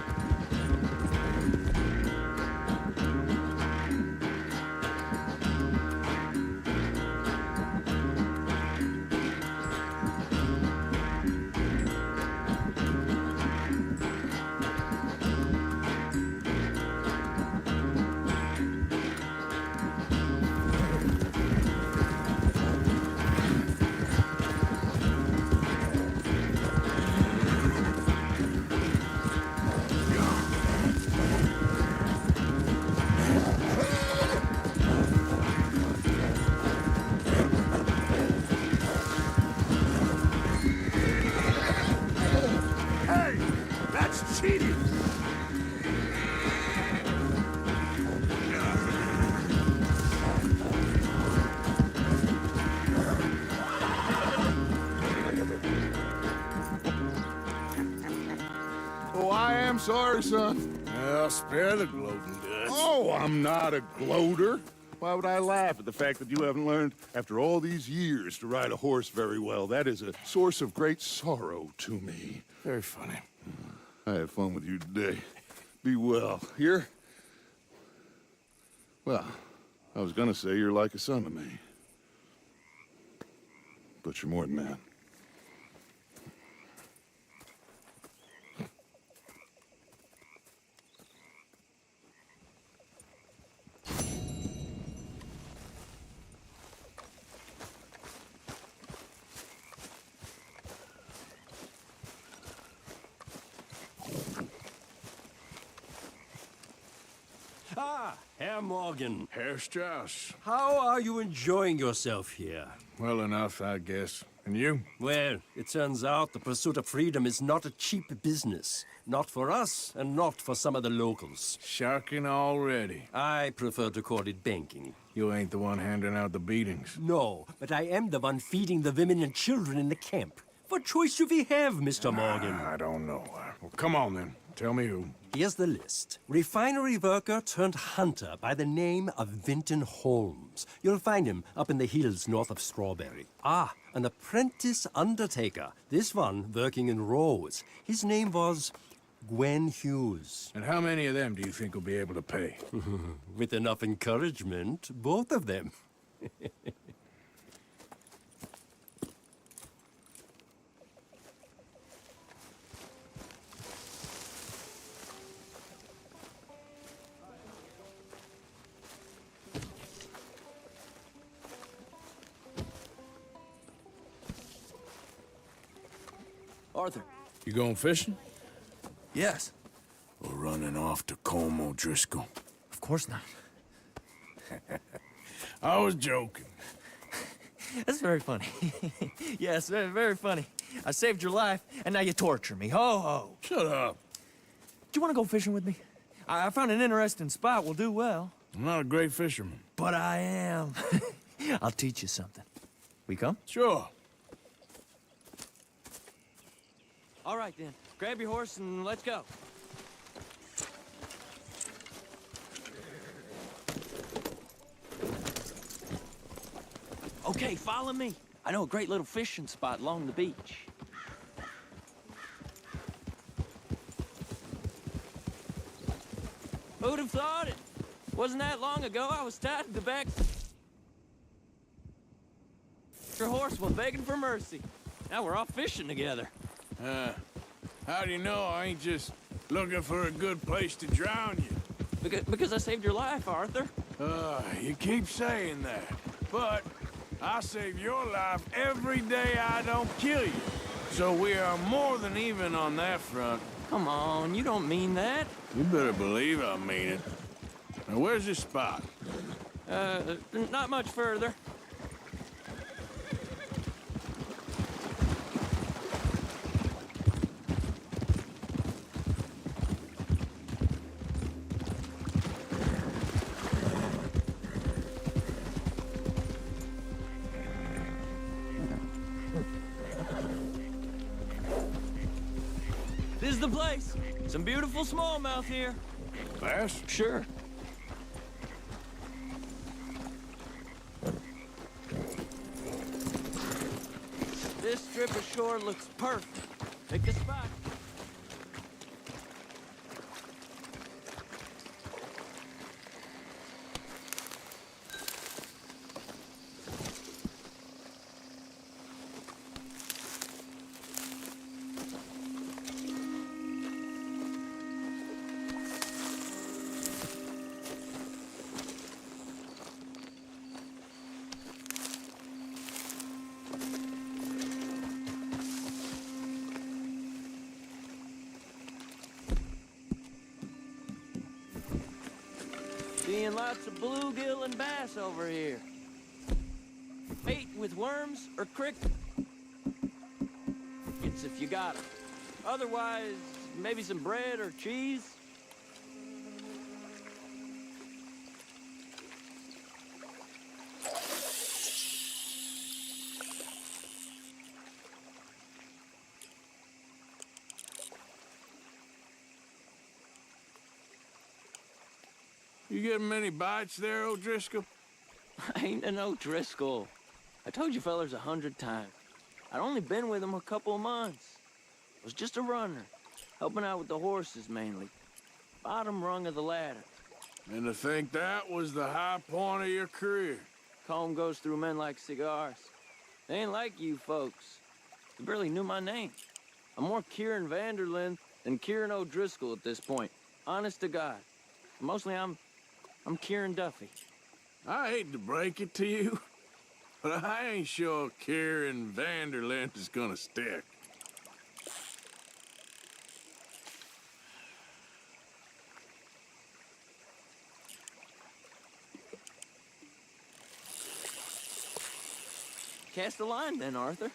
sorry, son. Well, spare the gloating guts. Oh, I'm not a gloater. Why would I laugh at the fact that you haven't learned, after all these years, to ride a horse very well? That is a source of great sorrow to me. Very funny. I had fun with you today. Be well. Here? Well, I was gonna say you're like a son to me. But you're more than that. Ah, Herr Morgan. Herr Strauss. How are you enjoying yourself here? Well enough, I guess. And you? Well, it turns out the pursuit of freedom is not a cheap business. Not for us, and not for some of the locals. Sharking already. I prefer to call it banking. You ain't the one handing out the beatings. No, but I am the one feeding the women and children in the camp. What choice do we have, Mr. Morgan? I don't know. Well, come on then. Tell me who. Here's the list. Refinery worker turned hunter by the name of Vinton Holmes. You'll find him up in the hills north of Strawberry. Ah, an apprentice undertaker. This one working in Rose. His name was Gwen Hughes. And how many of them do you think will be able to pay? With enough encouragement, both of them. Arthur. You going fishing? Yes. Or running off to Colm O'Driscoll? Of course not. I was joking. That's very funny. Yes, very funny. I saved your life, and now you torture me. Ho, ho. Shut up. Do you want to go fishing with me? I found an interesting spot. We'll do well. I'm not a great fisherman. But I am. I'll teach you something. We come? Sure. All right, then. Grab your horse and let's go. Okay, follow me. I know a great little fishing spot along the beach. Who'd have thought it? Wasn't that long ago I was tied to the back your horse while begging for mercy. Now we're off fishing together. How do you know I ain't just looking for a good place to drown you? Because I saved your life, Arthur. You keep saying that. But I save your life every day I don't kill you. So we are more than even on that front. Come on, you don't mean that. You better believe I mean it. Now, where's this spot? Not much further. This is the place. Some beautiful smallmouth here. Bass? Sure. This strip of shore looks perfect. Pick a spot. Seeing lots of bluegill and bass over here. Bait with worms or crickets if you got them. Otherwise, maybe some bread or cheese. You getting many bites there, O'Driscoll? I ain't an O'Driscoll. I told you fellers 100 times. I'd only been with him a couple of months. I was just a runner, helping out with the horses mainly. Bottom rung of the ladder. And to think that was the high point of your career. Comb goes through men like cigars. They ain't like you folks. You barely knew my name. I'm more Kieran Vanderlyn than Kieran O'Driscoll at this point. Honest to God. Mostly I'm Kieran Duffy. I hate to break it to you, but I ain't sure Kieran Vanderlyn is gonna stick. Cast the line then, Arthur.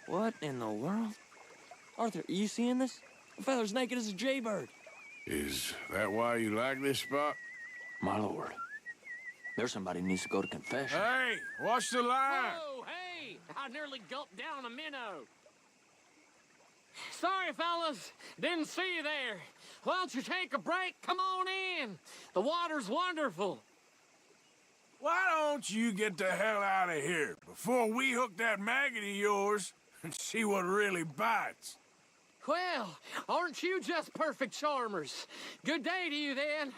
What in the world? Arthur, are you seeing this? The feather's naked as a jaybird. Is that why you like this spot? My lord. There's somebody who needs to go to confession. Hey, watch the line! Whoa, hey! I nearly gulped down a minnow. Sorry, fellas. Didn't see you there. Why don't you take a break? Come on in. The water's wonderful. Why don't you get the hell out of here before we hook that maggot of yours and see what really bites? Well, aren't you just perfect charmers? Good day to you, then.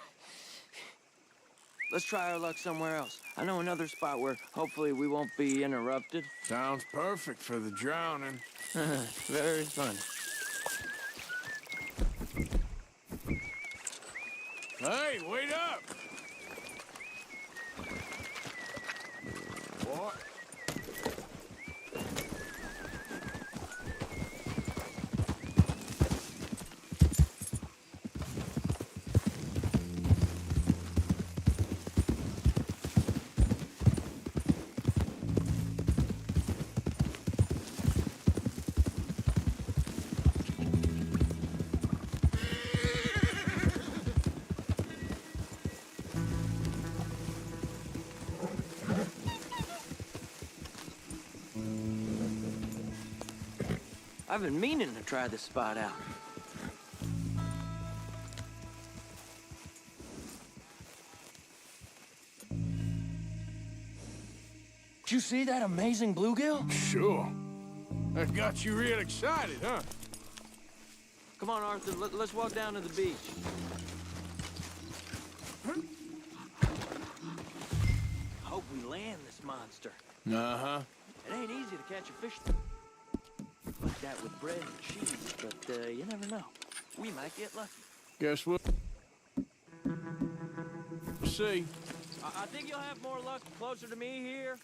Let's try our luck somewhere else. I know another spot where hopefully we won't be interrupted. Sounds perfect for the drowning. Very funny. Hey, wait up! What? I've been meaning to try this spot out. Did you see that amazing bluegill? Sure. That got you real excited, huh? Come on, Arthur, let's walk down to the beach. Hope we land this monster. Uh-huh. It ain't easy to catch a fish like that with bread and cheese, but you never know. We might get lucky. Guess what? See. I think you'll have more luck closer to me here.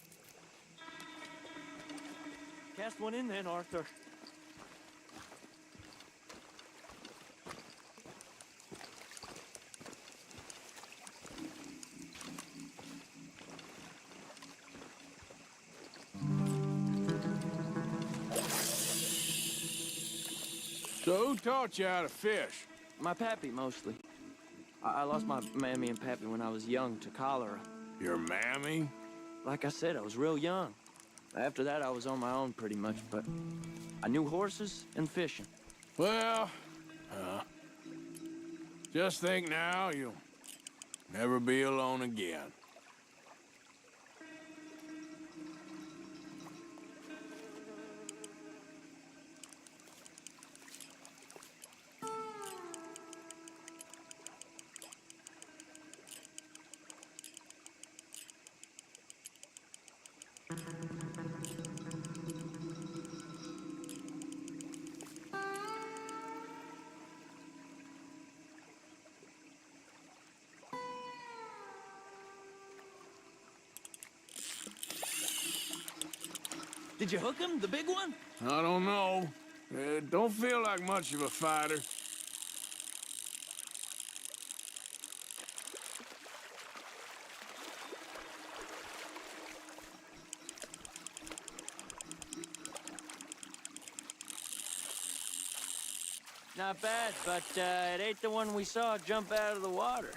Cast one in then, Arthur. So who taught you how to fish? My pappy, mostly. I lost my mammy and pappy when I was young to cholera. Your mammy? Like I said, I was real young. After that, I was on my own pretty much, but I knew horses and fishing. Well, just think now, you'll never be alone again. Did you hook him, the big one? I don't know. Don't feel like much of a fighter. Not bad, but it ain't the one we saw jump out of the water.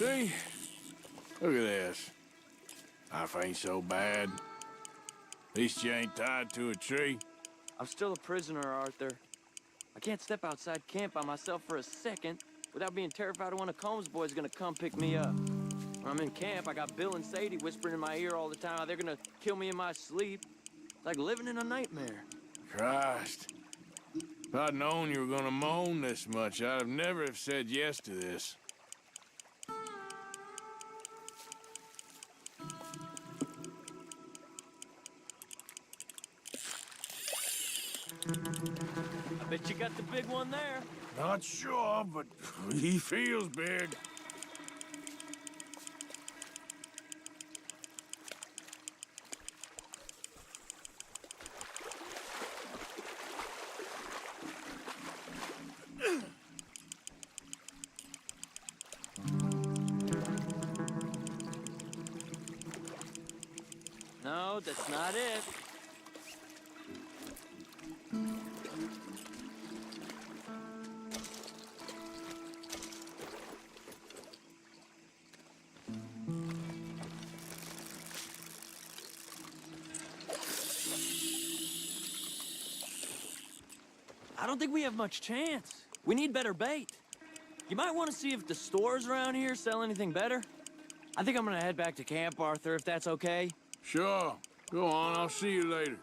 See? Look at this. Life ain't so bad. At least you ain't tied to a tree. I'm still a prisoner, Arthur. I can't step outside camp by myself for a second without being terrified of one of Combs' boys gonna come pick me up. When I'm in camp, I got Bill and Sadie whispering in my ear all the time how they're gonna kill me in my sleep. It's like living in a nightmare. Christ. If I'd known you were gonna moan this much, I'd have never have said yes to this. I bet you got the big one there. Not sure, but he feels big. No, that's not it. I don't think we have much chance. We need better bait. You might want to see if the stores around here sell anything better. I think I'm gonna head back to camp, Arthur, if that's okay. Sure. Go on, I'll see you later.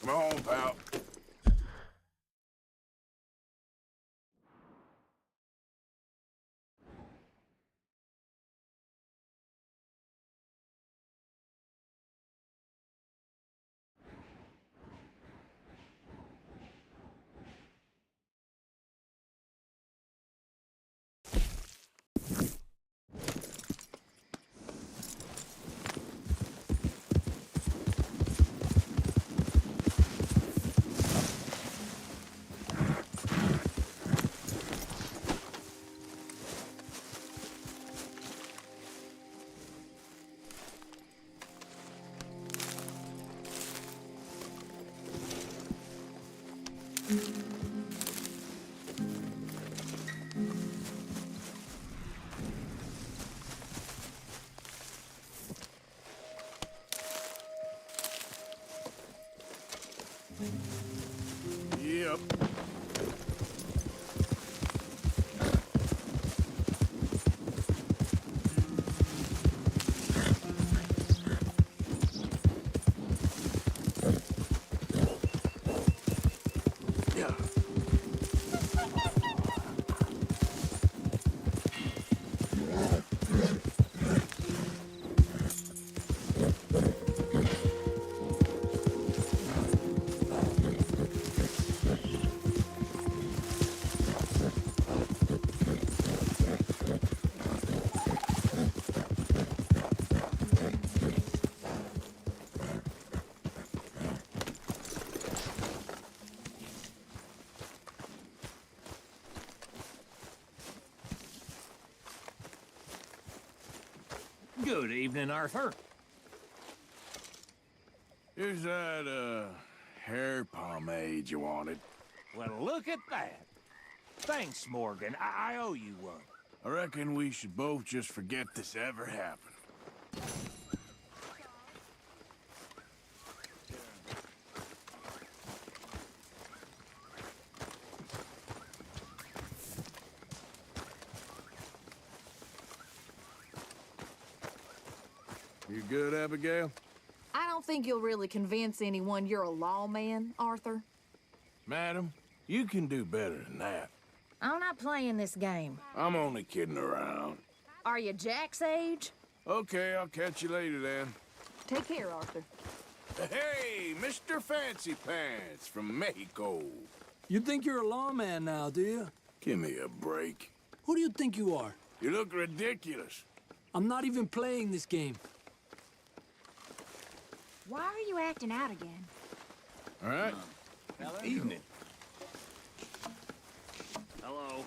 Come on, pal. Yep. Good evening, Arthur. Here's that, hair pomade you wanted. Well, look at that. Thanks, Morgan. I owe you one. I reckon we should both just forget this ever happened. You good, Abigail? I don't think you'll really convince anyone you're a lawman, Arthur. Madam, you can do better than that. I'm not playing this game. I'm only kidding around. Are you Jack's age? Okay, I'll catch you later then. Take care, Arthur. Hey, Mr. Fancy Pants from Mexico. You think you're a lawman now, do you? Give me a break. Who do you think you are? You look ridiculous. I'm not even playing this game. Why are you acting out again? All right. Evening. Hello.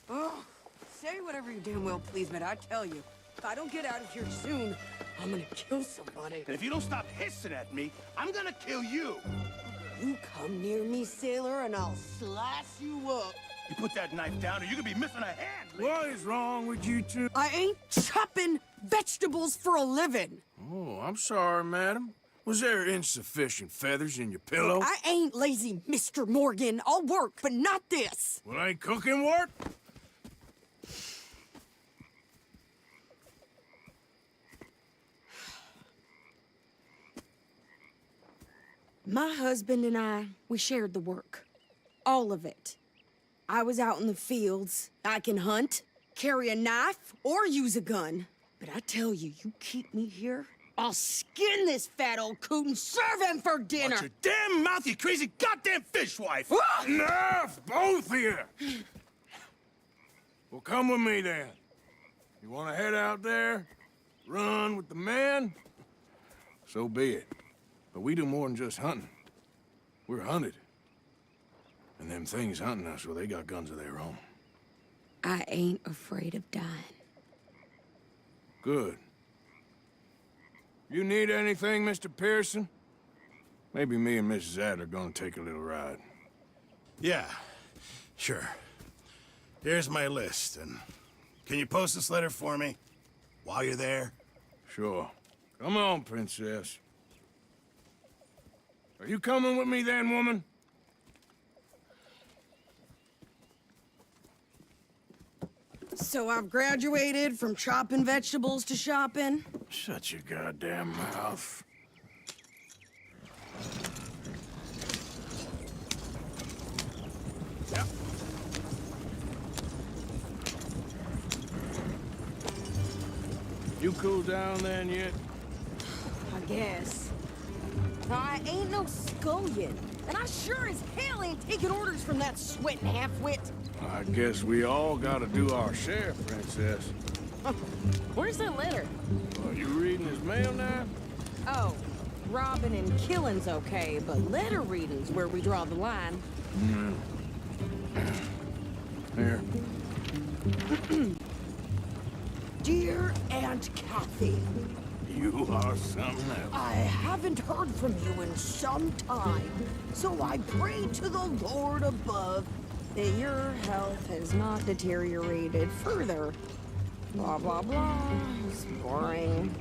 Oh, say whatever you damn well please, but I tell you, if I don't get out of here soon, I'm gonna kill somebody. And if you don't stop hissing at me, I'm gonna kill you. You come near me, sailor, and I'll slice you up. You put that knife down or you're gonna be missing a hand. What is wrong with you two? I ain't chopping vegetables for a living. Oh, I'm sorry, madam. Was there insufficient feathers in your pillow? I ain't lazy, Mr. Morgan. I'll work, but not this. Well, ain't cooking work? My husband and I, we shared the work. All of it. I was out in the fields. I can hunt, carry a knife, or use a gun. But I tell you, you keep me here, I'll skin this fat old coot and serve him for dinner. Watch your damn mouth, you crazy goddamn fishwife! Enough, both of you! Well, come with me then. You want to head out there, run with the men? So be it. But we do more than just hunting. We're hunted. And them things hunting us, well, they got guns of their own. I ain't afraid of dying. Good. You need anything, Mr. Pearson? Maybe me and Mrs. Adler gonna take a little ride. Yeah, sure. Here's my list, and can you post this letter for me while you're there? Sure. Come on, Princess. Are you coming with me then, woman? So I've graduated from chopping vegetables to shopping. Shut your goddamn mouth. Yep. You cool down then yet? I guess. I ain't no scullion, and I sure as hell ain't taking orders from that sweating half-wit. I guess we all gotta do our share, Princess. Where's that letter? Are you reading his mail now? Oh, robbing and killing's okay, but letter reading's where we draw the line. Here. Dear Aunt Kathy, You are something else. I haven't heard from you in some time, so I pray to the Lord above that your health has not deteriorated further. Blah, blah, blah. It's boring.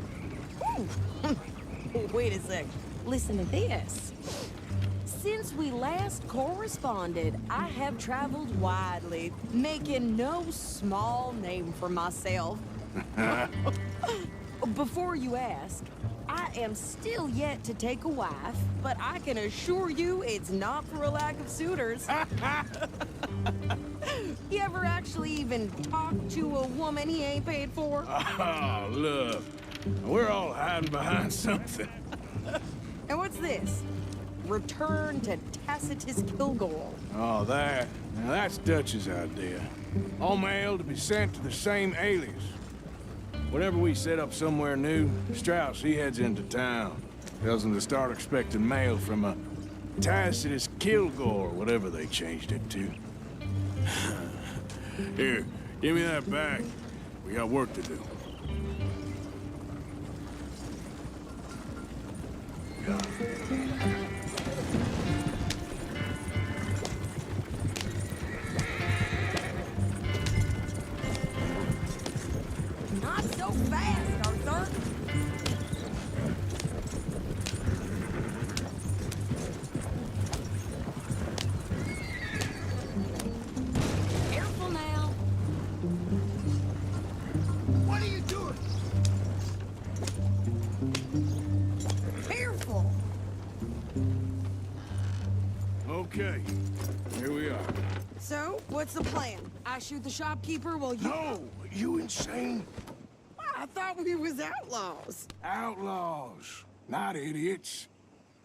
Wait a sec. Listen to this. Since we last corresponded, I have traveled widely, making no small name for myself. Before you ask, I am still yet to take a wife, but I can assure you it's not for a lack of suitors. You ever actually even talk to a woman he ain't paid for? Oh, look. We're all hiding behind something. And what's this? Return to Tacitus Kilgore. Oh, that. Now, that's Dutch's idea. All mail to be sent to the same alias. Whenever we set up somewhere new, Strauss, he heads into town. Tells them to start expecting mail from a Tacitus Kilgore, whatever they changed it to. Here, give me that bag. We got work to do. Not so fast, Arthur. Careful now. What are you doing? Careful. Okay, here we are. So, what's the plan? I shoot the shopkeeper while you... No! You insane? I thought we was outlaws. Outlaws, not idiots.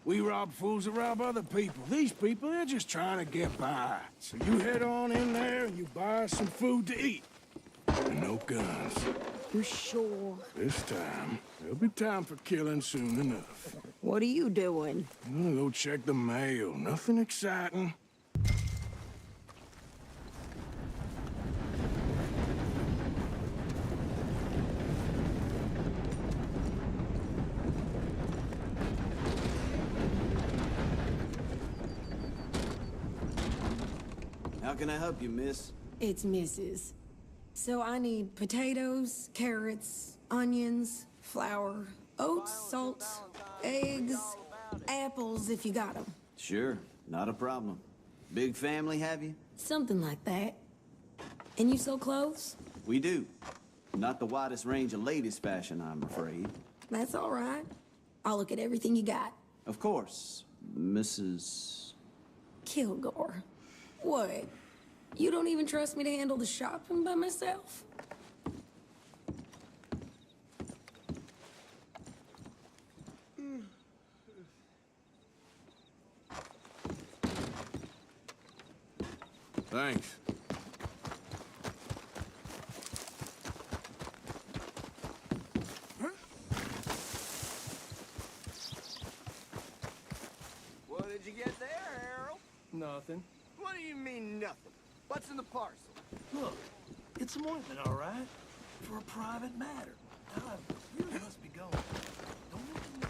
We rob fools that rob other people. These people, they're just trying to get by. So you head on in there and you buy us some food to eat. And no guns. You sure? This time, there'll be time for killing soon enough. What are you doing? I'm gonna go check the mail. Nothing exciting. How can I help you, miss? It's Mrs. So I need potatoes, carrots, onions, flour, oats, salt, eggs, apples if you got them. Sure, not a problem. Big family, have you? Something like that. And you sell clothes? We do. Not the widest range of ladies' fashion, I'm afraid. That's all right. I'll look at everything you got. Of course, Mrs. Kilgore. What? You don't even trust me to handle the shopping by myself? Thanks. What did you get there, Harold? Nothing. What do you mean, nothing? What's in the parcel? Look, it's some ointment, all right? For a private matter. Now, I really must be going. Don't look at me.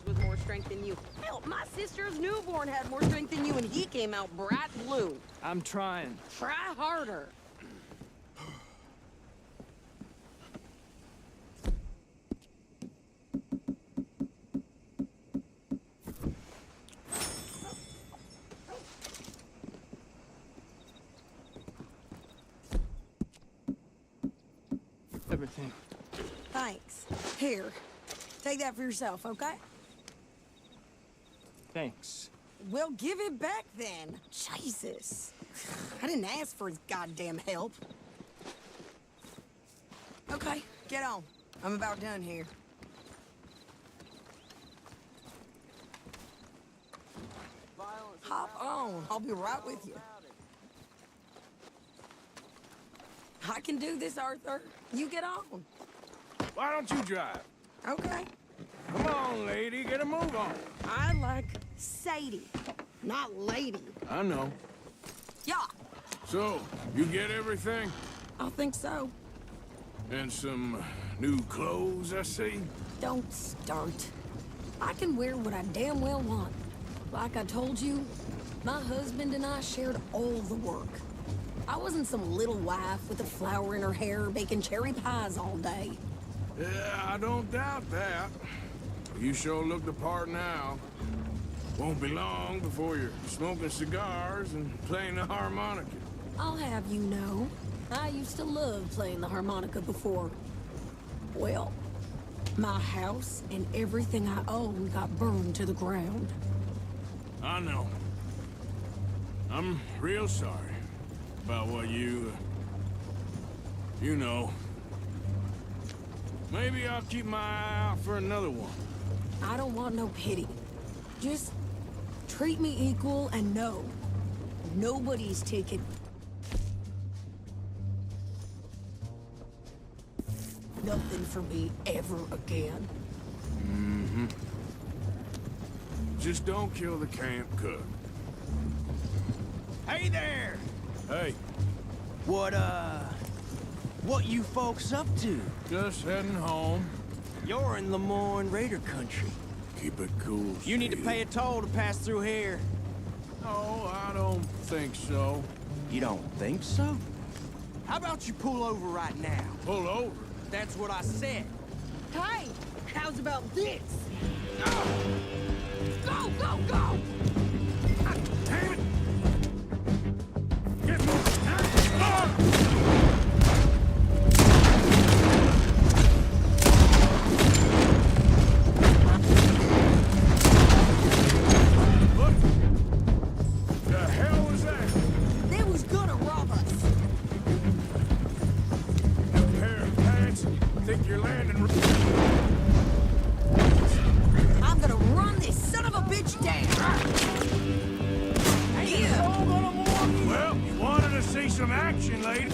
With more strength than you. Hell, my sister's newborn had more strength than you, and he came out bright blue. I'm trying. Try harder. Everything. Thanks. Here. Take that for yourself, okay? Thanks. Well, give it back then. Jesus. I didn't ask for his goddamn help. Okay, get on. I'm about done here. Hop on. I'll be right with you. I can do this, Arthur. You get on. Why don't you drive? Okay. Come on, lady, get a move on. I like Sadie, not lady. I know. Yeah, So, you get everything? I think so. And some new clothes, I see? Don't start. I can wear what I damn well want. Like I told you, my husband and I shared all the work. I wasn't some little wife with a flower in her hair baking cherry pies all day. Yeah, I don't doubt that. You sure look the part now. Won't be long before you're smoking cigars and playing the harmonica. I'll have you know, I used to love playing the harmonica before. Well, my house and everything I owned got burned to the ground. I know. I'm real sorry about what you know. Maybe I'll keep my eye out for another one. I don't want no pity. Just treat me equal and no. Nobody's taking nothing from me ever again. Mm-hmm. Just don't kill the camp cook. Hey there! Hey. What you folks up to? Just heading home. You're in Lemoyne Raider country. Keep it cool, You need to pay a toll to pass through here. No, I don't think so. You don't think so? How about you pull over right now? Pull over? That's what I said. Hey, how's about this? Go, go, go! God damn it! Get moving! What the hell was that? They was gonna rob us. A pair of pants? Think you're landing? I'm gonna run this son of a bitch down. Well, you wanted to see some action, lady.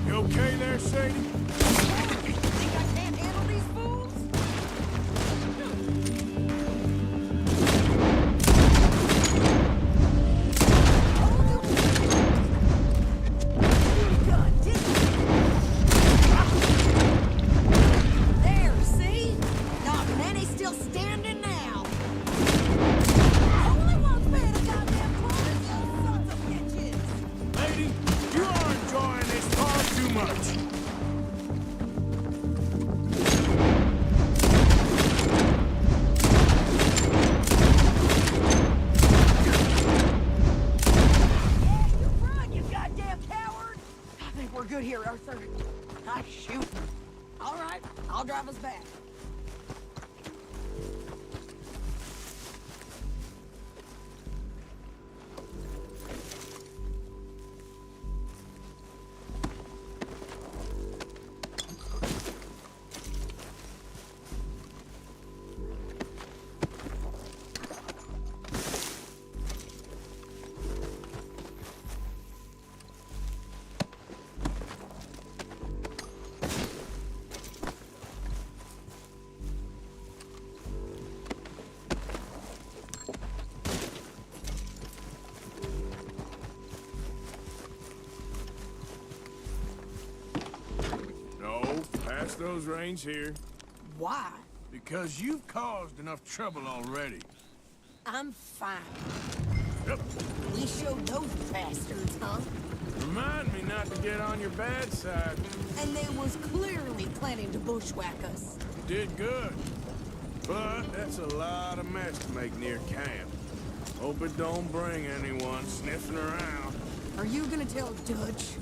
You okay there, Sadie? Think I can't handle these fools? There, see? Not many still standing now. Only one's paying a goddamn price, you sons of bitches. Lady, you are enjoying this far too much. Run, you goddamn coward! I think we're good here, Arthur. I shoot. All right, I'll drive us back. No, pass those reins here. Why? Because you've caused enough trouble already. I'm fine. Yep. We showed those bastards, huh? Remind me not to get on your bad side. And they was clearly planning to bushwhack us. Did good. But that's a lot of mess to make near camp. Hope it don't bring anyone sniffing around. Are you gonna tell Dutch?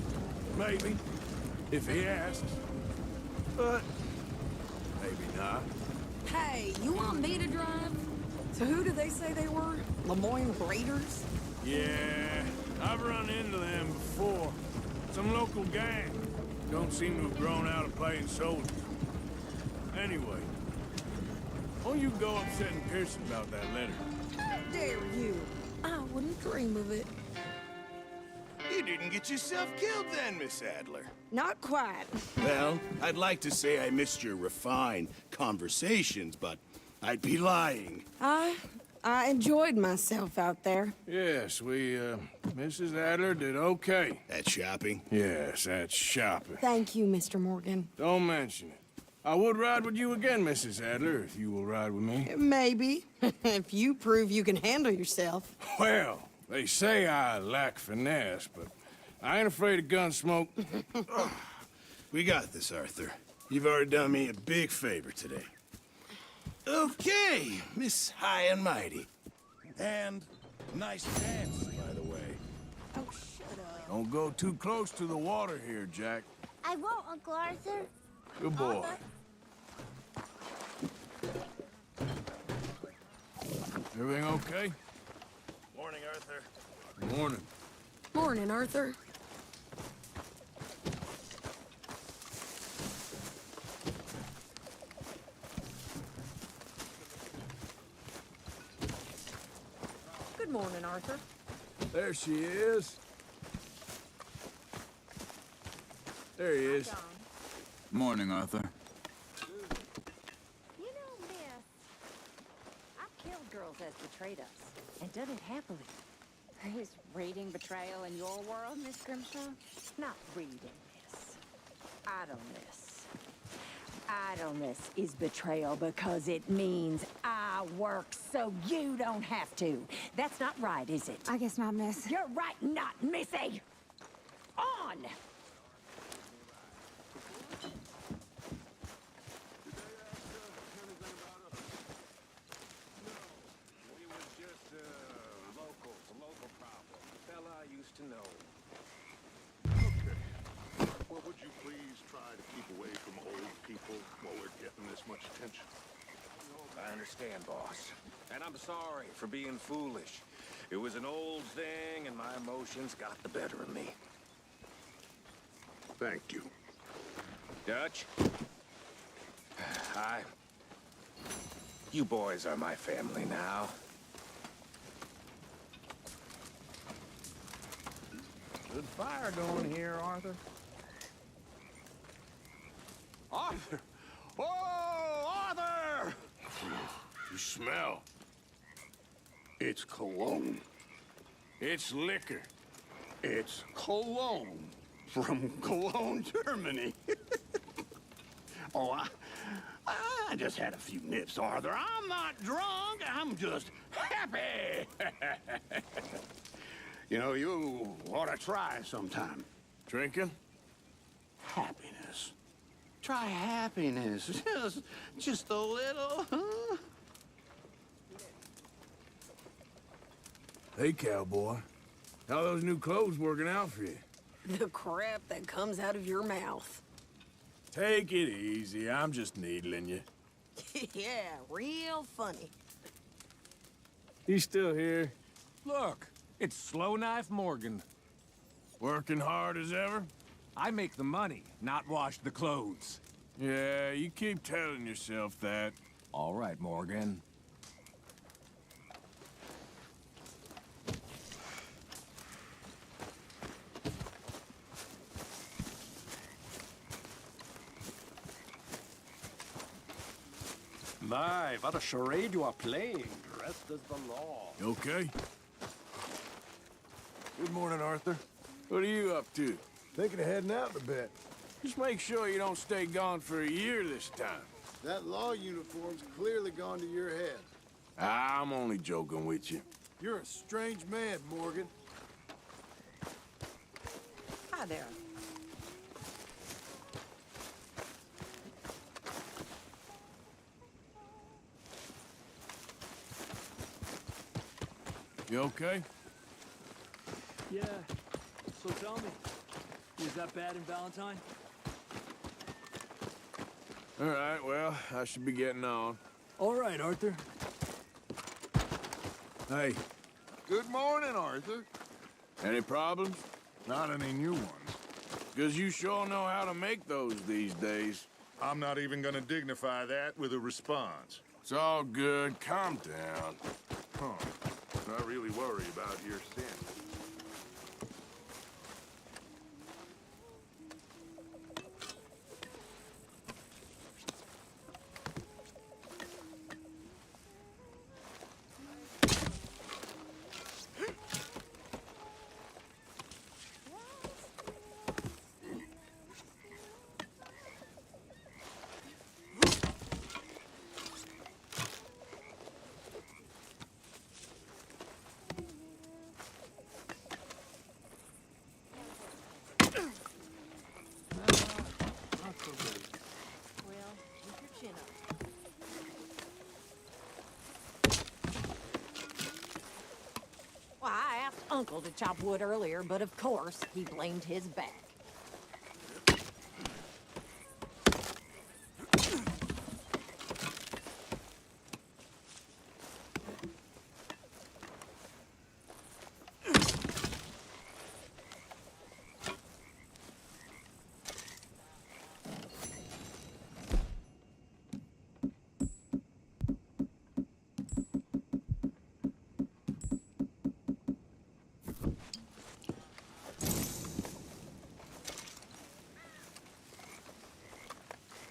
Maybe. If he asks. But maybe not. Hey, you want me to drive? So who did they say they were? Lemoyne Raiders? Yeah, I've run into them before. Some local gang. Don't seem to have grown out of playing soldiers. Anyway, won't you go upsetting Pearson about that letter? How dare you? I wouldn't dream of it. You didn't get yourself killed then, Miss Adler. Not quite. Well, I'd like to say I missed your refined conversations, but I'd be lying. I enjoyed myself out there. Yes, Mrs. Adler did okay. At shopping? Yes, that's shopping. Thank you, Mr. Morgan. Don't mention it. I would ride with you again, Mrs. Adler, if you will ride with me. Maybe. If you prove you can handle yourself. Well, they say I lack finesse, but I ain't afraid of gun smoke. We got this, Arthur. You've already done me a big favor today. Okay, Miss High and Mighty. And nice dance, by the way. Oh, shut up. Don't go too close to the water here, Jack. I won't, Uncle Arthur. Good boy. Arthur. Everything okay? Morning, Arthur. Morning. Morning, Arthur. Good morning, Arthur. There she is. There he is. Morning, Arthur. You know, miss, I've killed girls that's betrayed us, and done it happily. Is reading betrayal in your world, Miss Grimshaw? Not reading, miss. Idleness. Idleness is betrayal because it means I work so you don't have to. That's not right, is it? I guess not, miss. You're right, not missy. On! To know. Okay. Well, would you please try to keep away from old people while we're getting this much attention? I understand, boss. And I'm sorry for being foolish. It was an old thing, and my emotions got the better of me. Thank you. Dutch? You boys are my family now. Good fire going here, Arthur. Arthur! Oh, Arthur! You smell. It's cologne. It's liquor. It's cologne from Cologne, Germany. Oh, I just had a few nips, Arthur. I'm not drunk. I'm just happy. You know, you ought to try sometime. Drinking? Happiness. Try happiness. Just a little, huh? Hey, cowboy. How those new clothes working out for you? The crap that comes out of your mouth. Take it easy. I'm just needling you. Yeah, real funny. He's still here. Look, it's Slow Knife Morgan. Working hard as ever? I make the money, not wash the clothes. Yeah, you keep telling yourself that. All right, Morgan. My, what a charade you are playing, dressed as the law. You okay? Good morning, Arthur. What are you up to? Thinking of heading out in a bit. Just make sure you don't stay gone for a year this time. That law uniform's clearly gone to your head. I'm only joking with you. You're a strange man, Morgan. Hi there. You okay? Yeah. So tell me, was that bad in Valentine? All right, well, I should be getting on. All right, Arthur. Hey, Good morning, Arthur. any problems? Not any new ones. Because you sure know how to make those these days. I'm not even gonna dignify that with a response. It's all good. Calm down. Huh. I really worry about your sin. uncle to chop wood earlier, but of course, he blamed his back.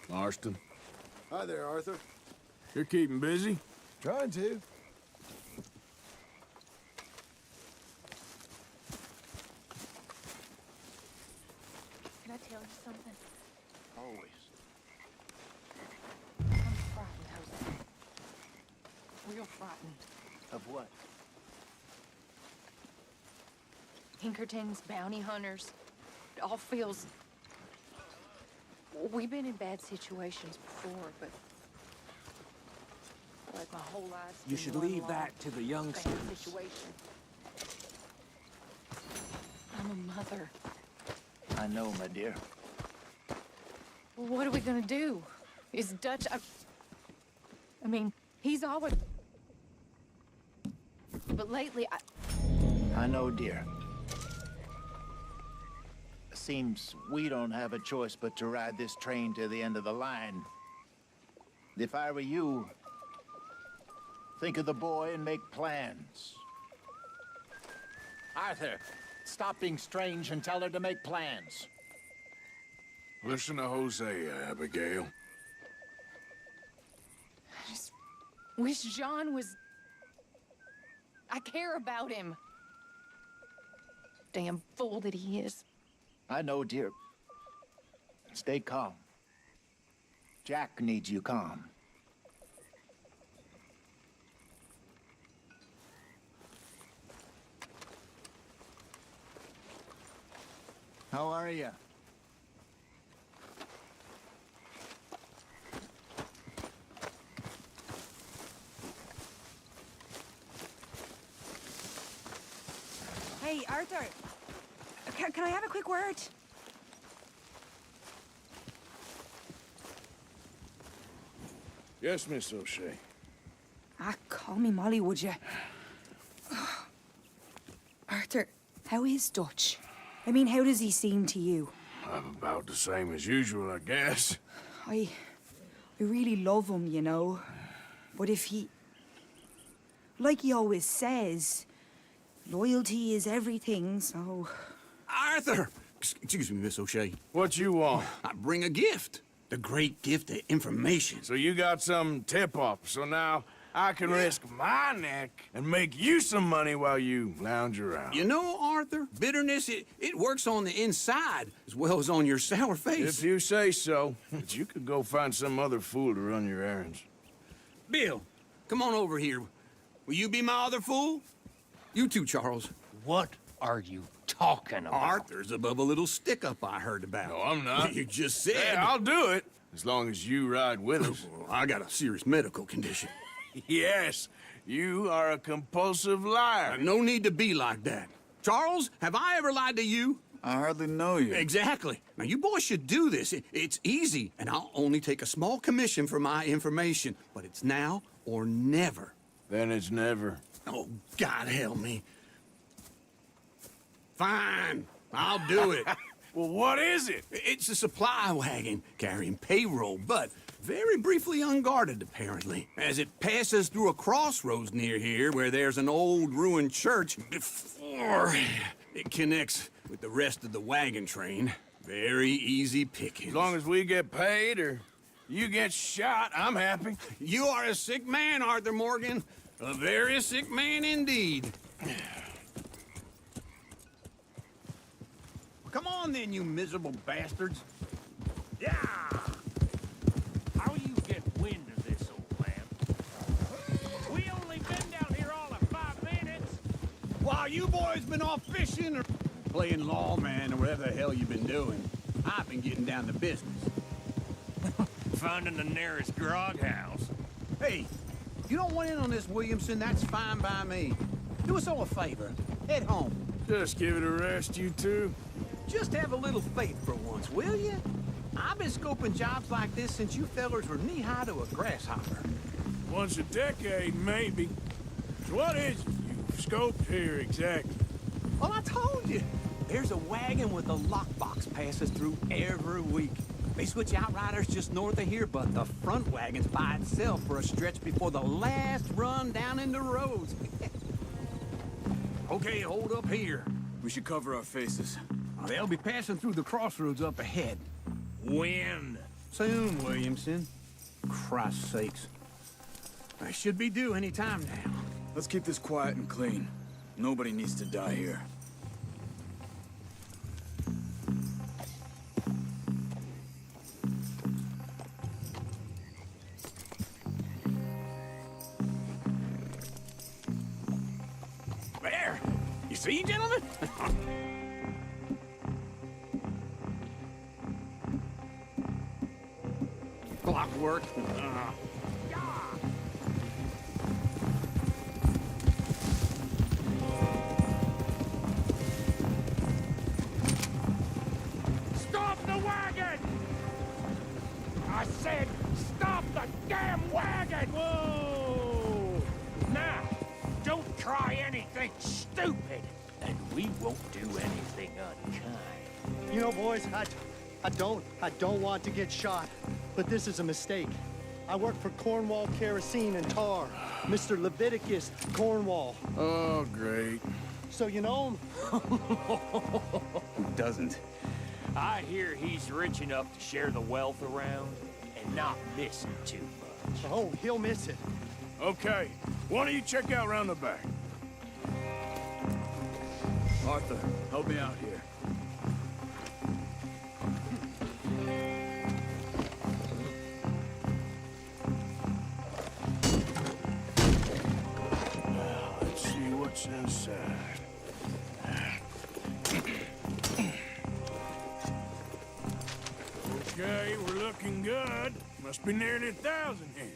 Marston, Hi there, Arthur. you're keeping busy? Trying to. Can I tell you something? Always. I'm frightened, Jose. Real frightened. Of what? Pinkertons, bounty hunters. It all feels... We've been in bad situations before, but... like my whole life's You been should one leave long, that to the bad youngsters. situation. I'm a mother. I know, my dear. Well, what are we gonna do? Is Dutch... I mean, he's always... But lately, I know, dear. Seems we don't have a choice but to ride this train to the end of the line. If I were you, think of the boy and make plans. Arthur, stop being strange and tell her to make plans. Listen to Hosea, Abigail. I just wish John was... I care about him. Damn fool that he is. I know, dear. Stay calm. Jack needs you calm. How are you? Hey, Arthur. Can I have a quick word? Yes, Miss O'Shea. Ah, call me Molly, would you? Arthur, how is Dutch? I mean, how does he seem to you? I'm about the same as usual, I guess. I really love him, you know. But if he... Like he always says, loyalty is everything, so... Arthur! Excuse me, Miss O'Shea. What you want? I bring a gift. The great gift of information. So you got some tip-off, so now I can risk my neck and make you some money while you lounge around. You know, Arthur, bitterness, it works on the inside as well as on your sour face. If you say so. But you could go find some other fool to run your errands. Bill, come on over here. Will you be my other fool? You too, Charles. What are you talking about? Arthur's above a little stick-up I heard about. No, I'm not. You just said... Yeah, I'll do it, as long as you ride with us. I got a serious medical condition. Yes, you are a compulsive liar. No need to be like that. Charles, have I ever lied to you? I hardly know you. Exactly. Now, you boys should do this. It's easy, and I'll only take a small commission for my information. But it's now or never. Then it's never. Oh, God help me. Fine, I'll do it. Well, what is it? It's a supply wagon carrying payroll, but very briefly unguarded, apparently, as it passes through a crossroads near here where there's an old ruined church before it connects with the rest of the wagon train. Very easy pickings. As long as we get paid or you get shot, I'm happy. You are a sick man, Arthur Morgan. A very sick man indeed. Come on then, you miserable bastards. Yeah! How you get wind of this, old man? We only been down here all of 5 minutes. While you boys been off fishing or playing lawman or whatever the hell you've been doing, I've been getting down to business. Finding the nearest grog house. Hey, you don't want in on this, Williamson, that's fine by me. Do us all a favor. Head home. Just give it a rest, you two. Just have a little faith for once, will you? I've been scoping jobs like this since you fellers were knee-high to a grasshopper. Once a decade, maybe. So what is it you've scoped here exactly? Well, I told you. There's a wagon with a lockbox passes through every week. They switch outriders just north of here, but the front wagon's by itself for a stretch before the last run down into roads. Okay, hold up here. We should cover our faces. They'll be passing through the crossroads up ahead. When? Soon, Williamson. Christ's sakes. I should be due any time now. Let's keep this quiet and clean. Nobody needs to die here. There! You see, gentlemen? Clockwork. Stop the wagon! I said, stop the damn wagon! Whoa! Now, don't try anything stupid, and we won't do anything unkind. You know, boys, I don't want to get shot, but this is a mistake. I work for Cornwall Kerosene and Tar, Mr. Leviticus Cornwall. Oh, great. So you know him? Who doesn't? I hear he's rich enough to share the wealth around and not missing too much. Oh, he'll miss it. Okay, why don't you check out round the back? Arthur, help me out here. Let's see what's inside. Okay, we're looking good. Must be nearly 1,000 here.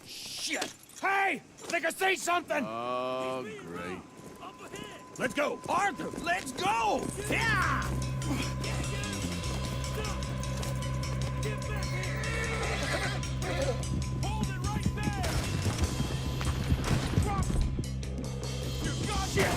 Shit! Hey! I think I see something! Oh, great. Let's go! Arthur, let's go! Yeah! Hold it right there! Drop! You got it!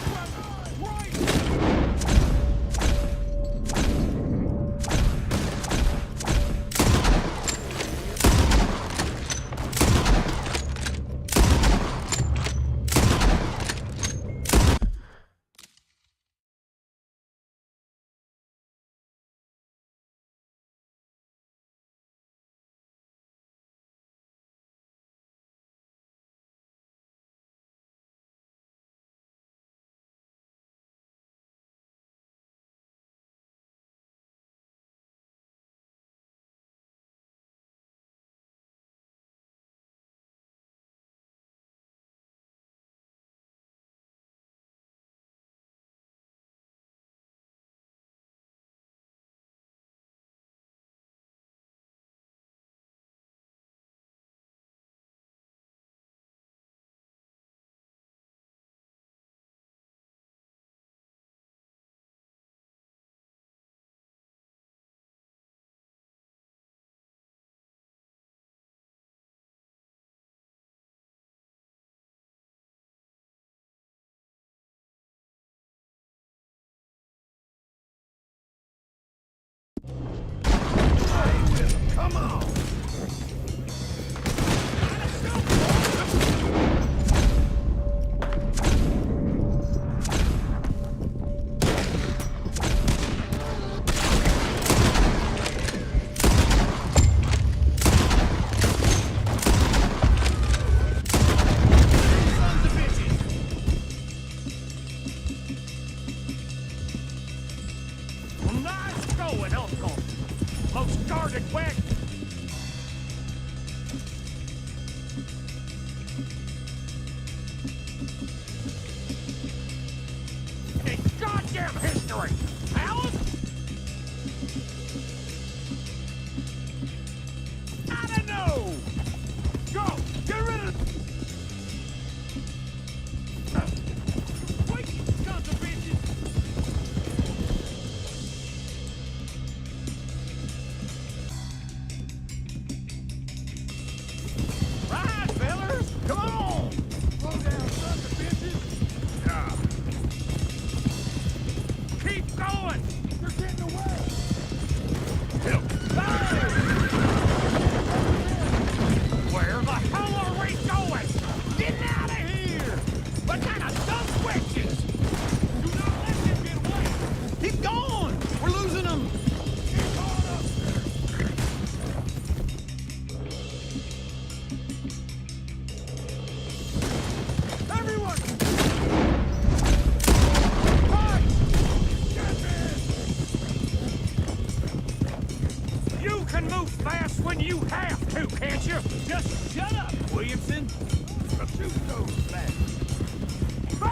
Come on! Nice going, Uncle! Most guarded wagon! In goddamn history! Alice? I don't know! Go! Get rid of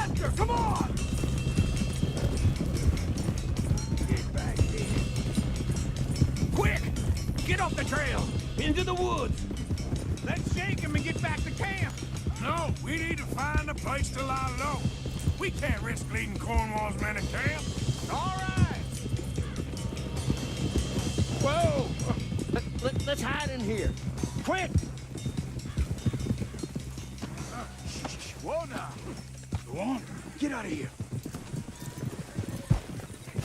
faster! Come on! Get back here. Quick! Get off the trail! Into the woods! Let's shake him and get back to camp! No, we need to find a place to lie low. We can't risk leading Cornwall's men to camp. All right! Whoa! Let's hide in here. Quick! Whoa now! Go on, get out of here.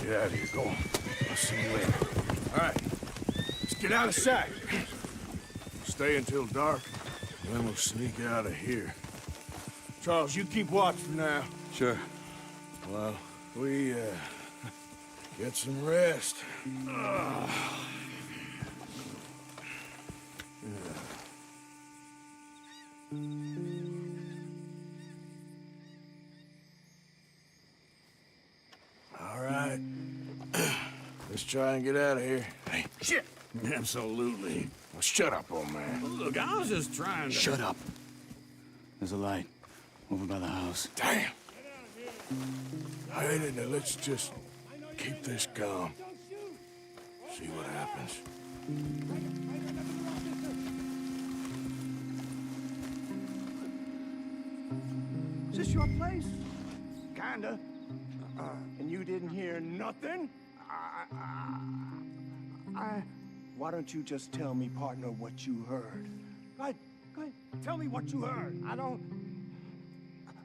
Get out of here, go on. I'll see you later. All right, let's get out of sight. Stay until dark, then we'll sneak out of here. Charles, you keep watch for now. Sure. Well, we, get some rest. All right. Let's try and get out of here. Hey, shit! Absolutely. Well, shut up, old man. Look, I was just trying to... Shut up. There's a light over by the house. Damn. Hey, now let's just keep this calm. See what happens. Is this your place? Kinda. And you didn't hear nothing? Why don't you just tell me, partner, what you heard? Go ahead. Tell me what you heard. I don't...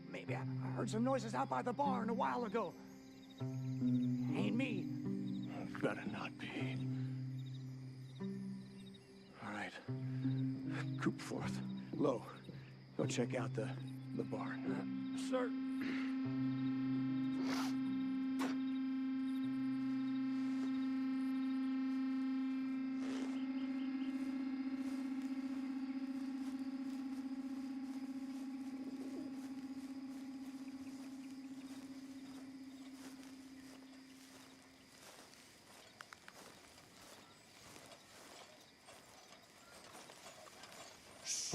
Maybe I heard some noises out by the barn a while ago. Ain't me. Better not be. All right. Group forth. Low. Go check out the barn. Sir.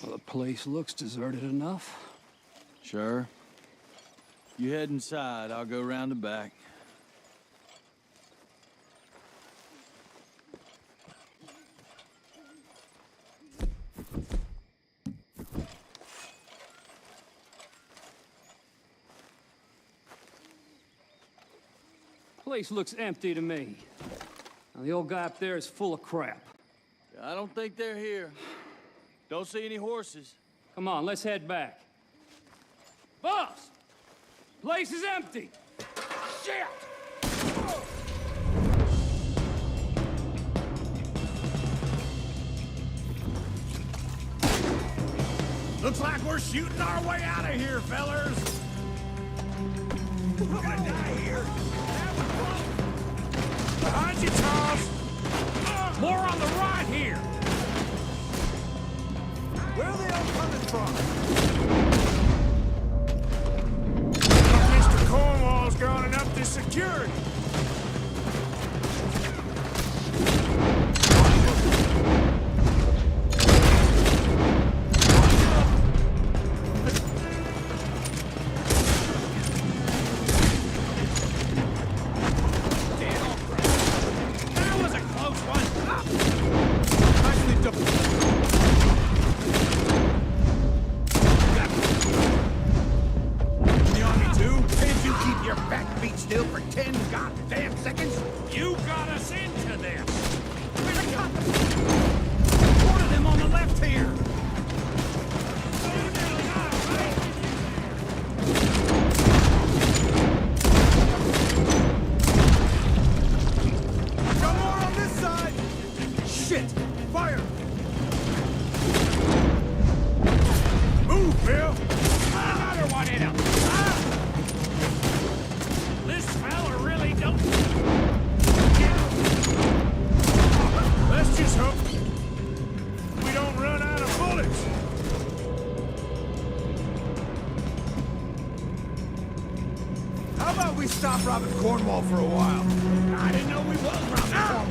Well, the place looks deserted enough. Sure. You head inside, I'll go round the back. Place looks empty to me. Now, the old guy up there is full of crap. I don't think they're here. Don't see any horses. Come on, let's head back. Boss! Place is empty! Shit! Looks like we're shooting our way out of here, fellers. We're gonna die here. Behind you, Charles. More on the right here. Where are they all coming from? Mr. Cornwall's gone and upped his security. That was a close one. Nicely done. Keep your back feet still for 10 goddamn seconds? You got us into this! Where's the cop? One of them on the left here! Got more on this side! Shit! Fire! Move, Bill! Another one in him! This fella really don't... Let's just hope we don't run out of bullets. How about we stop robbing Cornwall for a while? I didn't know we was robbing Cornwall.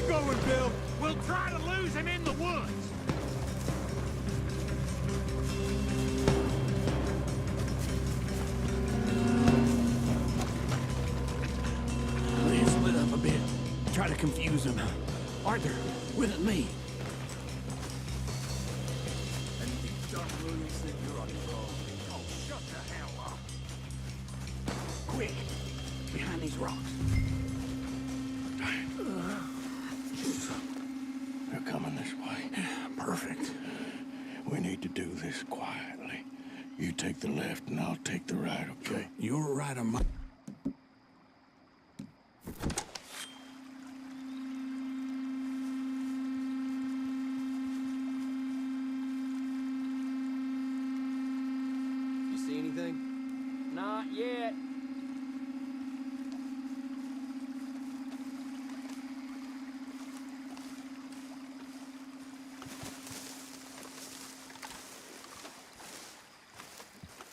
we going, Bill? We'll try to lose him in the woods. They split up a bit. Try to confuse them. Arthur, with me. And you dumb Williams think you're on your own. Oh, shut the hell up. Quick, behind these rocks. They're coming this way. Perfect. We need to do this quietly. You take the left and I'll take the right, okay? You're right on my... You see anything? Not yet.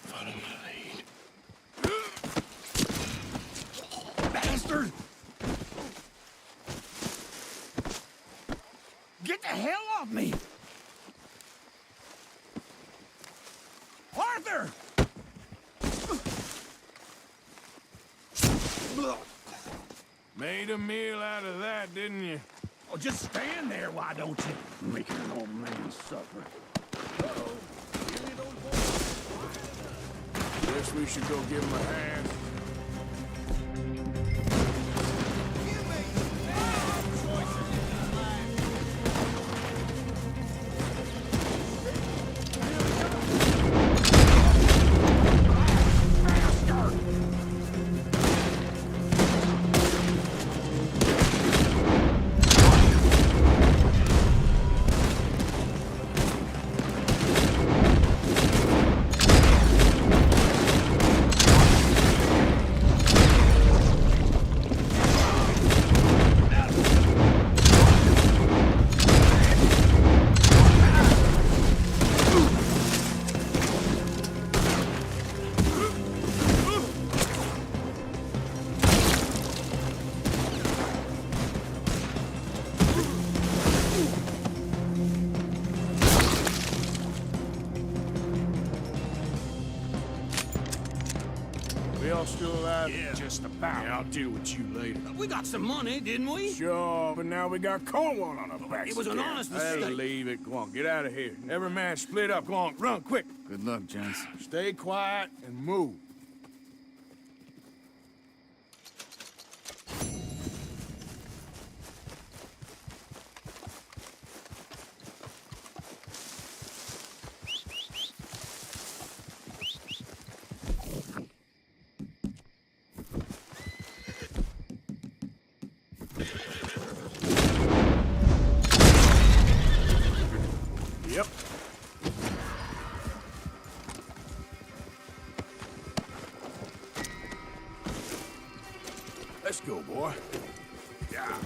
Follow my lead. Bastard! Get the hell off me! Arthur! Made a meal out of that, didn't you? Oh, just stand there, why don't you? Making an old man suffer. Uh-oh. Give me those boys. Guess we should go give him a hand. We all still alive? Yeah, just about. Yeah, I'll deal with you later. We got some money, didn't we? Sure, but now we got Cornwall on our backs. It was an again. honest Hey, mistake. leave it. Go on, get out of here. Every man split up. Go on, run, quick. Good luck, gents. Stay quiet and move. Yep. Let's go, boy. Yeah.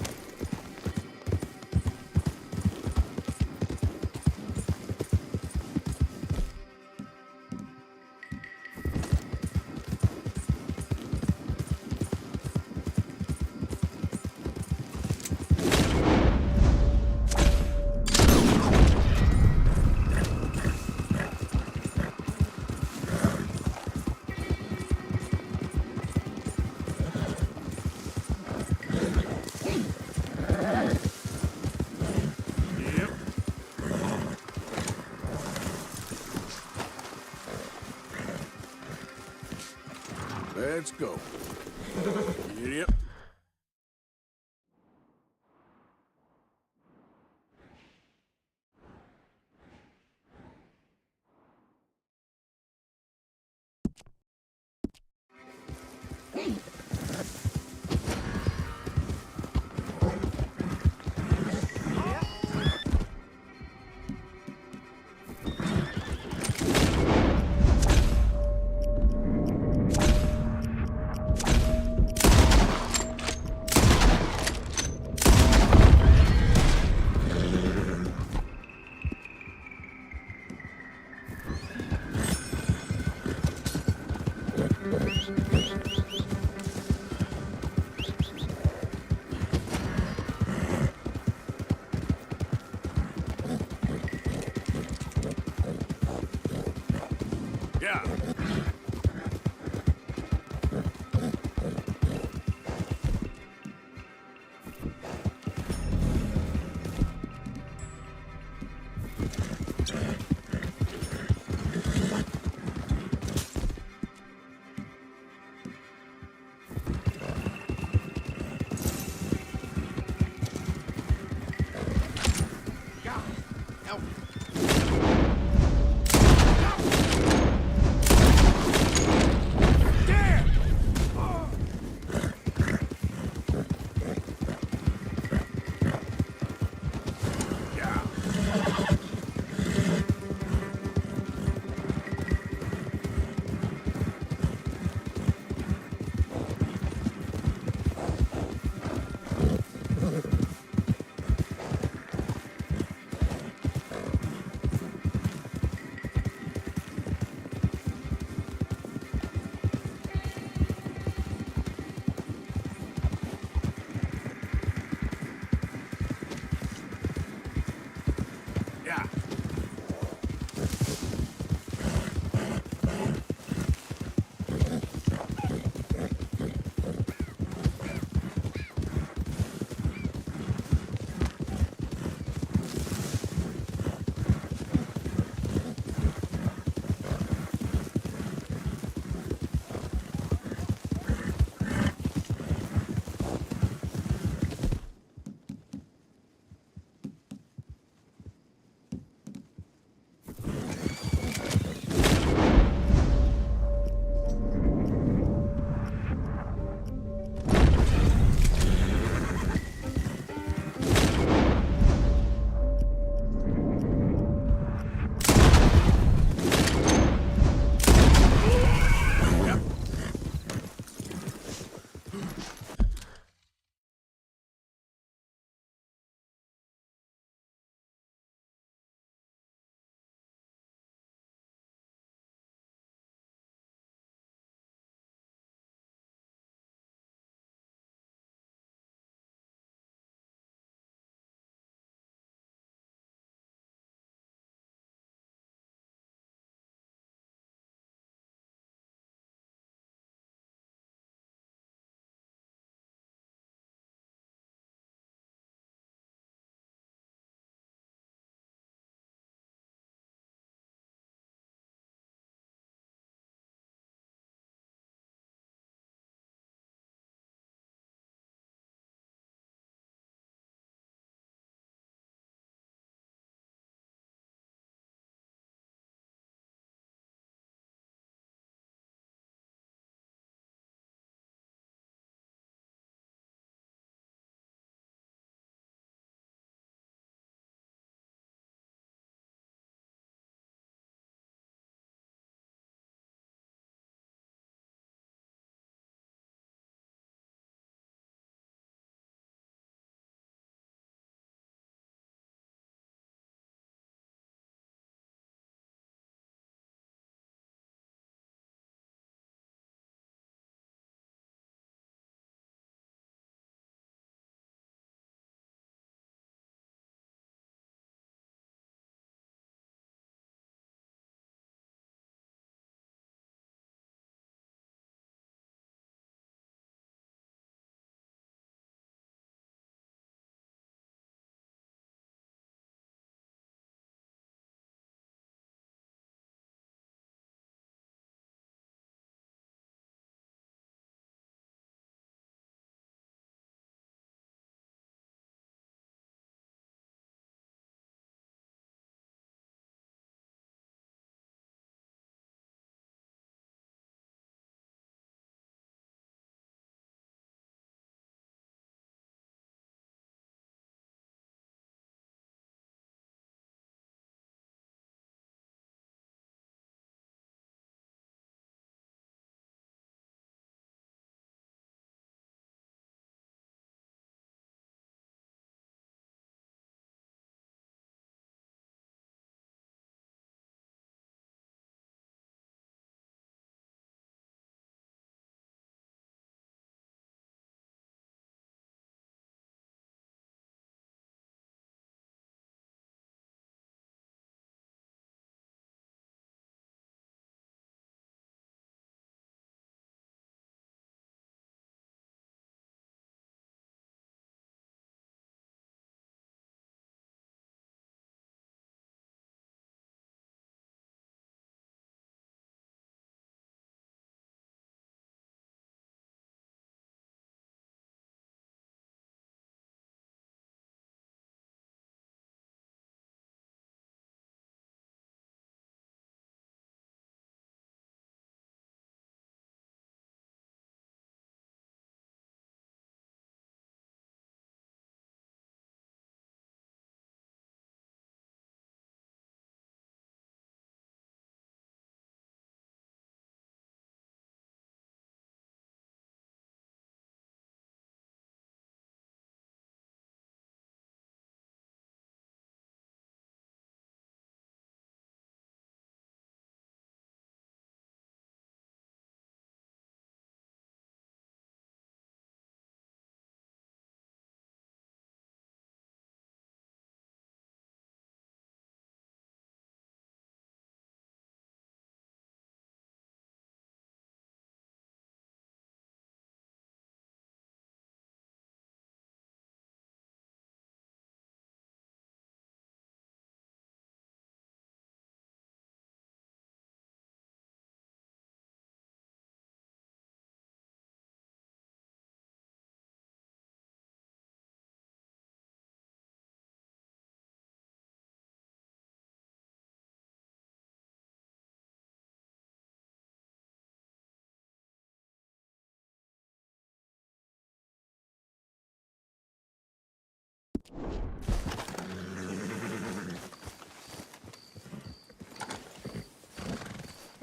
Let's go. Yep.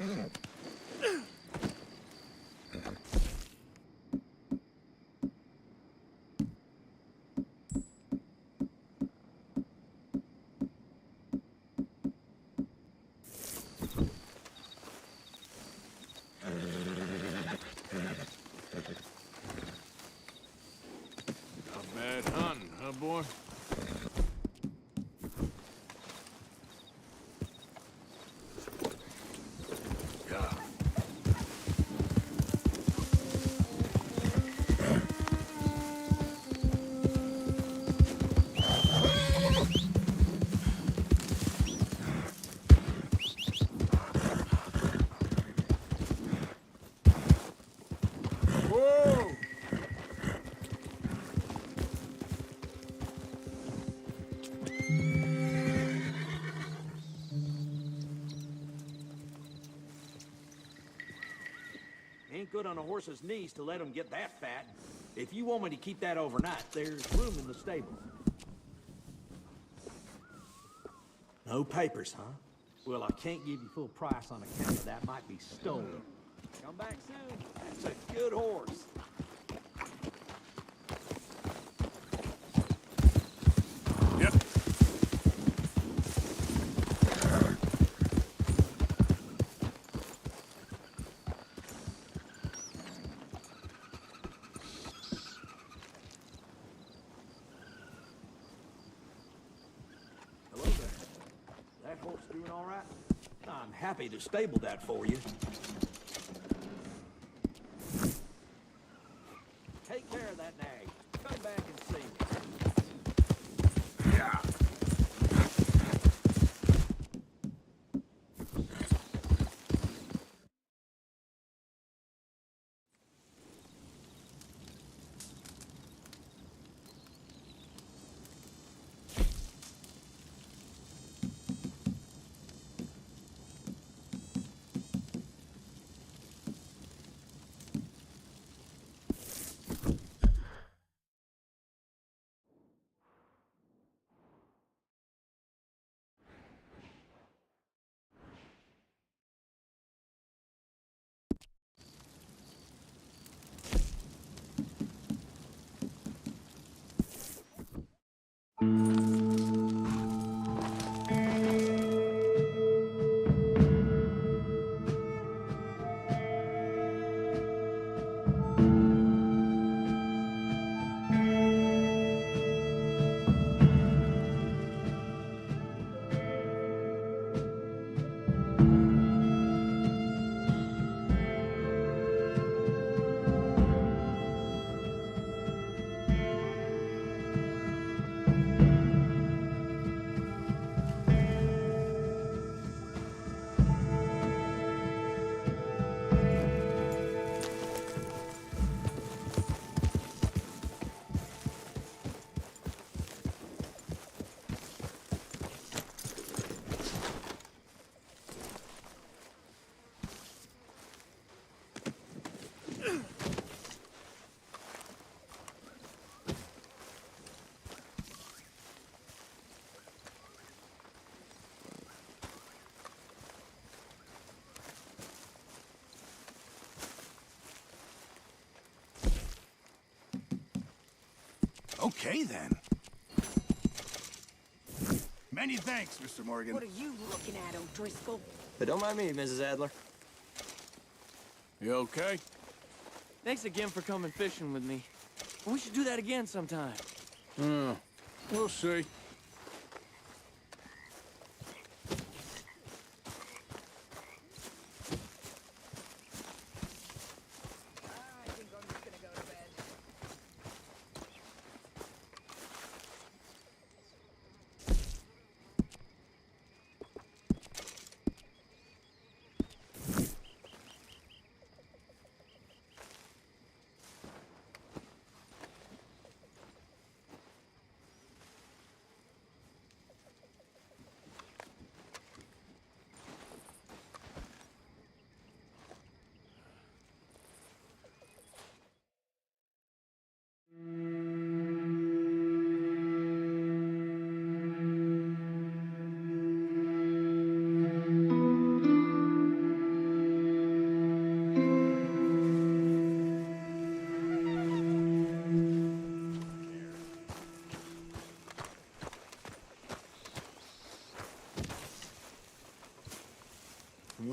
Not bad hunting, huh, boy? Whoa! Ain't good on a horse's knees to let him get that fat. If you want me to keep that overnight, there's room in the stable. No papers, huh? Well, I can't give you full price on account of that might be stolen. Come back soon. That's a good horse. Yep. Hello there. That horse doing all right? I'm happy to stable that for you. Take care of that nag. Come back and see me. Yeah. Okay, then. Many thanks, Mr. Morgan. What are you looking at, O'Driscoll? But don't mind me, Mrs. Adler. You okay? Thanks again for coming fishing with me. We should do that again sometime. We'll see.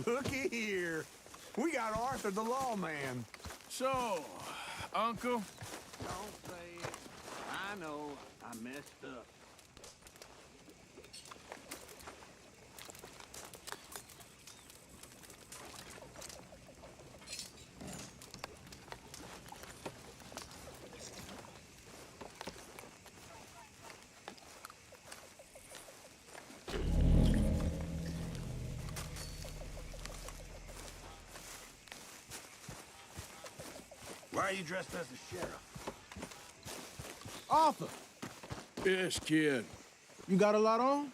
Looky here. We got Arthur the lawman. So, Uncle? Don't say it. I know I messed up. Why are you dressed as a sheriff? Arthur, Yes, kid. you got a lot on?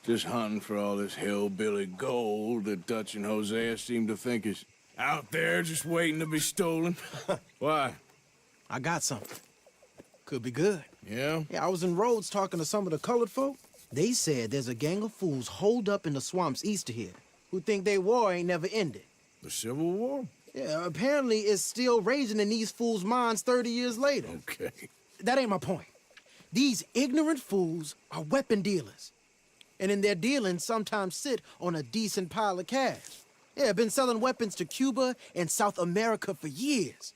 Just hunting for all this hillbilly gold that Dutch and Hosea seem to think is out there just waiting to be stolen. Why? I got something. Could be good. Yeah? Yeah, I was in Rhodes talking to some of the colored folk. They said there's a gang of fools holed up in the swamps east of here who think their war ain't never ended. The Civil War? Yeah, apparently it's still raging in these fools' minds 30 years later. Okay. That ain't my point. These ignorant fools are weapon dealers. And in their dealings, sometimes sit on a decent pile of cash. Yeah, been selling weapons to Cuba and South America for years.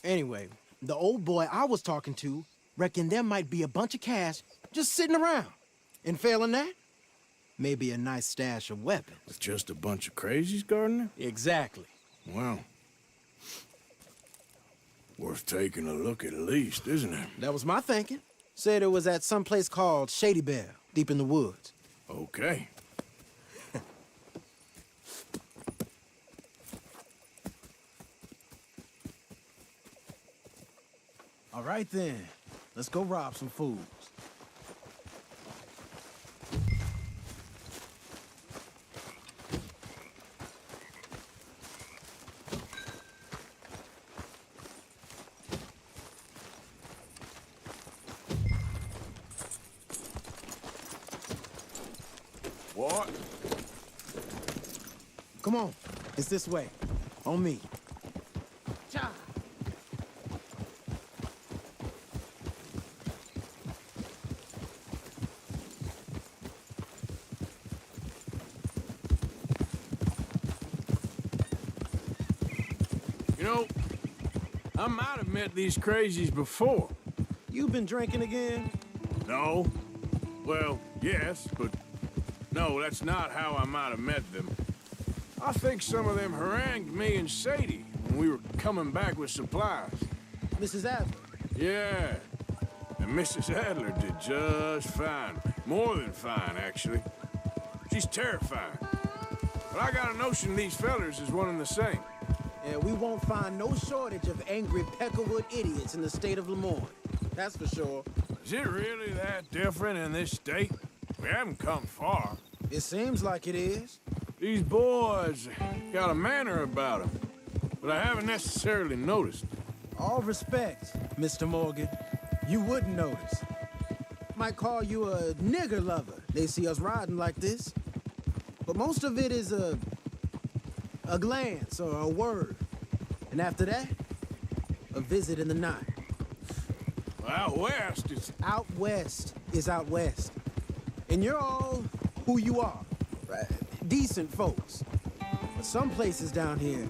Anyway, the old boy I was talking to reckoned there might be a bunch of cash just sitting around. And failing that, maybe a nice stash of weapons. With just a bunch of crazies guarding it? Exactly. Wow. Worth taking a look at least, isn't it? That was my thinking. Said it was at some place called Shady Belle, deep in the woods. Okay. All right then, let's go rob some fools. What? Come on, it's this way. On me. Cha! You know, I might have met these crazies before. You been drinking again? No. Well, yes, but no, that's not how I might have met them. I think some of them harangued me and Sadie when we were coming back with supplies. Mrs. Adler? Yeah. And Mrs. Adler did just fine. More than fine, actually. She's terrifying. But I got a notion these fellers is one and the same. Yeah, we won't find no shortage of angry Peckerwood idiots in the state of Lemoyne. That's for sure. Is it really that different in this state? We haven't come far. It seems like it is. These boys got a manner about them, but I haven't necessarily noticed. All respect, Mr. Morgan. You wouldn't notice. Might call you a nigger lover. They see us riding like this. But most of it is a glance or a word. And after that, a visit in the night. Out west, it's... Out west is out west. And you're all who you are. Right? Decent folks. But some places down here,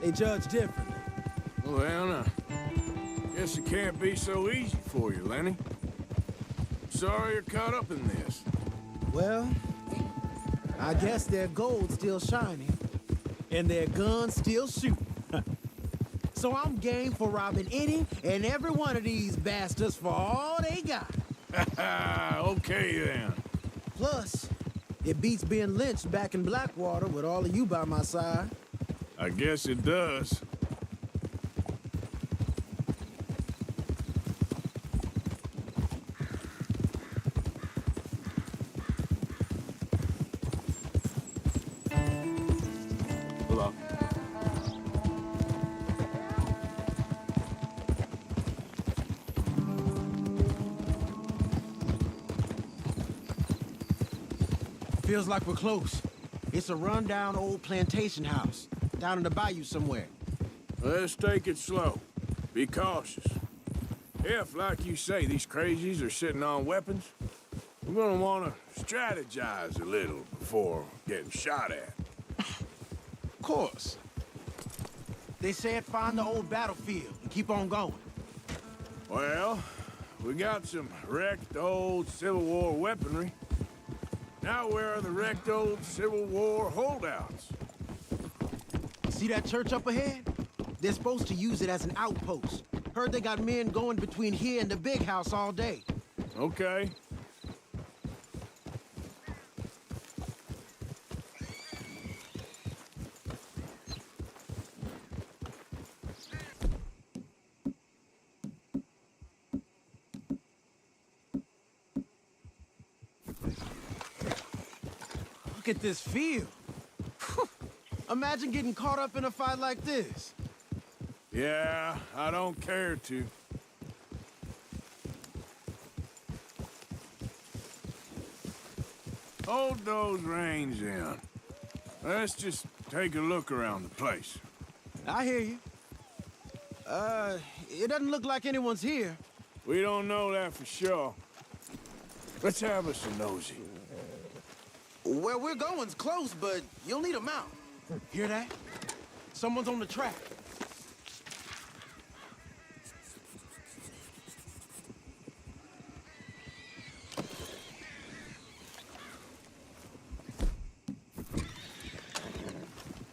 they judge differently. Well, now, guess it can't be so easy for you, Lenny. Sorry you're caught up in this. Well, I guess their gold's still shining, and their guns still shooting. So I'm game for robbing any and every one of these bastards for all they got. Okay, then. Plus, it beats being lynched back in Blackwater with all of you by my side. I guess it does. Hello. Feels like we're close. It's a rundown old plantation house, down in the bayou somewhere. Let's take it slow. Be cautious. If, like you say, these crazies are sitting on weapons, We're gonna wanna strategize a little before getting shot at. Of course. They said find the old battlefield and keep on going. Well, we got some wrecked old Civil War weaponry. Now where are the wrecked old Civil War holdouts? See that church up ahead? They're supposed to use it as an outpost. Heard they got men going between here and the big house all day. Okay. Look at this field. Imagine getting caught up in a fight like this. Yeah, I don't care to. Hold those reins in. Let's just take a look around the place. I hear you. It doesn't look like anyone's here. We don't know that for sure. Let's have us a nosy. Where we're going's close, but you'll need a mount. Hear that? Someone's on the track.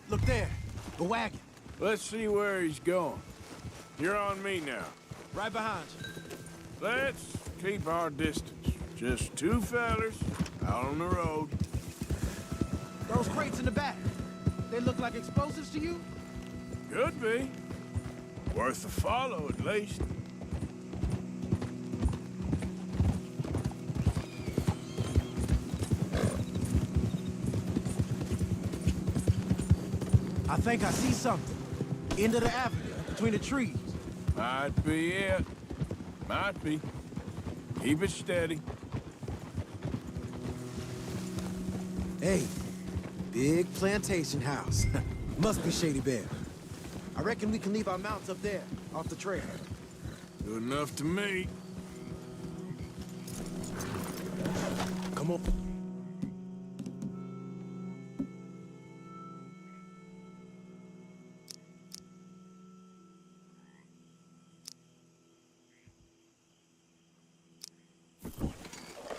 Look there, a wagon. Let's see where he's going. You're on me now. Right behind you. Let's keep our distance. Just two fellers out on the road. Those crates in the back, they look like explosives to you? Could be. Worth a follow, at least. I think I see something. End of the avenue, between the trees. Might be it. Might be. Keep it steady. Hey, big plantation house. Must be Shady Bear. I reckon we can leave our mounts up there, off the trail. Good enough to me. Come on.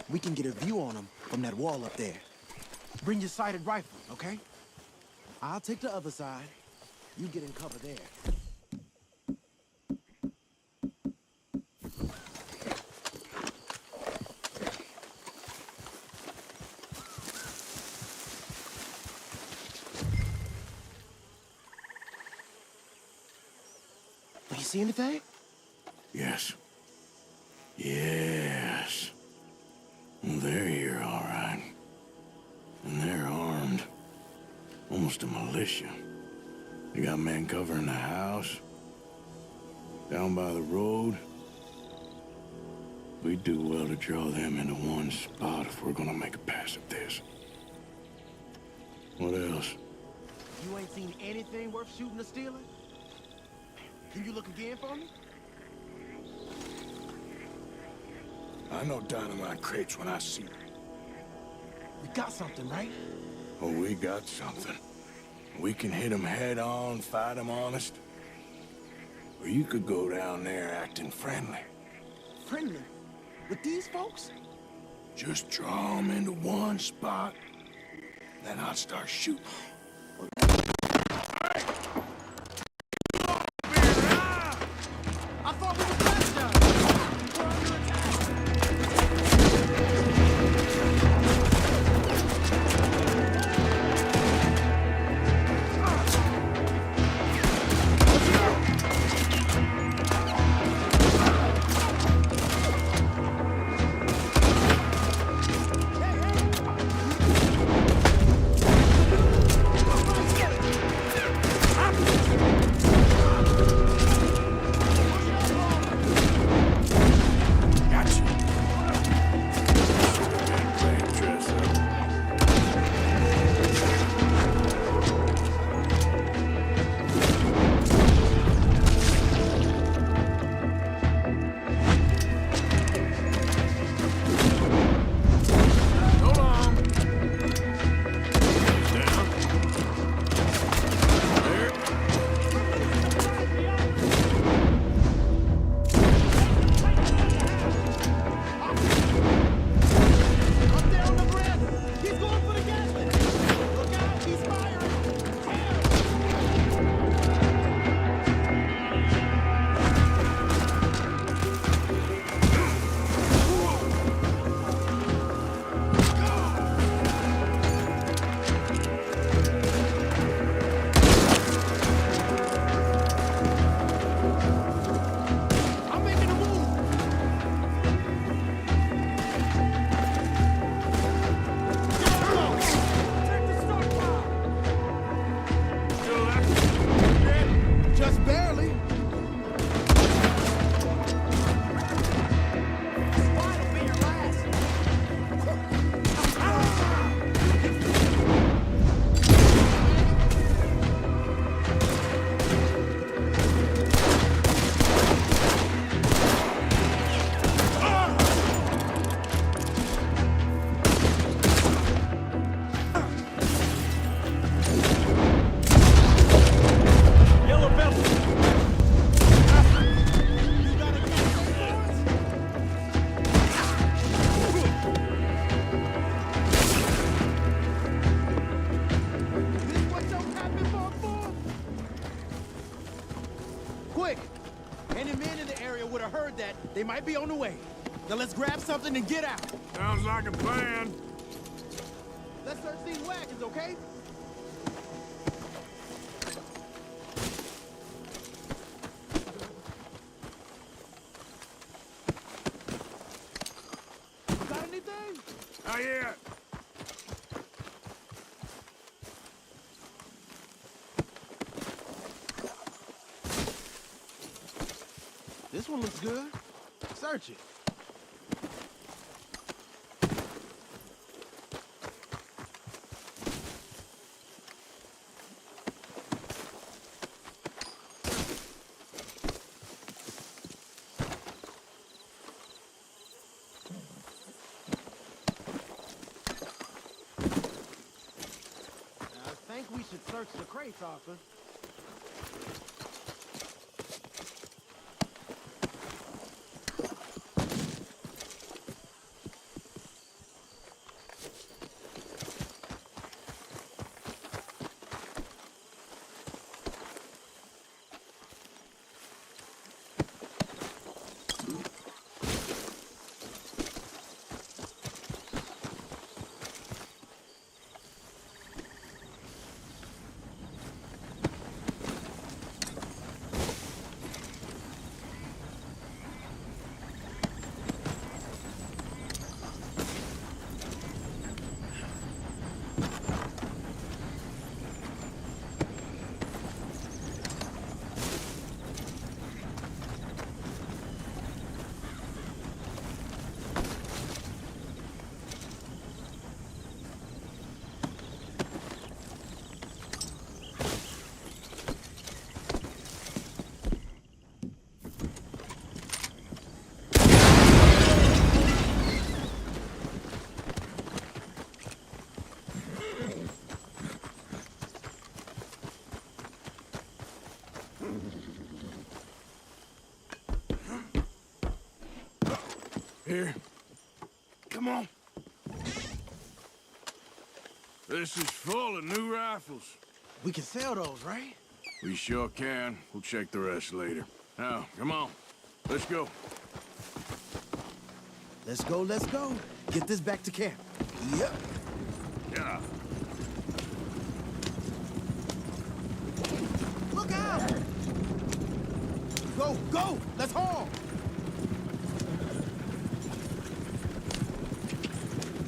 We can get a view on them from that wall up there. Bring your sighted rifle, okay? I'll take the other side. You get in cover there. Do you see anything? Yes. Yes. They're here, all right. And they're armed. Almost a militia. They got men covering the house. Down by the road. We'd do well to draw them into one spot if we're gonna make a pass at this. What else? You ain't seen anything worth shooting or stealing? Can you look again for me? I know dynamite crates when I see them. We got something, right? Oh, we got something. We can hit them head on, fight them honest. Or you could go down there acting friendly. Friendly? With these folks? Just draw them into one spot, then I'll start shooting. I thought we were fast now. We're under attack. would have heard that. They might be on the way. Now let's grab something and get out. Sounds like a plan. Let's search these wagons, okay? Got anything? Not yet. This one looks good. Search it. I think we should search the crates, Arthur. Here. Come on. This is full of new rifles. We can sell those, right? We sure can. We'll check the rest later. Now, come on. Let's go. Let's go, let's go. Get this back to camp. Yep. Yeah. Look out! Go, go! Let's haul!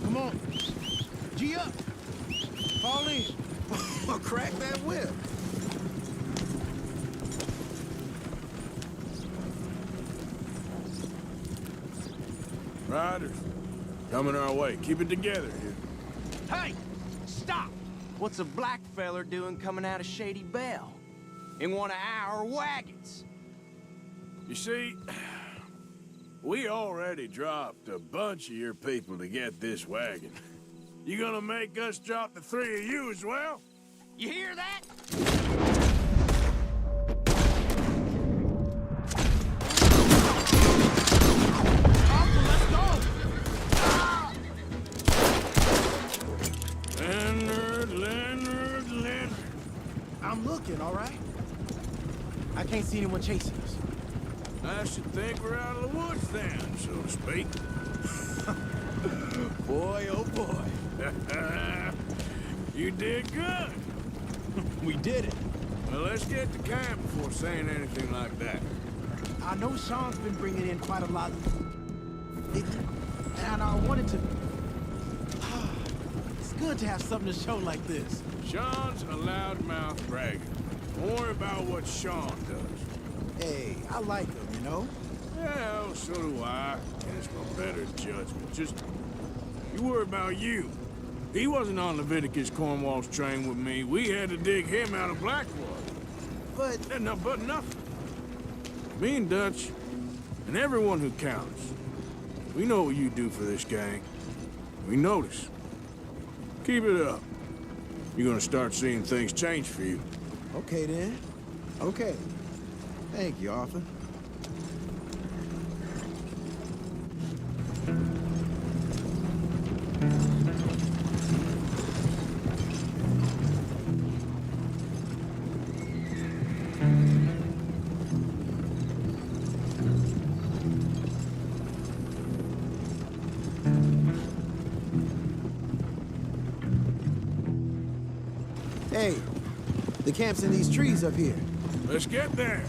Come on. G up. Fall in. I'll crack that whip. Riders. Coming our way. Keep it together here. Hey! Stop! What's a black feller doing coming out of Shady Belle? In one of our wagons? You see, we already dropped a bunch of your people to get this wagon. You gonna make us drop the three of you as well? You hear that? Let's go! Leonard. I'm looking, all right? I can't see anyone chasing us. I should think we're out of the woods then, so to speak. Boy, oh boy. You did good. We did it. Well, let's get to camp before saying anything like that. I know Sean's been bringing in quite a lot and I wanted to... It's good to have something to show like this. Sean's a loudmouth bragger. Don't worry about what Sean does. Hey, I like him, you know? Yeah, well, so do I. And it's my better judgment. Just, you worry about you. He wasn't on Leviticus Cornwall's train with me. We had to dig him out of Blackwater. But... No, but nothing. Me and Dutch, and everyone who counts, we know what you do for this gang. We notice. Keep it up. You're gonna start seeing things change for you. Okay, then. Okay. Thank you, Arthur. Hey, the camp's in these trees up here. Let's get there.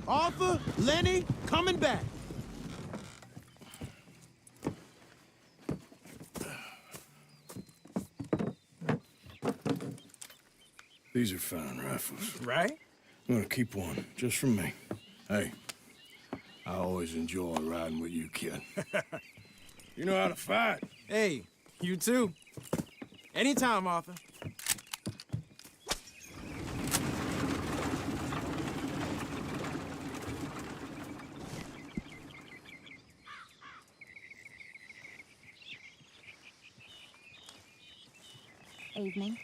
Arthur, Lenny, coming back. These are fine rifles. Right? I'm gonna keep one, just for me. Hey, I always enjoy riding with you, kid. You know how to fight. Hey, you too. Anytime, Arthur. Evening.